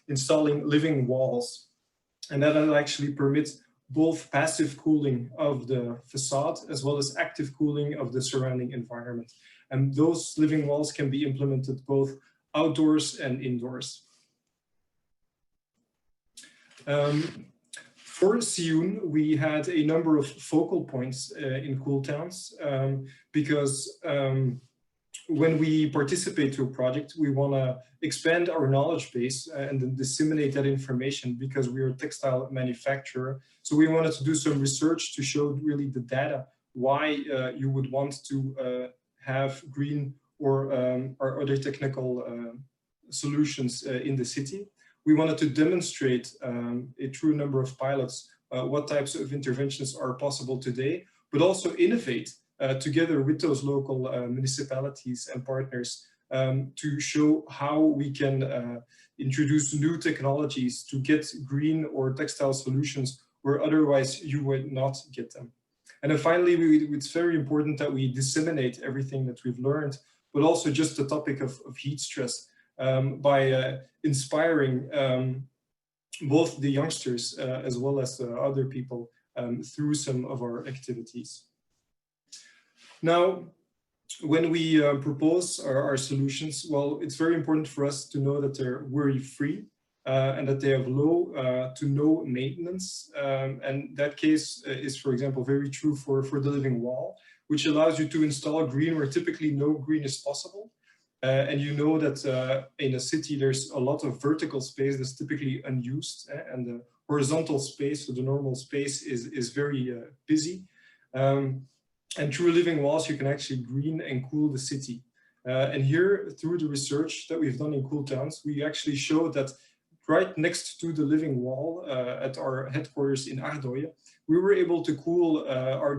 installing living walls. And that'll actually permit both passive cooling of the facade as well as active cooling of the surrounding environment. And those living walls can be implemented both outdoors and indoors. For Sioen, we had a number of focal points in Cool Towns because when we participate to a project, we want to expand our knowledge base and then disseminate that information because we are a textile manufacturer. So we wanted to do some research to show really the data, why you would want to have green or other technical solutions in the city. We wanted to demonstrate a true number of pilots, what types of interventions are possible today, but also innovate together with those local municipalities and partners to show how we can introduce new technologies to get green or textile solutions where otherwise you would not get them. And then finally, it's very important that we disseminate everything that we've learned, but also just the topic of heat stress by inspiring both the youngsters as well as other people through some of our activities. Now, when we propose our solutions, well, it's very important for us to know that they're worry-free and that they have low to no maintenance. And that case is, for example, very true for the living wall, which allows you to install green where typically no green is possible. And you know that in a city, there's a lot of vertical space that's typically unused, and the horizontal space, so the normal space, is very busy. And through living walls, you can actually green and cool the city. And here, through the research that we've done in Cool Towns, we actually showed that right next to the living wall at our headquarters in Ardooien, we were able to cool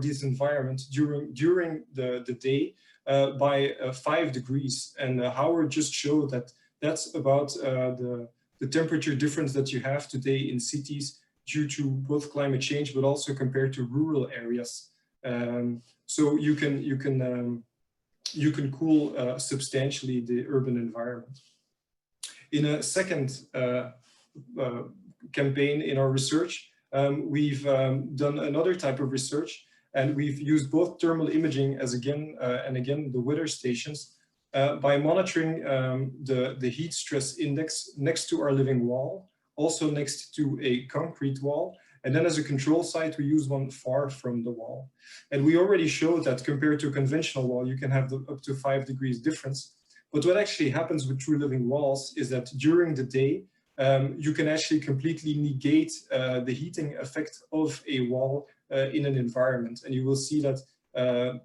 this environment during the day by 5 degrees. And Howard just showed that that's about the temperature difference that you have today in cities due to both climate change, but also compared to rural areas. So you can cool substantially the urban environment. In a second campaign in our research, we've done another type of research, and we've used both thermal imaging as again the weather stations by monitoring the heat stress index next to our living wall, also next to a concrete wall. And then as a control site, we use one far from the wall. And we already showed that compared to a conventional wall, you can have up to 5 degrees difference. But what actually happens with true living walls is that during the day, you can actually completely negate the heating effect of a wall in an environment. And you will see that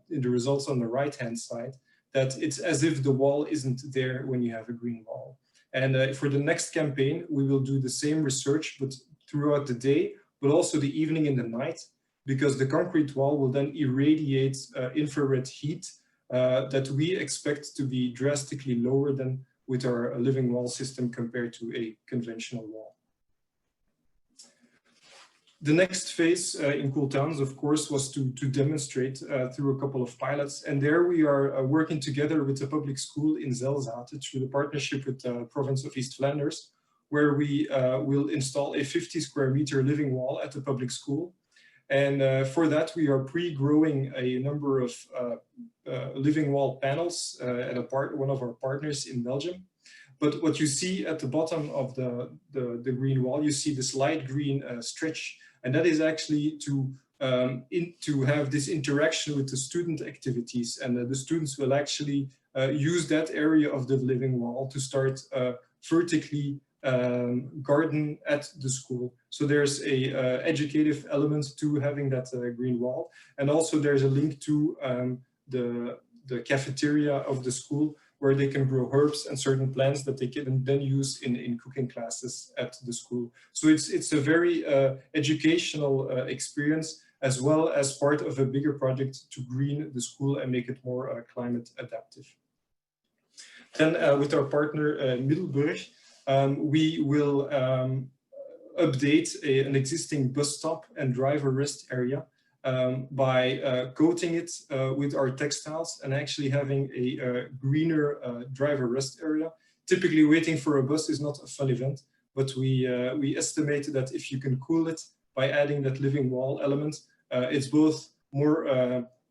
in the results on the right-hand side, that it's as if the wall isn't there when you have a green wall. And for the next campaign, we will do the same research, but throughout the day, but also the evening and the night, because the concrete wall will then irradiate infrared heat that we expect to be drastically lower than with our living wall system compared to a conventional wall. The next phase in Cool Towns, of course, was to demonstrate through a couple of pilots. And there we are working together with a public school in Zelzate through the partnership with the province of East Flanders, where we will install a 50 square meter living wall at the public school. And for that, we are pre-growing a number of living wall panels at one of our partners in Belgium. But what you see at the bottom of the green wall, you see this light green stretch, and that is actually to have this interaction with the student activities. And the students will actually use that area of the living wall to start vertically garden at the school. So there's a educative element to having that green wall. And also there's a link to the cafeteria of the school, where they can grow herbs and certain plants that they can then use in cooking classes at the school. So it's a very educational experience, as well as part of a bigger project to green the school and make it more climate adaptive. Then with our partner Middelburg, we will update an existing bus stop and driver rest area by coating it with our textiles and actually having a greener driver rest area. Typically waiting for a bus is not a fun event, but we estimate that if you can cool it by adding that living wall element, it's both more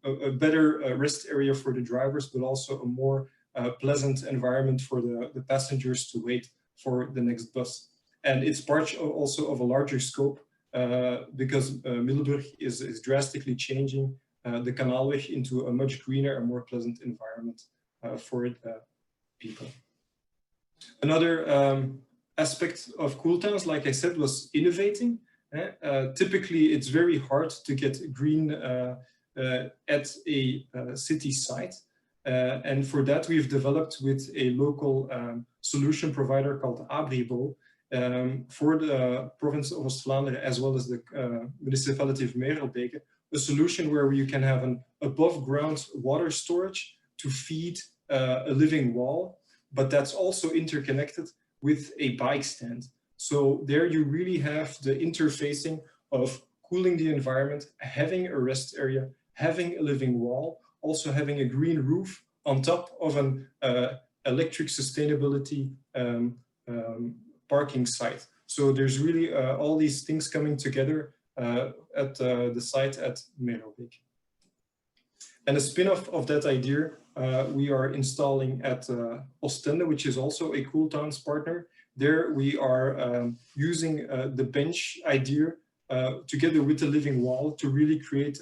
a better rest area for the drivers, but also a more pleasant environment for the passengers to wait for the next bus. And it's part also of a larger scope, because Middelburg is drastically changing the Kanaalweg into a much greener and more pleasant environment for people. Another aspect of Cool Towns, like I said, was innovating. Typically, it's very hard to get green at a city site. And for that, we've developed with a local solution provider called Abribo, for the province of Oost-Vlaanderen, as well as the municipality of Merelbeke, a solution where you can have an above ground water storage to feed a living wall, but that's also interconnected with a bike stand. So there you really have the interfacing of cooling the environment, having a rest area, having a living wall, also having a green roof on top of an electric sustainability parking site. So there's really all these things coming together at the site at Merelbeke. And a spin-off of that idea, we are installing at Oostende, which is also a Cool Towns partner. There we are using the bench idea together with the living wall to really create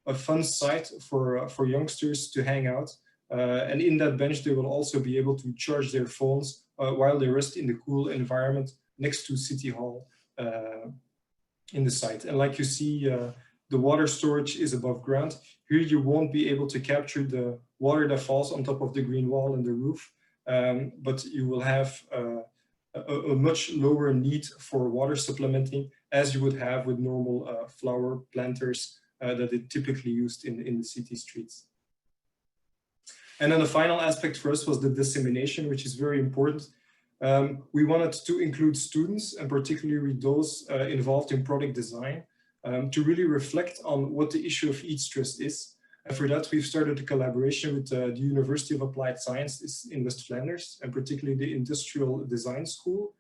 a fun site for youngsters to hang out. And in that bench, they will also be able to charge their phones while they rest in the cool environment next to City Hall in the site. And like you see, the water storage is above ground. Here you won't be able to capture the water that falls on top of the green wall and the roof, but you will have a much lower need for water supplementing as you would have with normal flower planters that are typically used in the city streets. And then the final aspect for us was the dissemination, which is very important. We wanted to include students, and particularly those involved in product design, to really reflect on what the issue of heat stress is. And for that, we've started a collaboration with the University of Applied Sciences in West Flanders, and particularly the Industrial Design School.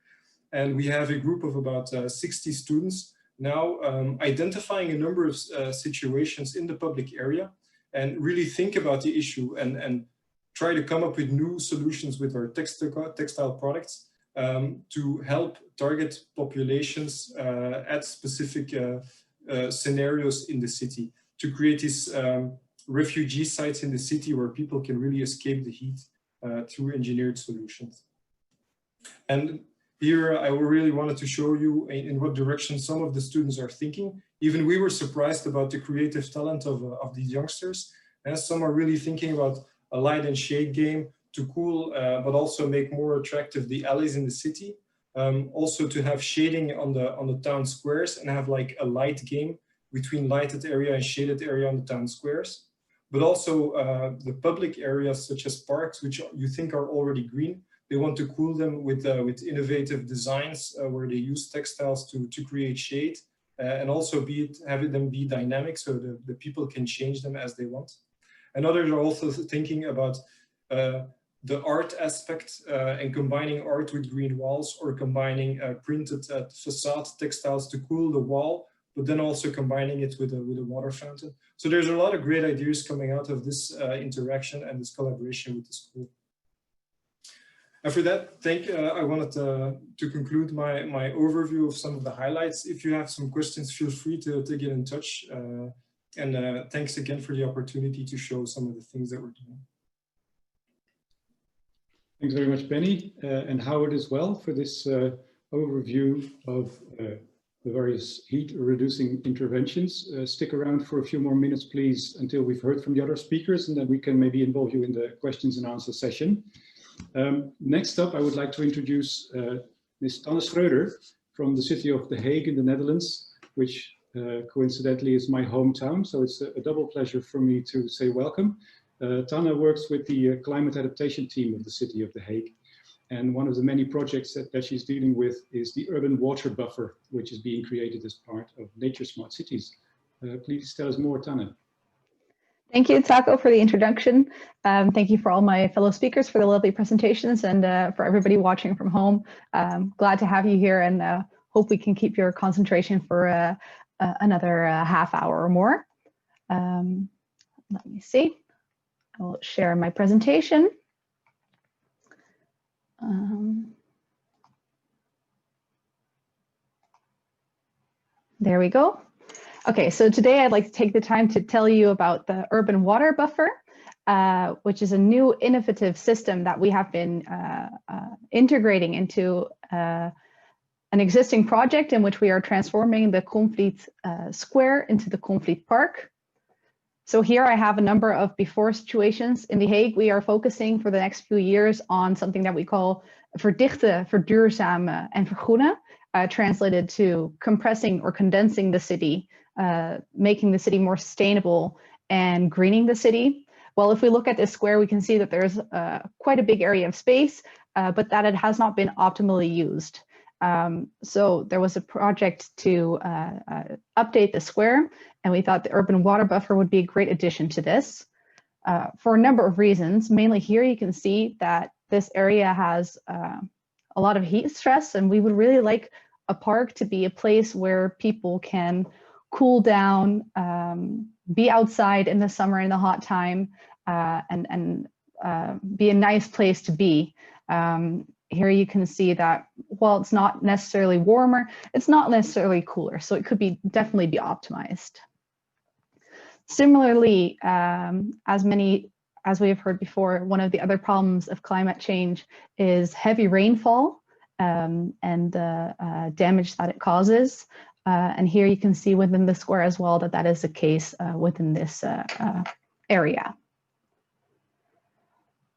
and we have a group of about 60 students now identifying a number of situations in the public area and really think about the issue and try to come up with new solutions with our textile products to help target populations at specific scenarios in the city, to create these refugee sites in the city where people can really escape the heat through engineered solutions. And here I really wanted to show you in what direction some of the students are thinking. Even we were surprised about the creative talent of these youngsters. And some are really thinking about a light and shade game to cool, but also make more attractive the alleys in the city. Also to have shading on the town squares and have like a light game between lighted area and shaded area on the town squares. But also the public areas such as parks, which you think are already green, they want to cool them with innovative designs where they use textiles to create shade and also have them be dynamic so the people can change them as they want. And others are also thinking about the art aspect and combining art with green walls or combining printed facade textiles to cool the wall, but then also combining it with a water fountain. So there's a lot of great ideas coming out of this interaction and this collaboration with the school. And for that, I wanted to conclude my overview of some of the highlights. If you have some questions, feel free to get in touch. And thanks again for the opportunity to show some of the things that we're doing. Thanks very much, Benny, and Howard as well for this overview of the various heat-reducing interventions. Stick around for a few more minutes, please, until we've heard from the other speakers, and then we can maybe involve you in the questions and answer session. Next up, I would like to introduce Ms. Tanne Schreuder from the city of The Hague in the Netherlands, which coincidentally is my hometown. So it's a double pleasure for me to say welcome. Tanne works with the climate adaptation team of the city of The Hague. And one of the many projects that she's dealing with is the urban water buffer, which is being created as part of Nature Smart Cities. Please tell us more, Tanne. Thank you, Taco, for the introduction. Thank you for all my fellow speakers for the lovely presentations and for everybody watching from home. Glad to have you here and hope we can keep your concentration for another half hour or more. Let me see. I will share my presentation. There we go. Okay, so today I'd like to take the time to tell you about the urban water buffer, which is a new innovative system that we have been integrating into an existing project in which we are transforming the Conflict Square into the Conflict Park. So here I have a number of before situations. In The Hague, we are focusing for the next few years on something that we call verdichten, verduurzamen en vergroenen, translated to compressing or condensing the city, making the city more sustainable and greening the city. Well, if we look at this square, we can see that there's quite a big area of space, but that it has not been optimally used. So there was a project to update the square, and we thought the urban water buffer would be a great addition to this for a number of reasons. Mainly here you can see that this area has a lot of heat stress, and we would really like a park to be a place where people can cool down, be outside in the summer in the hot time, and be a nice place to be. Here you can see that while it's not necessarily warmer, it's not necessarily cooler, so it could be definitely be optimized. Similarly, as we have heard before, one of the other problems of climate change is heavy rainfall and the damage that it causes. And here you can see within the square as well that that is the case within this area.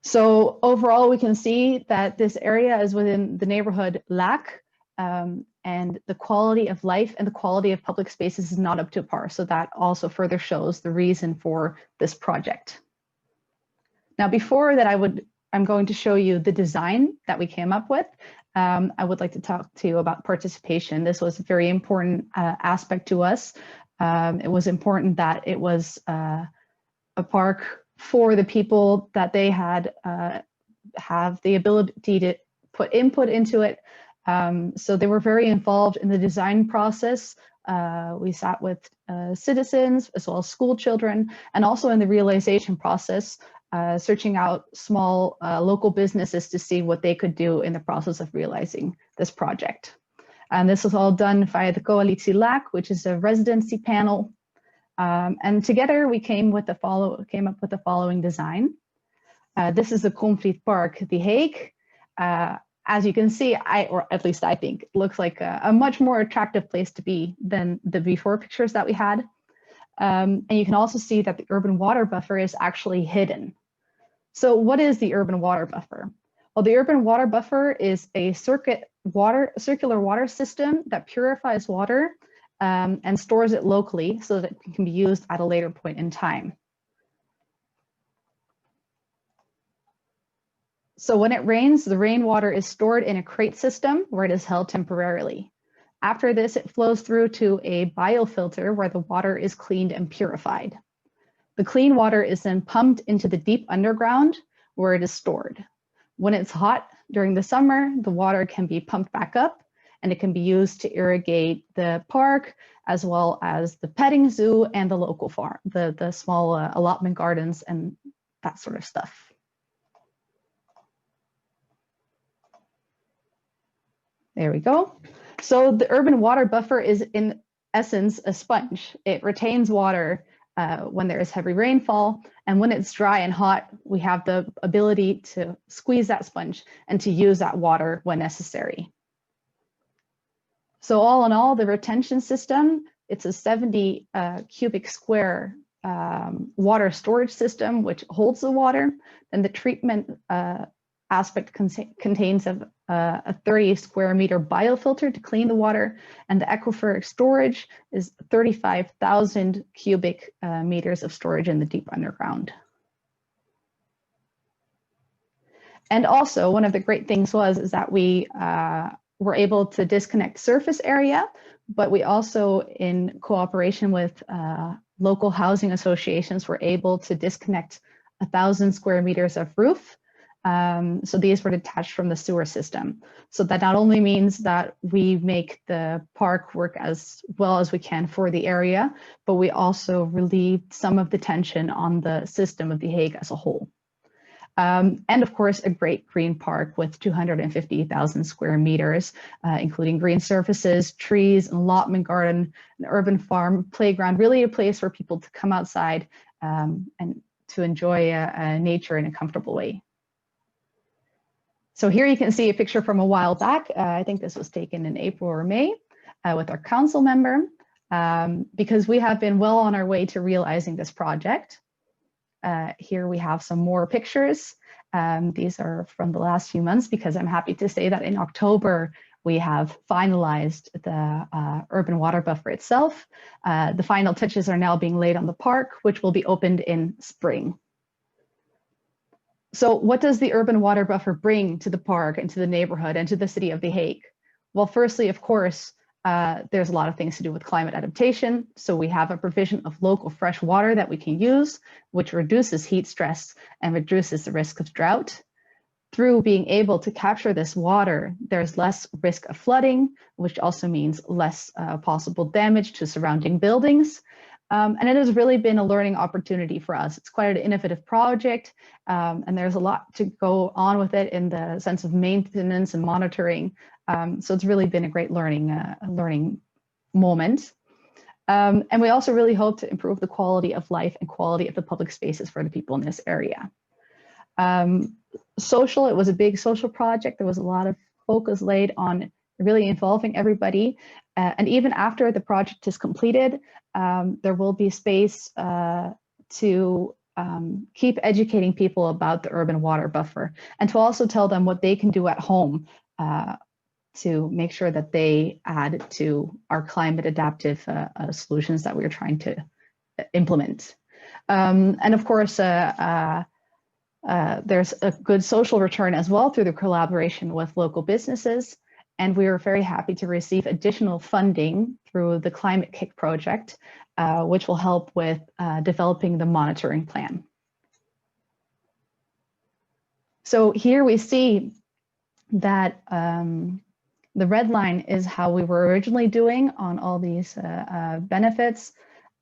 So overall, we can see that this area is within the neighborhood Lac, and the quality of life and the quality of public spaces is not up to par. So that also further shows the reason for this project. Now, before that, I'm going to show you the design that we came up with. I would like to talk to you about participation. This was a very important aspect to us. It was important that it was a park for the people, that they had have the ability to put input into it, So they were very involved in the design process. We sat with citizens as well as school children, and also in the realization process, searching out small local businesses to see what they could do in the process of realizing this project. And this was all done via the Coalitie LAC, which is a residency panel. And together we came up with the following design. This is the Complete Park, The Hague. As you can see, or at least I think, it looks like a much more attractive place to be than the before pictures that we had. And you can also see that the urban water buffer is actually hidden. So what is the urban water buffer? Well, the urban water buffer is a circular water system that purifies water and stores it locally so that it can be used at a later point in time. So when it rains, the rainwater is stored in a crate system where it is held temporarily. After this, it flows through to a biofilter where the water is cleaned and purified. The clean water is then pumped into the deep underground where it is stored. When it's hot during the summer, the water can be pumped back up and it can be used to irrigate the park as well as the petting zoo and the local farm, the small allotment gardens and that sort of stuff. There we go. So the urban water buffer is in essence a sponge. It retains water when there is heavy rainfall, and when it's dry and hot, we have the ability to squeeze that sponge and to use that water when necessary. So all in all, the retention system, it's a 70 cubic square water storage system which holds the water, and the treatment aspect contains a 30 square meter biofilter to clean the water, and the aquifer storage is 35,000 cubic meters of storage in the deep underground. And also, one of the great things is that we were able to disconnect surface area, but we also, in cooperation with local housing associations, were able to disconnect 1,000 square meters of roof. So these were detached from the sewer system. So that not only means that we make the park work as well as we can for the area, but we also relieved some of the tension on the system of The Hague as a whole. And of course, a great green park with 250,000 square meters, including green surfaces, trees, an allotment garden, an urban farm, playground, really a place for people to come outside and to enjoy nature in a comfortable way. So here you can see a picture from a while back. I think this was taken in April or May with our council member, because we have been well on our way to realizing this project. Here we have some more pictures. These are from the last few months, because I'm happy to say that in October, we have finalized the urban water buffer itself. The final touches are now being laid on the park, which will be opened in spring. So what does the urban water buffer bring to the park and to the neighborhood and to the city of The Hague? Well, firstly, of course, there's a lot of things to do with climate adaptation. So we have a provision of local fresh water that we can use, which reduces heat stress and reduces the risk of drought. Through being able to capture this water, there's less risk of flooding, which also means less possible damage to surrounding buildings. And it has really been a learning opportunity for us. It's quite an innovative project, and there's a lot to go on with it in the sense of maintenance and monitoring. So it's really been a great learning moment. And we also really hope to improve the quality of life and quality of the public spaces for the people in this area. Social, it was a big social project. There was a lot of focus laid on really involving everybody. And even after the project is completed, there will be space to keep educating people about the urban water buffer, and to also tell them what they can do at home to make sure that they add to our climate adaptive solutions that we're trying to implement. And of course, there's a good social return as well through the collaboration with local businesses. And we are very happy to receive additional funding through the Climate Kick project, which will help with developing the monitoring plan. So here we see that The red line is how we were originally doing on all these benefits.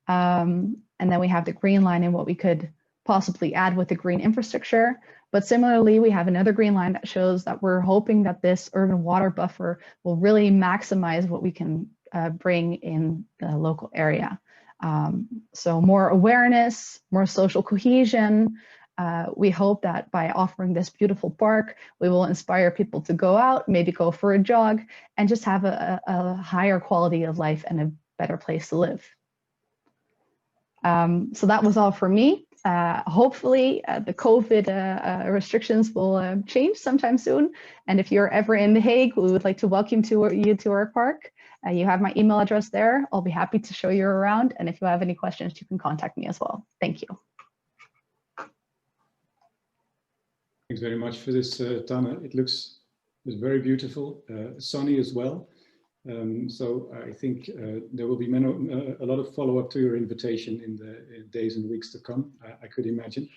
And then we have the green line and what we could possibly add with the green infrastructure. But similarly, we have another green line that shows that we're hoping that this urban water buffer will really maximize what we can bring in the local area. So more awareness, more social cohesion. We hope that by offering this beautiful park, we will inspire people to go out, maybe go for a jog, and just have a higher quality of life and a better place to live. So that was all for me. Hopefully the COVID restrictions will change sometime soon. And if you're ever in The Hague, we would like to welcome you to our park. You have my email address there. I'll be happy to show you around. And if you have any questions, you can contact me as well. Thank you. Thanks very much for this, Tana. It's very beautiful, sunny as well. So I think there will be a lot of follow-up to your invitation in the days and weeks to come, I could imagine.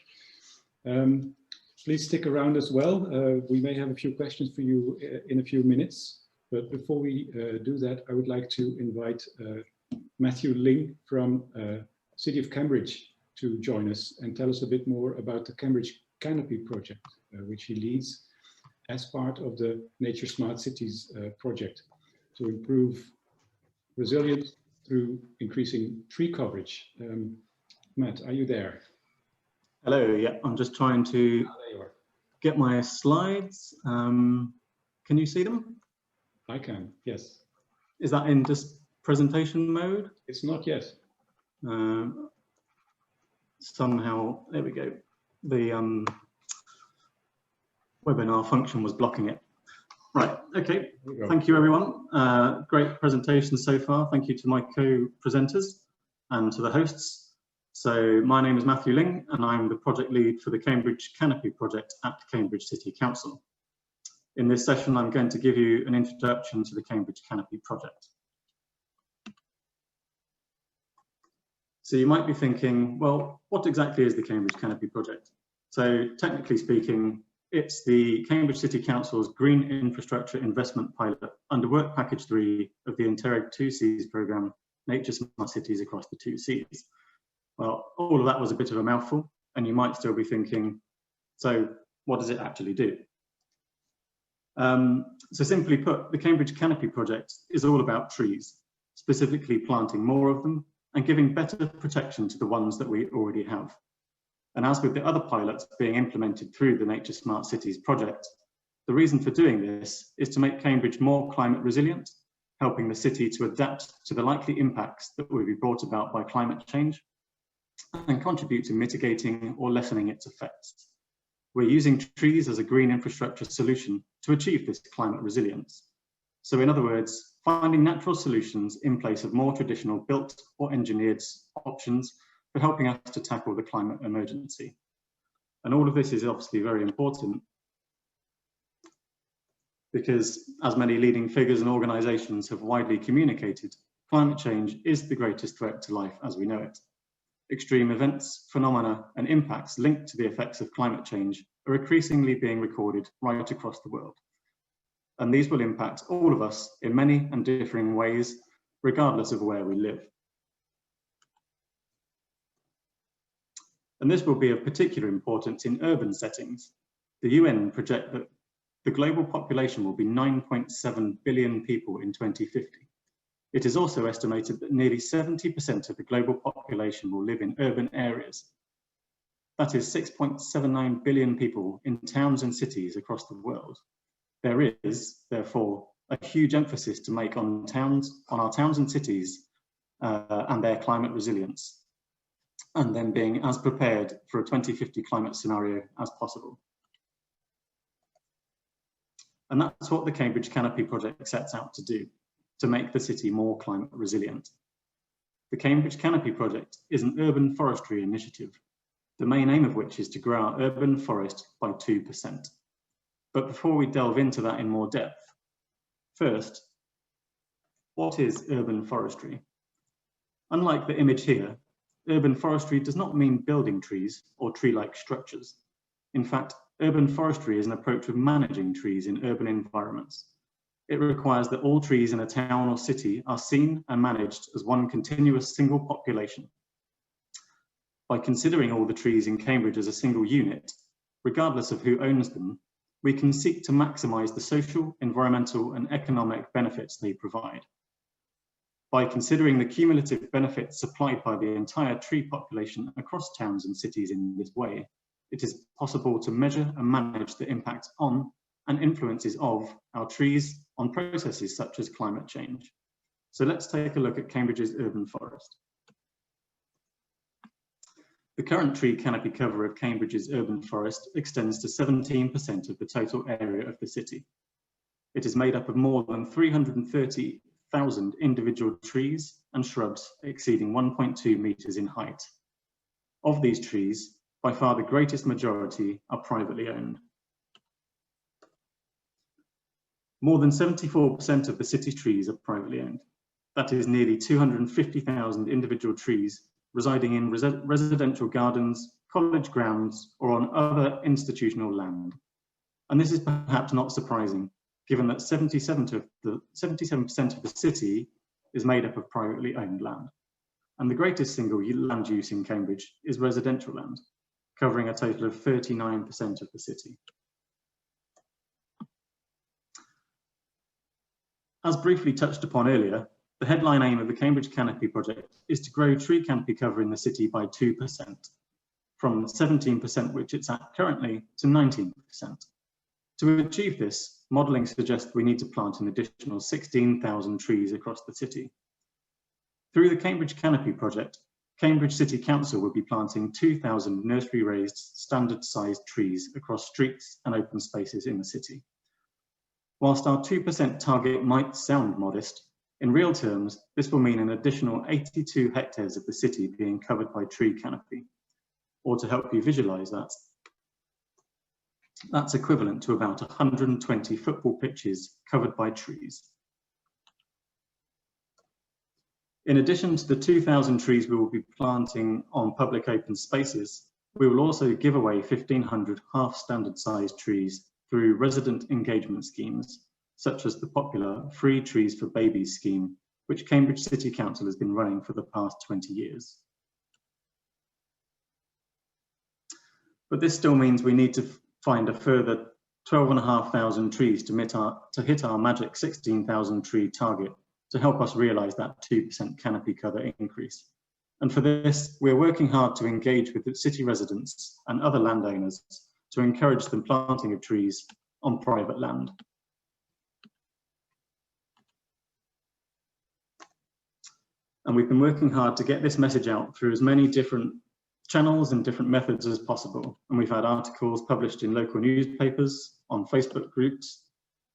Please stick around as well. We may have a few questions for you in a few minutes, but before we do that, I would like to invite Matthew Ling from City of Cambridge to join us and tell us a bit more about the Cambridge Canopy project, which he leads as part of the Nature Smart Cities project to improve resilience through increasing tree coverage. Matt, are you there? Hello, yeah, I'm just trying to get my slides. Can you see them? I can, yes. Is that in just presentation mode? It's not yet. Somehow, there we go. The webinar function was blocking it. Right, okay, thank you everyone. Great presentation so far. Thank you to my co-presenters and to the hosts. So my name is Matthew Ling and I'm the project lead for the Cambridge Canopy project at Cambridge City Council. In this session, I'm going to give you an introduction to the Cambridge Canopy project. So you might be thinking, well, what exactly is the Cambridge Canopy project? So technically speaking, it's the Cambridge City Council's Green Infrastructure Investment Pilot under Work Package 3 of the Interreg 2Cs programme, Nature Smart Cities Across the 2 Cs. Well, all of that was a bit of a mouthful, and you might still be thinking, so what does it actually do? So simply put, the Cambridge Canopy project is all about trees, specifically planting more of them and giving better protection to the ones that we already have. And as with the other pilots being implemented through the Nature Smart Cities project, the reason for doing this is to make Cambridge more climate resilient, helping the city to adapt to the likely impacts that will be brought about by climate change and contribute to mitigating or lessening its effects. We're using trees as a green infrastructure solution to achieve this climate resilience. So in other words, finding natural solutions in place of more traditional built or engineered options for helping us to tackle the climate emergency. And all of this is obviously very important because, as many leading figures and organisations have widely communicated, climate change is the greatest threat to life as we know it. Extreme events, phenomena and impacts linked to the effects of climate change are increasingly being recorded right across the world. And these will impact all of us in many and differing ways, regardless of where we live. And this will be of particular importance in urban settings. The UN project that the global population will be 9.7 billion people in 2050. It is also estimated that nearly 70% of the global population will live in urban areas. That is 6.79 billion people in towns and cities across the world. There is, therefore, a huge emphasis to make on our towns and cities and their climate resilience, and then being as prepared for a 2050 climate scenario as possible. And that's what the Cambridge Canopy project sets out to do, to make the city more climate resilient. The Cambridge Canopy project is an urban forestry initiative, the main aim of which is to grow our urban forest by 2%. But before we delve into that in more depth, first, what is urban forestry? Unlike the image here, urban forestry does not mean building trees or tree-like structures. In fact, urban forestry is an approach of managing trees in urban environments. It requires that all trees in a town or city are seen and managed as one continuous single population. By considering all the trees in Cambridge as a single unit, regardless of who owns them, we can seek to maximise the social, environmental and economic benefits they provide. By considering the cumulative benefits supplied by the entire tree population across towns and cities in this way, it is possible to measure and manage the impact on and influences of our trees on processes such as climate change. So let's take a look at Cambridge's urban forest. The current tree canopy cover of Cambridge's urban forest extends to 17% of the total area of the city. It is made up of more than 330,000 individual trees and shrubs exceeding 1.2 metres in height. Of these trees, by far the greatest majority are privately owned. More than 74% of the city's trees are privately owned. That is nearly 250,000 individual trees residing in residential gardens, college grounds, or on other institutional land. And this is perhaps not surprising, given that 77% of the city is made up of privately owned land. And the greatest single land use in Cambridge is residential land, covering a total of 39% of the city. As briefly touched upon earlier, the headline aim of the Cambridge Canopy project is to grow tree canopy cover in the city by 2%, from 17% which it's at currently to 19%. To achieve this, modelling suggests we need to plant an additional 16,000 trees across the city. Through the Cambridge Canopy project, Cambridge City Council will be planting 2,000 nursery-raised standard-sized trees across streets and open spaces in the city. Whilst our 2% target might sound modest, in real terms, this will mean an additional 82 hectares of the city being covered by tree canopy. Or to help you visualise that, that's equivalent to about 120 football pitches covered by trees. In addition to the 2,000 trees we will be planting on public open spaces, we will also give away 1,500 half-standard sized trees through resident engagement schemes, such as the popular Free Trees for Babies scheme, which Cambridge City Council has been running for the past 20 years. But this still means we need to find a further 12,500 trees to hit our magic 16,000 tree target to help us realise that 2% canopy cover increase. And for this, we're working hard to engage with the city residents and other landowners to encourage the planting of trees on private land. And we've been working hard to get this message out through as many different channels and different methods as possible. And we've had articles published in local newspapers, on Facebook groups,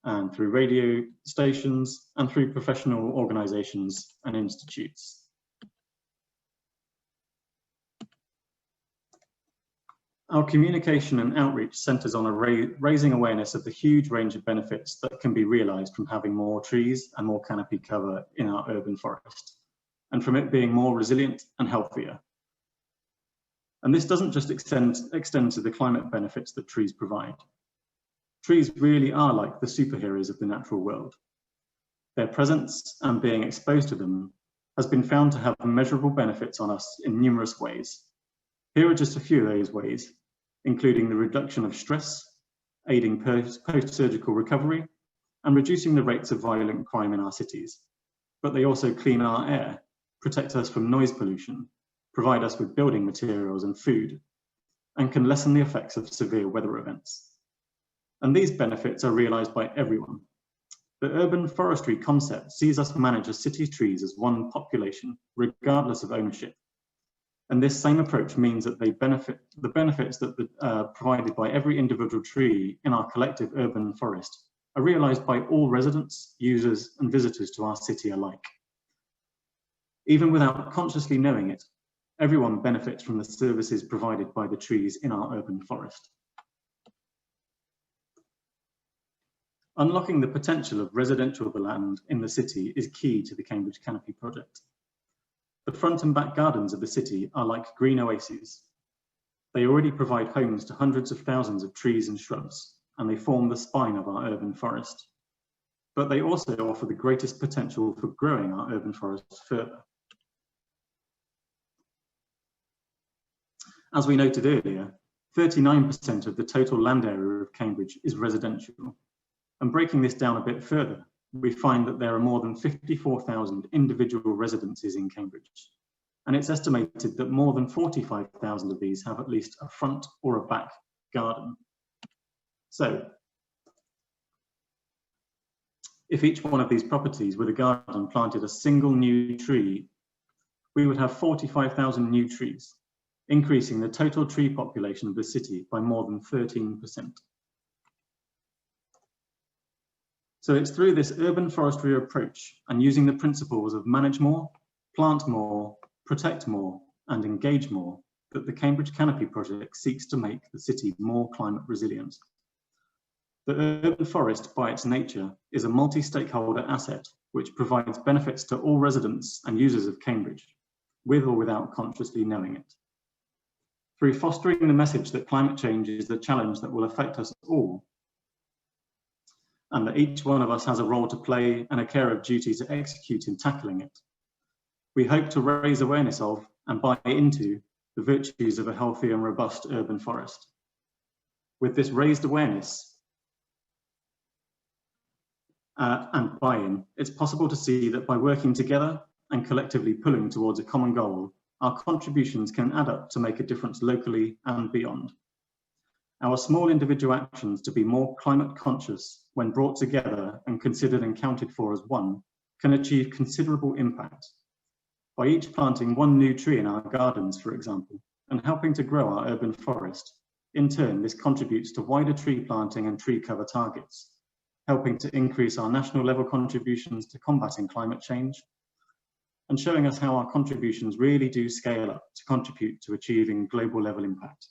and through radio stations, and through professional organisations and institutes. Our communication and outreach centres on raising awareness of the huge range of benefits that can be realised from having more trees and more canopy cover in our urban forest, and from it being more resilient and healthier. And this doesn't just extend to the climate benefits that trees provide. Trees really are like the superheroes of the natural world. Their presence and being exposed to them has been found to have measurable benefits on us in numerous ways. Here are just a few of those ways, including the reduction of stress, aiding post-surgical recovery, and reducing the rates of violent crime in our cities. But they also clean our air, protect us from noise pollution, provide us with building materials and food, and can lessen the effects of severe weather events. And these benefits are realised by everyone. The urban forestry concept sees us manage a city's trees as one population, regardless of ownership. And this same approach means that the benefits that are provided by every individual tree in our collective urban forest are realised by all residents, users, and visitors to our city alike. Even without consciously knowing it, everyone benefits from the services provided by the trees in our urban forest. Unlocking the potential of residential land in the city is key to the Cambridge Canopy project. The front and back gardens of the city are like green oases. They already provide homes to hundreds of thousands of trees and shrubs, and they form the spine of our urban forest. but they also offer the greatest potential for growing our urban forests further. As we noted earlier, 39% of the total land area of Cambridge is residential. And breaking this down a bit further, we find that there are more than 54,000 individual residences in Cambridge. And it's estimated that more than 45,000 of these have at least a front or a back garden. So, if each one of these properties with a garden planted a single new tree, we would have 45,000 new trees, increasing the total tree population of the city by more than 13%. So it's through this urban forestry approach and using the principles of manage more, plant more, protect more, and engage more that the Cambridge Canopy project seeks to make the city more climate resilient. The urban forest, by its nature, is a multi-stakeholder asset which provides benefits to all residents and users of Cambridge, with or without consciously knowing it. Through fostering the message that climate change is the challenge that will affect us all, and that each one of us has a role to play and a care of duty to execute in tackling it, we hope to raise awareness of and buy into the virtues of a healthy and robust urban forest. With this raised awareness and buy-in, it's possible to see that by working together and collectively pulling towards a common goal, our contributions can add up to make a difference locally and beyond. Our small individual actions to be more climate conscious when brought together and considered and counted for as one can achieve considerable impact. By each planting one new tree in our gardens, for example, and helping to grow our urban forest, in turn, this contributes to wider tree planting and tree cover targets, helping to increase our national level contributions to combating climate change, and showing us how our contributions really do scale up to contribute to achieving global level impact.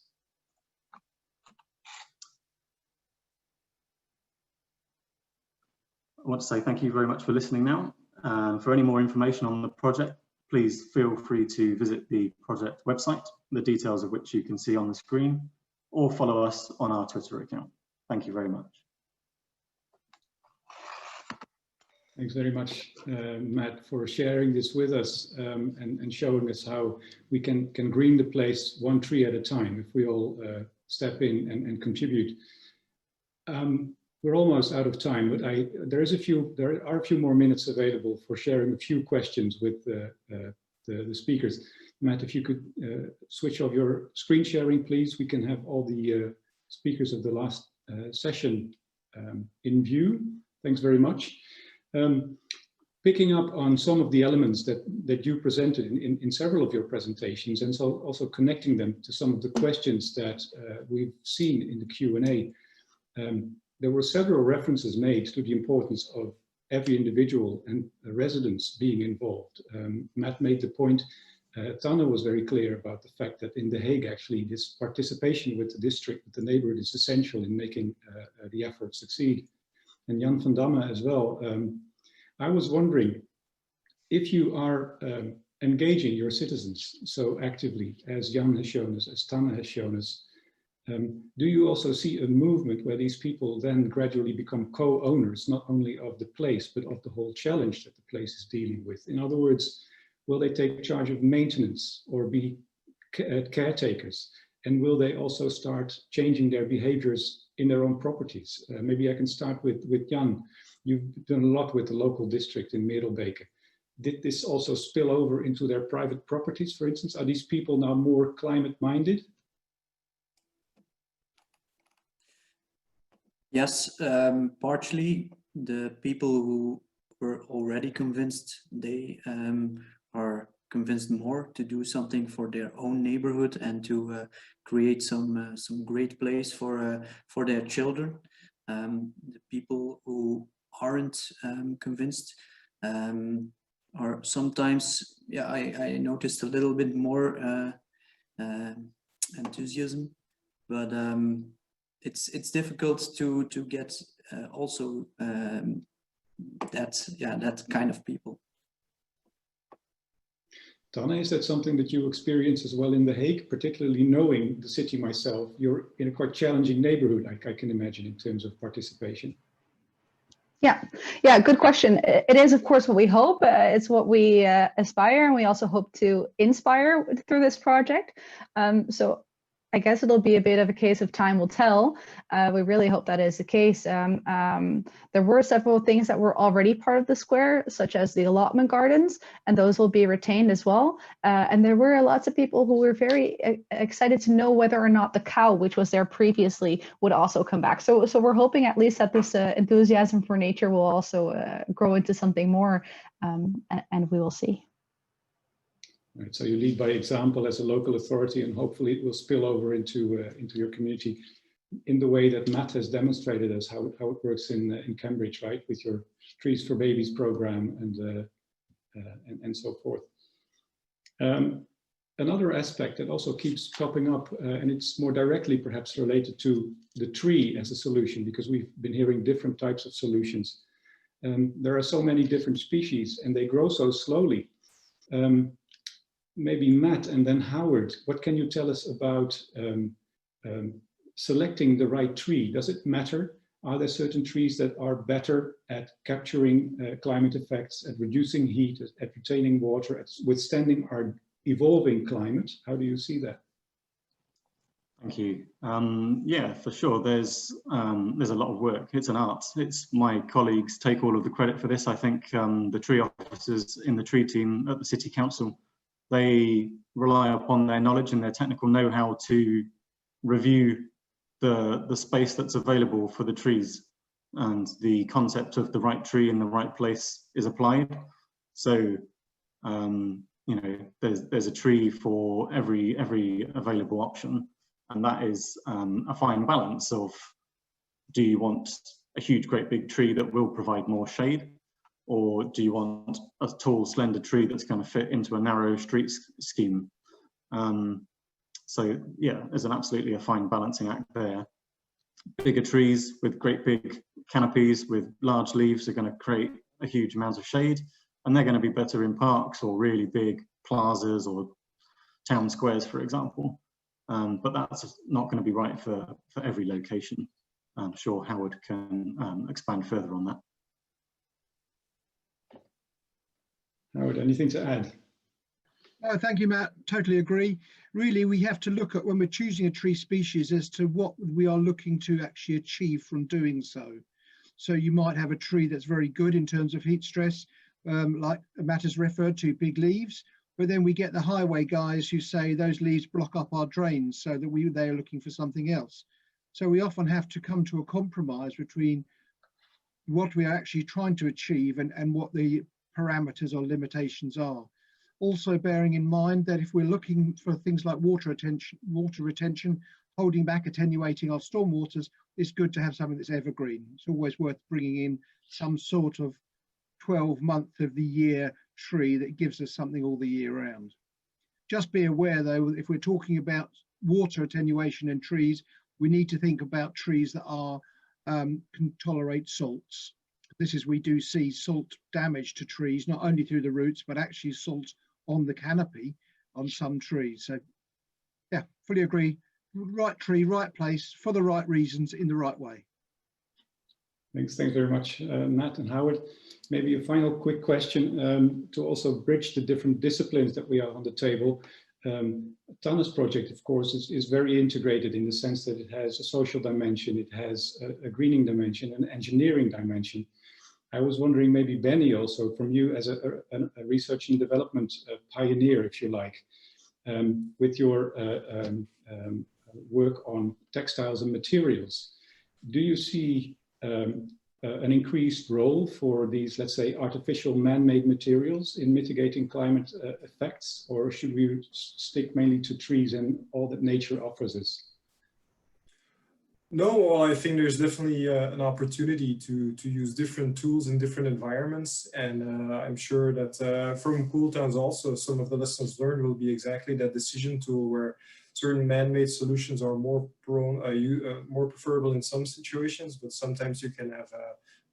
I want to say thank you very much for listening now. And for any more information on the project, please feel free to visit the project website, the details of which you can see on the screen, or follow us on our Twitter account. Thank you very much. Thanks very much, Matt, for sharing this with us and showing us how we can green the place one tree at a time if we all step in and contribute. We're almost out of time, but there are a few more minutes available for sharing a few questions with the speakers. Matt, if you could switch off your screen sharing, please. We can have all the speakers of the last session in view. Thanks very much. Picking up on some of the elements that you presented in several of your presentations, and so also connecting them to some of the questions that we've seen in the Q&A. There were several references made to the importance of every individual and residents being involved. Matt made the point, Tanne was very clear about the fact that in The Hague, actually, this participation with the district, with the neighborhood is essential in making the effort succeed. And Jan van Damme as well. I was wondering if you are engaging your citizens so actively, as Jan has shown us, as Tanne has shown us, do you also see a movement where these people then gradually become co-owners, not only of the place, but of the whole challenge that the place is dealing with? In other words, will they take charge of maintenance or be caretakers? And will they also start changing their behaviors in their own properties? Maybe I can start with Jan. You've done a lot with the local district in Merelbeke. Did this also spill over into their private properties, for instance? Are these people now more climate-minded? Yes, partially. The people who were already convinced, they are convinced more to do something for their own neighborhood and to create some great place for their children. The people who aren't convinced are sometimes, yeah, I noticed a little bit more enthusiasm, but it's difficult to get also that kind of people. Tanne, is that something that you experience as well in The Hague, particularly knowing the city myself? You're in a quite challenging neighborhood, I can imagine, in terms of participation. Yeah, good question. It is, of course, what we hope. It's what we aspire, and we also hope to inspire through this project. So I guess it'll be a bit of a case of time will tell. We really hope that is the case. There were several things that were already part of the square, such as the allotment gardens, and those will be retained as well. And there were lots of people who were very excited to know whether or not the cow, which was there previously, would also come back. So we're hoping at least that this enthusiasm for nature will also grow into something more, and we will see. Right, so you lead by example as a local authority, and hopefully it will spill over into your community in the way that Matt has demonstrated us how it works in Cambridge, right, with your Trees for Babies program and so forth. Another aspect that also keeps popping up, and it's more directly perhaps related to the tree as a solution, because we've been hearing different types of solutions. There are so many different species and they grow so slowly. Maybe Matt and then Howard, what can you tell us about selecting the right tree? Does it matter? Are there certain trees that are better at capturing climate effects, at reducing heat, at retaining water, at withstanding our evolving climate? How do you see that? Thank you. Yeah, for sure. There's a lot of work. It's an art. It's my colleagues take all of the credit for this. I think the tree officers in the tree team at the City Council, they rely upon their knowledge and their technical know-how to review the space that's available for the trees, and the concept of the right tree in the right place is applied. So you know, there's a tree for every available option, and that is a fine balance of, do you want a huge great big tree that will provide more shade, or do you want a tall slender tree that's going to fit into a narrow street scheme? So yeah, there's absolutely a fine balancing act there. Bigger trees with great big canopies with large leaves are going to create a huge amount of shade, and they're going to be better in parks or really big plazas or town squares, for example. But that's not going to be right for every location. I'm sure Howard can expand further on that. Howard, anything to add? Thank you, Matt. Totally agree. Really, we have to look at, when we're choosing a tree species, as to what we are looking to actually achieve from doing so. So you might have a tree that's very good in terms of heat stress, like Matt has referred to, big leaves, but then we get the highway guys who say those leaves block up our drains, so that they are looking for something else. So we often have to come to a compromise between what we are actually trying to achieve and what the parameters or limitations are. Also bearing in mind that if we're looking for things like water retention, holding back, attenuating our stormwaters, it's good to have something that's evergreen. It's always worth bringing in some sort of 12-month of the year tree that gives us something all the year round. Just be aware though, if we're talking about water attenuation in trees, we need to think about trees that are can tolerate salts. This is, we do see salt damage to trees, not only through the roots, but actually salt on the canopy on some trees. So yeah, fully agree. Right tree, right place, for the right reasons, in the right way. Thanks very much, Matt and Howard. Maybe a final quick question to also bridge the different disciplines that we have on the table. TANUS project, of course, is very integrated in the sense that it has a social dimension, it has a greening dimension, an engineering dimension. I was wondering, maybe Benny, also from you as a research and development pioneer, if you like, with your work on textiles and materials, do you see an increased role for these, let's say, artificial man-made materials in mitigating climate effects, or should we stick mainly to trees and all that nature offers us? No, well, I think there's definitely an opportunity to use different tools in different environments, and I'm sure that from Cool Towns also some of the lessons learned will be exactly that decision tool, where certain man-made solutions are more more preferable in some situations, but sometimes you can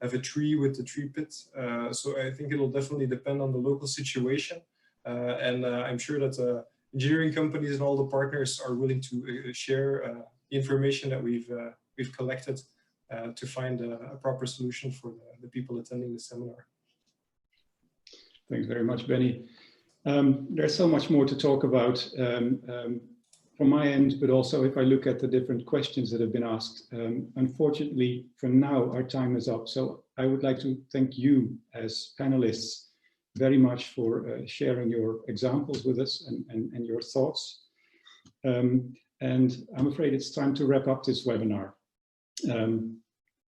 have a tree with a tree pit. So I think it'll definitely depend on the local situation, and I'm sure that engineering companies and all the partners are willing to share information that we've collected to find a proper solution for the people attending the seminar. Thanks very much, Benny. There's so much more to talk about from my end, but also if I look at the different questions that have been asked. Unfortunately, for now, our time is up. So I would like to thank you as panelists very much for sharing your examples with us and your thoughts. And I'm afraid it's time to wrap up this webinar.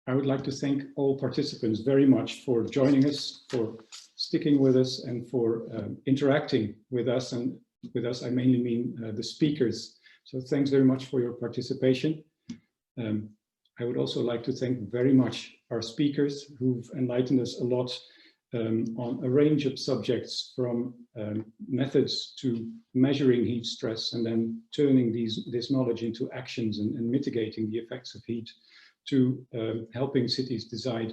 I would like to thank all participants very much for joining us, for sticking with us, and for interacting with us. And with us, I mainly mean the speakers. So thanks very much for your participation. I would also like to thank very much our speakers who've enlightened us a lot on a range of subjects, from methods to measuring heat stress and then turning this knowledge into actions and mitigating the effects of heat, to helping cities decide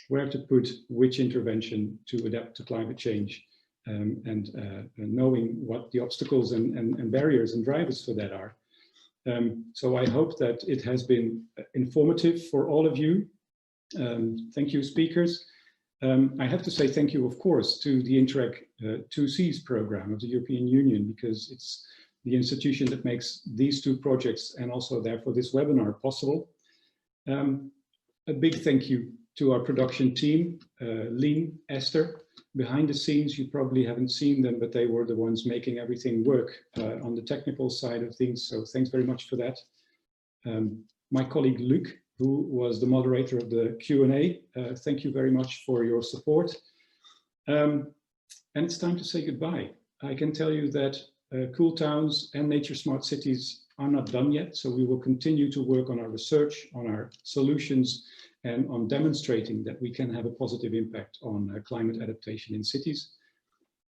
where to put which intervention to adapt to climate change, and knowing what the obstacles and barriers and drivers for that are. So I hope that it has been informative for all of you. Thank you, speakers. I have to say thank you, of course, to the Interreg 2Cs program of the European Union, because it's the institution that makes these two projects and also therefore this webinar possible. A big thank you to our production team, Lien, Esther. Behind the scenes, you probably haven't seen them, but they were the ones making everything work on the technical side of things. So thanks very much for that. My colleague Luc, who was the moderator of the Q&A, thank you very much for your support. And it's time to say goodbye. I can tell you that Cool Towns and Nature Smart Cities are not done yet, so we will continue to work on our research, on our solutions, and on demonstrating that we can have a positive impact on climate adaptation in cities.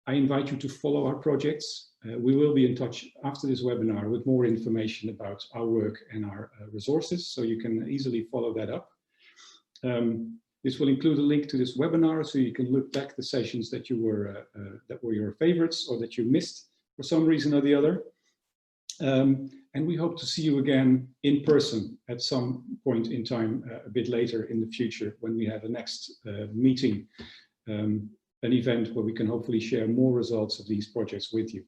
I invite you to follow our projects. We will be in touch after this webinar with more information about our work and our resources, so you can easily follow that up. This will include a link to this webinar, so you can look back the sessions that were your favorites or that you missed for some reason or the other. And we hope to see you again in person at some point in time, a bit later in the future, when we have a next meeting, an event where we can hopefully share more results of these projects with you.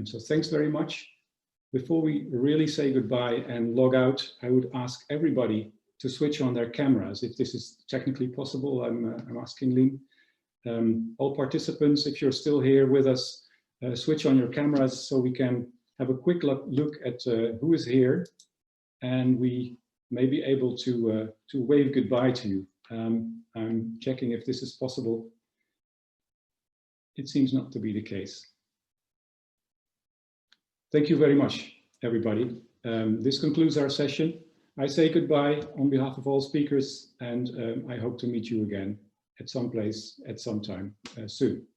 So thanks very much. Before we really say goodbye and log out, I would ask everybody to switch on their cameras, if this is technically possible. I'm asking Lien. All participants, if you're still here with us, switch on your cameras so we can have a quick look at who is here, and we may be able to wave goodbye to you. I'm checking if this is possible. It seems not to be the case. Thank you very much, everybody. This concludes our session. I say goodbye on behalf of all speakers, and I hope to meet you again at some place, at some time soon.